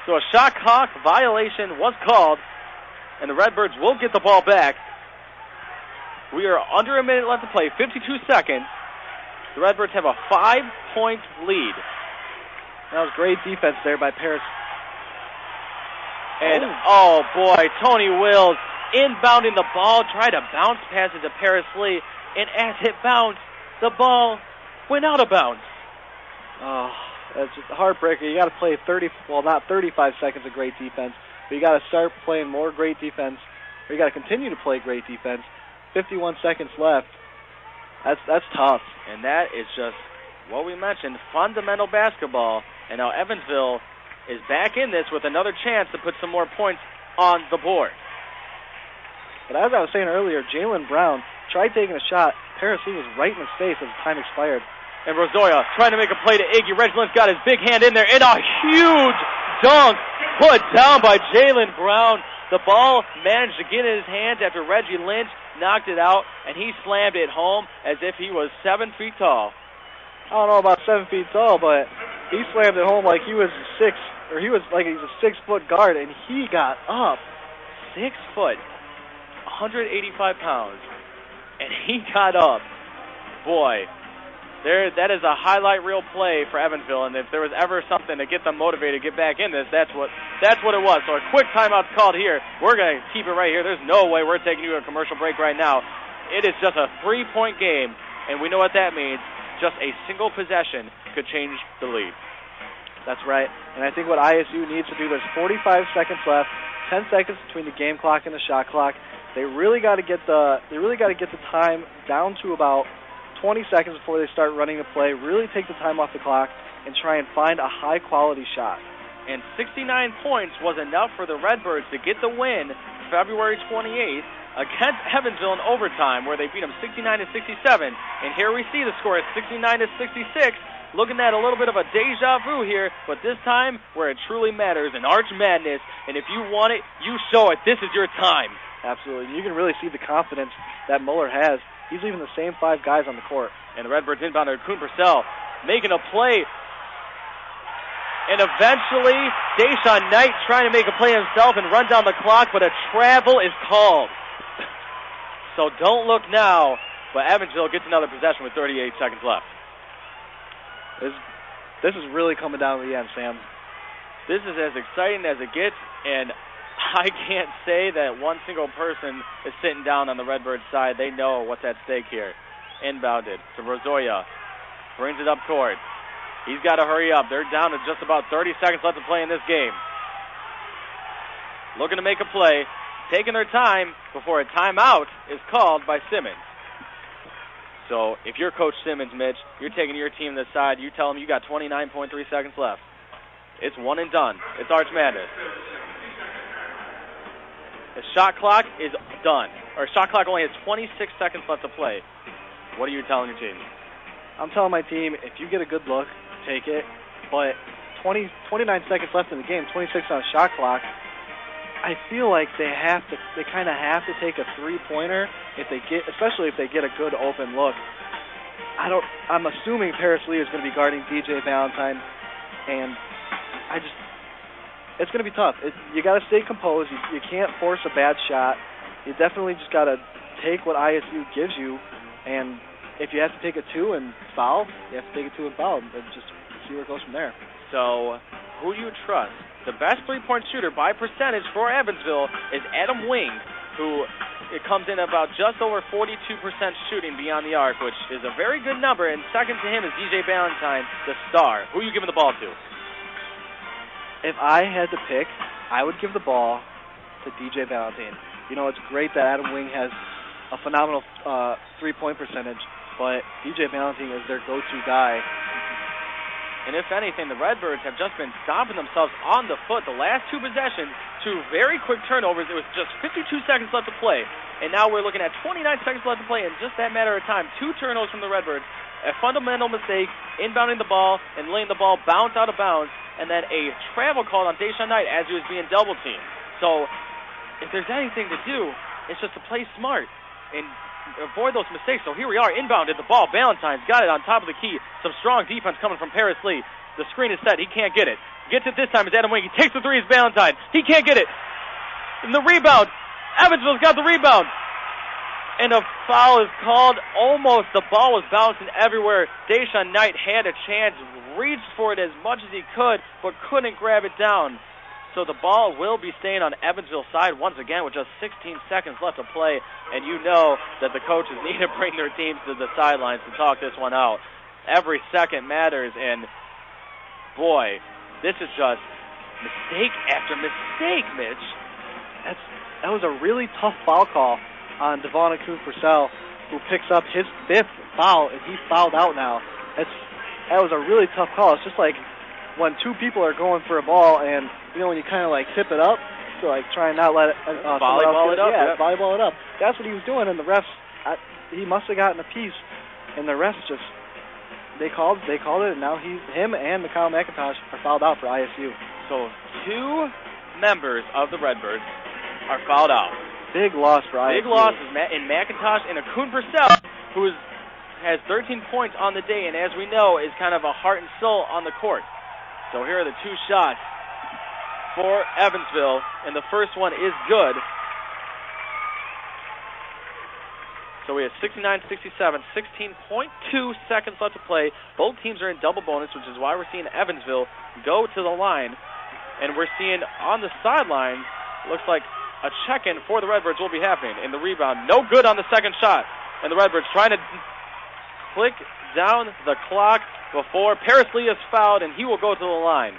So a shot clock violation was called, and the Redbirds will get the ball back. We are under a minute left to play, 52 seconds. The Redbirds have a 5-point lead. That was great defense there by Paris. And, oh boy, Tony Wills inbounding the ball, tried to bounce pass it to Paris Lee, and as it bounced, the ball went out of bounds. Oh, that's just a heartbreaker. You got to play not 35 seconds of great defense, but you got to start playing more great defense, or you got to continue to play great defense. 51 seconds left. That's tough. And that is just what we mentioned, fundamental basketball. And now Evansville is back in this with another chance to put some more points on the board. But as I was saying earlier, Jalen Brown tried taking a shot. Paris Lee was right in his face as time expired. And Rozoya trying to make a play to Iggy. Reg Lynch got his big hand in there, and a huge dunk put down by Jalen Brown. The ball managed to get in his hands after Reggie Lynch knocked it out, and he slammed it home as if he was 7 feet tall. I don't know about 7 feet tall, but he slammed it home like he was he's a 6-foot guard, and he got up. 6 foot, 185 pounds, and he got up. Boy, that is a highlight reel play for Evansville, and if there was ever something to get them motivated to get back in this, that's what it was. So a quick timeout's called here. We're going to keep it right here. There's no way we're taking you to a commercial break right now. It is just a 3-point game, and we know what that means. Just a single possession could change the lead. That's right. And I think what ISU needs to do, there's 45 seconds left, 10 seconds between the game clock and the shot clock. They really got to get the time down to about 20 seconds before they start running the play. Really take the time off the clock and try and find a high quality shot. And 69 points was enough for the Redbirds to get the win February 28th against Evansville in overtime, where they beat them 69-67. And here we see the score is 69-66. Looking at a little bit of a deja vu here, but this time where it truly matters in Arch Madness. And if you want it, you show it. This is your time. Absolutely. You can really see the confidence that Muller has. He's leaving the same 5 guys on the court. And the Redbirds inbounder, Akun Purcell, making a play. And eventually, Deshaun Knight trying to make a play himself and run down the clock, but a travel is called. So don't look now, but Evansville gets another possession with 38 seconds left. This is really coming down to the end, Sam. This is as exciting as it gets, and I can't say that one single person is sitting down on the Redbirds side. They know what's at stake here. Inbounded to Rozoya. Brings it up court. He's got to hurry up. They're down to just about 30 seconds left to play in this game. Looking to make a play, taking their time before a timeout is called by Simmons. So if you're Coach Simmons, Mitch, you're taking your team to the side. You tell them you got 29.3 seconds left. It's one and done. It's Arch Madness. The shot clock is done. Or shot clock only has 26 seconds left to play. What are you telling your team? I'm telling my team, if you get a good look, take it. But 29 seconds left in the game, 26 on a shot clock. I feel like they kind of have to take a three-pointer especially if they get a good open look. I'm assuming Paris Lee is going to be guarding DJ Valentine, and it's going to be tough. You got to stay composed. You can't force a bad shot. You definitely just got to take what ISU gives you, and if you have to take a 2 and foul, you have to take a 2 and foul, and just see where it goes from there. So, who do you trust? The best three-point shooter by percentage for Evansville is Adam Wing, who it comes in about just over 42% shooting beyond the arc, which is a very good number, and second to him is DJ Valentine, the star. Who are you giving the ball to? If I had to pick, I would give the ball to DJ Valentine. You know, it's great that Adam Wing has a phenomenal three-point percentage, but DJ Valentine is their go-to guy. And if anything, the Redbirds have just been stomping themselves on the foot the last 2 possessions, 2 very quick turnovers. It was just 52 seconds left to play. And now we're looking at 29 seconds left to play in just that matter of time. 2 turnovers from the Redbirds. A fundamental mistake, inbounding the ball and letting the ball bounce out of bounds. And then a travel call on Deshaun Knight as he was being double-teamed. So if there's anything to do, it's just to play smart and avoid those mistakes. So here we are, inbounded the ball. Valentine's got it on top of the key. Some strong defense coming from Paris Lee. The screen is set. He can't get it. Gets it this time. It's Adam Wing. He takes the 3. It's Valentine. He can't get it. And the rebound. Evansville's got the rebound. And a foul is called. Almost. The ball was bouncing everywhere. Deshaun Knight had a chance. Reached for it as much as he could, but couldn't grab it down. So the ball will be staying on Evansville's side once again with just 16 seconds left to play. And you know that the coaches need to bring their teams to the sidelines to talk this one out. Every second matters, and boy, this is just mistake after mistake, Mitch. That was a really tough foul call on Devon Akun-Purcell, who picks up his 5th foul, and he fouled out now. That was a really tough call. It's just like when 2 people are going for a ball, and you know when you kind of like tip it up to like try and not let it volleyball it up. Yeah, volleyball it up. That's what he was doing, and the refs, he must have gotten a piece, and the refs just they called it, and now him and Mikhail McIntosh are fouled out for ISU. So 2 members of the Redbirds are fouled out. Big loss for ISU. Big loss in McIntosh and Akun-Purcell, who has 13 points on the day, and as we know, is kind of a heart and soul on the court. So here are the 2 shots for Evansville, and the first one is good. So we have 69-67, 16.2 seconds left to play. Both teams are in double bonus, which is why we're seeing Evansville go to the line. And we're seeing on the sidelines, looks like a check-in for the Redbirds will be happening. And the rebound, no good on the second shot. And the Redbirds trying to click down the clock before Paris Lee is fouled, and he will go to the line.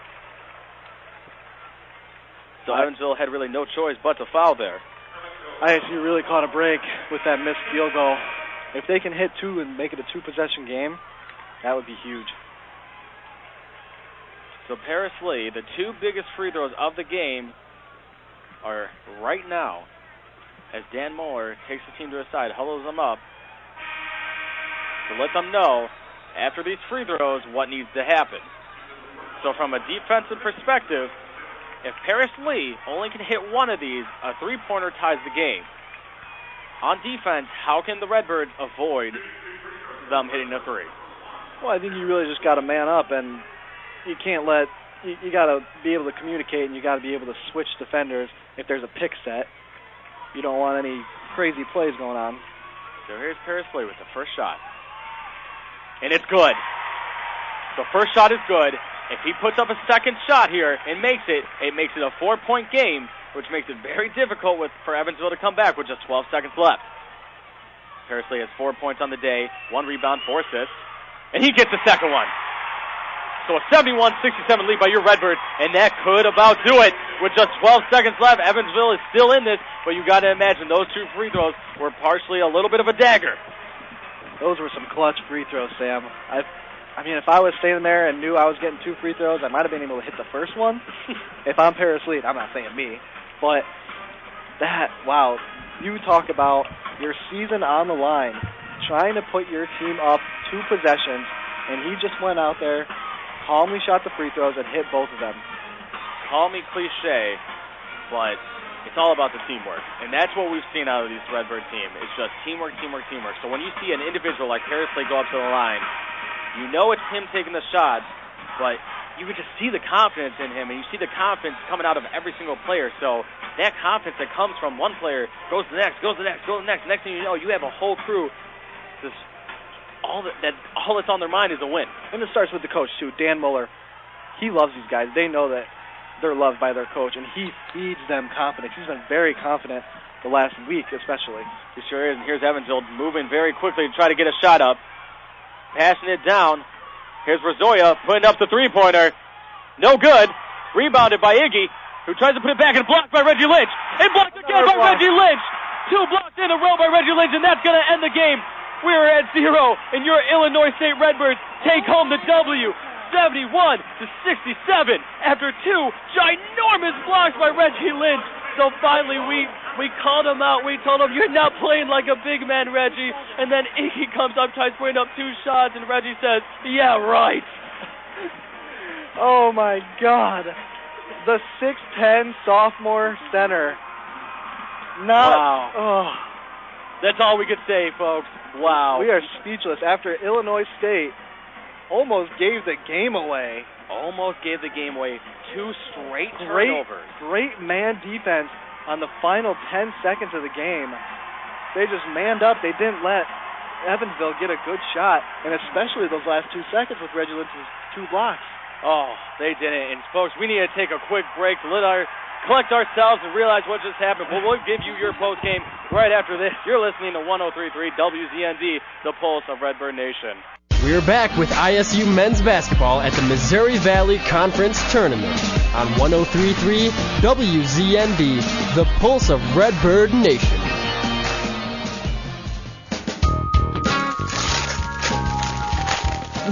So Evansville had really no choice but to foul there. ISU really caught a break with that missed field goal. If they can hit 2 and make it a 2-possession game, that would be huge. So Paris Lee, the 2 biggest free throws of the game are right now as Dan Moeller takes the team to his side, huddles them up to let them know after these free throws what needs to happen. So from a defensive perspective, if Paris Lee only can hit 1 of these, a 3-pointer ties the game. On defense, how can the Redbirds avoid them hitting a 3? Well, I think you really just got to man up, and you can't you got to be able to communicate, and you got to be able to switch defenders if there's a pick set. You don't want any crazy plays going on. So here's Paris Lee with the first shot. And it's good. The first shot is good. If he puts up a second shot here and makes it a 4-point game, which makes it very difficult for Evansville to come back with just 12 seconds left. Paris Lee has 4 points on the day, 1 rebound, 4 assists, and he gets the second one. So a 71-67 lead by your Redbirds, and that could about do it. With just 12 seconds left, Evansville is still in this, but you got to imagine those 2 free throws were partially a little bit of a dagger. Those were some clutch free throws, Sam. I mean, if I was standing there and knew I was getting 2 free throws, I might have been able to hit the first one. If I'm Paris Lead, I'm not saying me, but wow, you talk about your season on the line, trying to put your team up 2 possessions, and he just went out there, calmly shot the free throws, and hit both of them. Call me cliche, but it's all about the teamwork. And that's what we've seen out of this Redbird team. It's just teamwork, teamwork, teamwork. So when you see an individual like Paris Leigh go up to the line, you know it's him taking the shots, but you can just see the confidence in him, and you see the confidence coming out of every single player. So that confidence that comes from one player goes to the next, goes to the next, goes to the next. Next thing you know, you have a whole crew. Just all that's on their mind is a win. And it starts with the coach, too. Dan Muller, he loves these guys. They know that they're loved by their coach, and he feeds them confidence. He's been very confident the last week, especially. He sure is. And here's Evansville moving very quickly to try to get a shot up. Passing it down. Here's Rozoya putting up the three-pointer. No good. Rebounded by Iggy, who tries to put it back and blocked by Reggie Lynch. And blocked again by Reggie Lynch. 2 blocks in a row by Reggie Lynch, and that's going to end the game. We're at 0, and your Illinois State Redbirds take home the W. 71-67 after 2 ginormous blocks by Reggie Lynch. So finally we called him out. We told him, you're not playing like a big man, Reggie. And then Iggy comes up, tries putting up 2 shots, and Reggie says, yeah, right. Oh, my God. The 6'10 sophomore center. Wow. Oh. That's all we could say, folks. Wow. We are speechless after Illinois State almost gave the game away. Almost gave the game away. 2 straight turnovers. Great man defense on the final 10 seconds of the game. They just manned up. They didn't let Evansville get a good shot, and especially those last 2 seconds with Reggie Lynch's 2 blocks. Oh, they didn't. And, folks, we need to take a quick break to collect ourselves and realize what just happened. But we'll give you your post game right after this. You're listening to 103.3 WZND, the pulse of Redbird Nation. We're back with ISU men's basketball at the Missouri Valley Conference Tournament on 103.3 WZND, the pulse of Redbird Nation.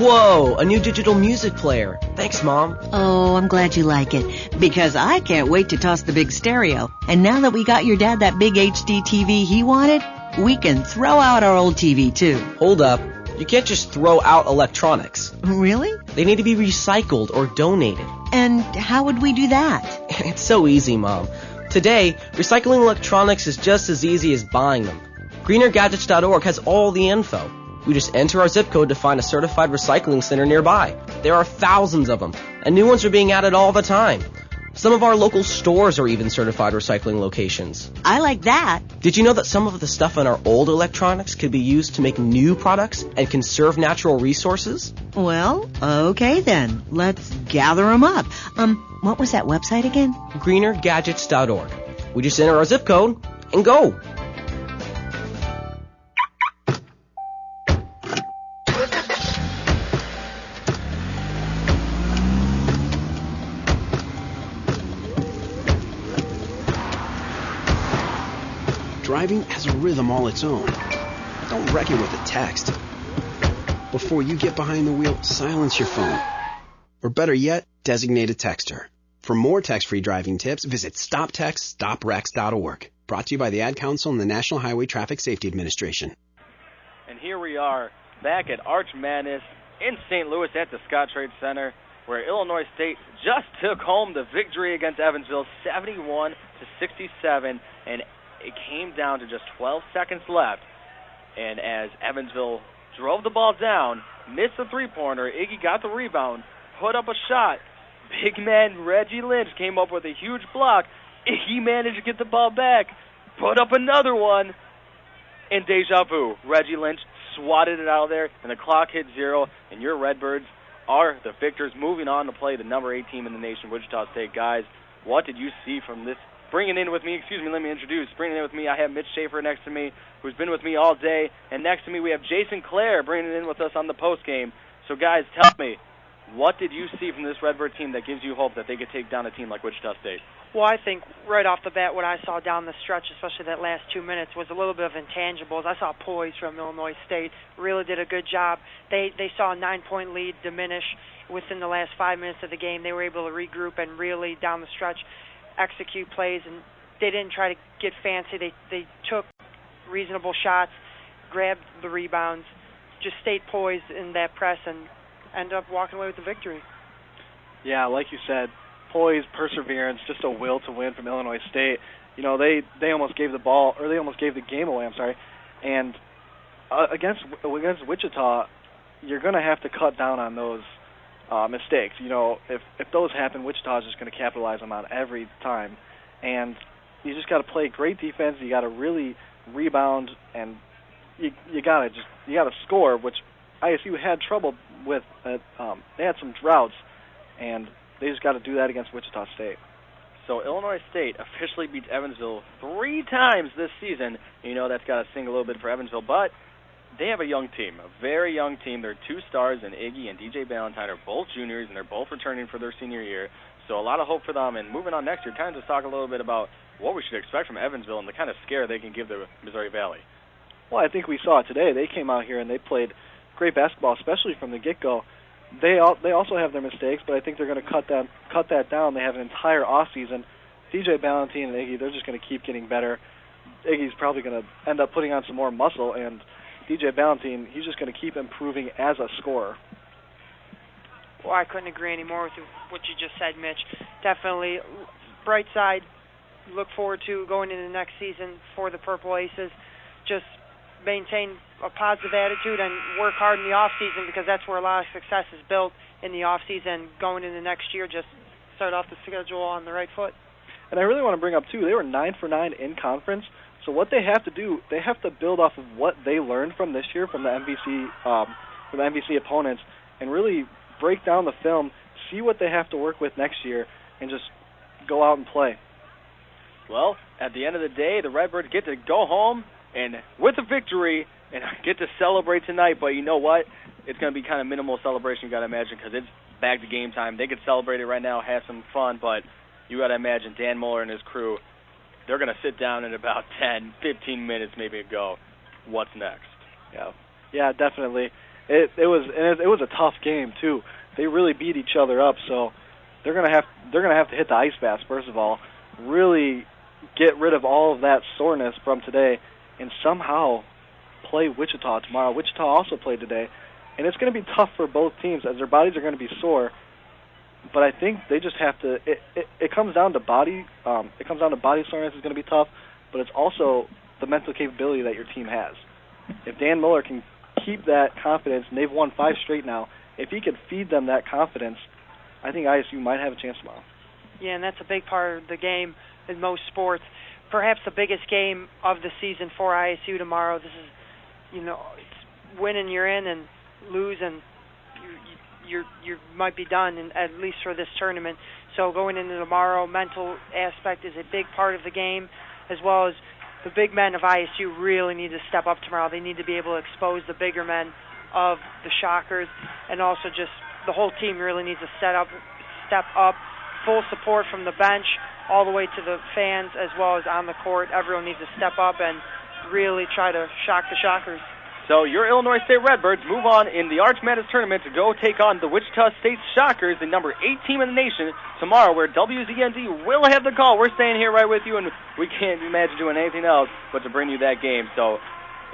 Whoa, a new digital music player. Thanks, Mom. Oh, I'm glad you like it, because I can't wait to toss the big stereo. And now that we got your dad that big HD TV he wanted, we can throw out our old TV, too. Hold up. You can't just throw out electronics. Really? They need to be recycled or donated. And how would we do that? It's so easy, Mom. Today, recycling electronics is just as easy as buying them. GreenerGadgets.org has all the info. We just enter our zip code to find a certified recycling center nearby. There are thousands of them, and new ones are being added all the time. Some of our local stores are even certified recycling locations. I like that. Did you know that some of the stuff in our old electronics could be used to make new products and conserve natural resources? Well, okay then. Let's gather them up. What was that website again? GreenerGadgets.org. We just enter our zip code and go. Driving has a rhythm all its own. Don't wreck it with a text. Before you get behind the wheel, silence your phone. Or better yet, designate a texter. For more text-free driving tips, visit StopTextStopWrecks.org. Brought to you by the Ad Council and the National Highway Traffic Safety Administration. And here we are back at Arch Madness in St. Louis at the Scottrade Center, where Illinois State just took home the victory against Evansville 71-67, and it came down to just 12 seconds left, and as Evansville drove the ball down, missed the three-pointer, Iggy got the rebound, put up a shot. Big man Reggie Lynch came up with a huge block. Iggy managed to get the ball back, put up another one, and deja vu. Reggie Lynch swatted it out of there, and the clock hit 0, and your Redbirds are the victors, moving on to play the number 8 team in the nation, Wichita State. Guys, what did you see from this? Bringing in with me, let me introduce. Bringing in with me, I have Mitch Schaefer next to me, who's been with me all day. And next to me, we have Jason Klaer bringing in with us on the postgame. So, guys, tell me, What did you see from this Redbird team that gives you hope that they could take down a team like Wichita State? Well, I think right off the bat what I saw down the stretch, especially that last 2 minutes, was a little bit of intangibles. I saw poise from Illinois State. Really did a good job. They saw a 9-point lead diminish within the last 5 minutes of the game. They were able to regroup and really, down the stretch, execute plays. And they didn't try to get fancy. They took reasonable shots, grabbed the rebounds, just stayed poised in that press, and end up walking away with the victory. Yeah, like you said, poise, perseverance, just a will to win from Illinois State. You know, they almost gave the game away, and against Wichita, you're going to have to cut down on those mistakes. You know, if those happen, Wichita is just going to capitalize them on every time, and you just got to play great defense. You got to really rebound, and you got to score, which ISU had trouble with. They had some droughts, and they just got to do that against Wichita State. So Illinois State officially beats Evansville 3 times this season. You know that's got to sting a little bit for Evansville, but they have a young team, a very young team. Their 2 stars, and Iggy and DJ Ballantyne, are both juniors, and they're both returning for their senior year. So a lot of hope for them. And moving on next year, kind of just talk a little bit about what we should expect from Evansville and the kind of scare they can give the Missouri Valley. Well, I think we saw it today. They came out here and they played great basketball, especially from the get-go. They also have their mistakes, but I think they're going to cut that down. They have an entire off season. DJ Ballantyne and Iggy, they're just going to keep getting better. Iggy's probably going to end up putting on some more muscle, and DJ Ballantyne, he's just going to keep improving as a scorer. Well, I couldn't agree any more with what you just said, Mitch. Definitely bright side. Look forward to going into the next season for the Purple Aces. Just maintain a positive attitude and work hard in the off season, because that's where a lot of success is built, in the off season. Going into next year, just start off the schedule on the right foot. And I really want to bring up too, they were 9 for 9 in conference. So what they have to do, they have to build off of what they learned from this year from the MVC opponents, and really break down the film, see what they have to work with next year, and just go out and play. Well, at the end of the day, the Redbirds get to go home and with a victory and get to celebrate tonight. But you know what? It's going to be kind of minimal celebration, you got to imagine, because it's back to game time. They could celebrate it right now, have some fun, but you got to imagine Dan Muller and his crew, they're going to sit down in about 10, 15 minutes maybe and go, what's next? Yeah, definitely. It was a tough game too. They really beat each other up, so they're gonna have to hit the ice baths first of all, really get rid of all of that soreness from today, and somehow play Wichita tomorrow. Wichita also played today, and it's going to be tough for both teams as their bodies are going to be sore. But I think they just have to. It comes down to body. It comes down to body soreness is going to be tough, but it's also the mental capability that your team has. If Dan Muller can keep that confidence, and they've won 5 straight now, if he could feed them that confidence, I think ISU might have a chance tomorrow. Yeah, and that's a big part of the game in most sports. Perhaps the biggest game of the season for ISU tomorrow. This is, it's win and you're in, and lose and you might be done, at least for this tournament. So going into tomorrow, mental aspect is a big part of the game, as well as the big men of ISU really need to step up tomorrow. They need to be able to expose the bigger men of the Shockers, and also just the whole team really needs to step up. Full support from the bench all the way to the fans, as well as on the court. Everyone needs to step up and really try to shock the Shockers. So your Illinois State Redbirds move on in the Arch Madness tournament to go take on the Wichita State Shockers, the number 8 team in the nation, tomorrow, where WZND will have the call. We're staying here right with you, and we can't imagine doing anything else but to bring you that game. So,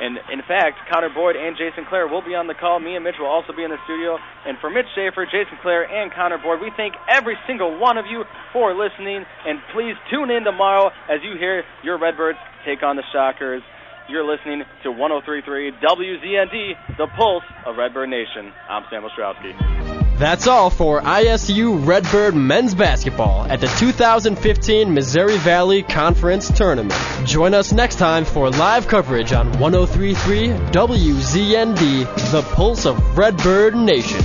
and in fact, Connor Boyd and Jason Klaer will be on the call. Me and Mitch will also be in the studio. And for Mitch Schaefer, Jason Klaer, and Connor Boyd, we thank every single one of you for listening. And please tune in tomorrow as you hear your Redbirds take on the Shockers. You're listening to 103.3 WZND, the pulse of Redbird Nation. I'm Sam Ostrowski. That's all for ISU Redbird men's basketball at the 2015 Missouri Valley Conference Tournament. Join us next time for live coverage on 103.3 WZND, the pulse of Redbird Nation.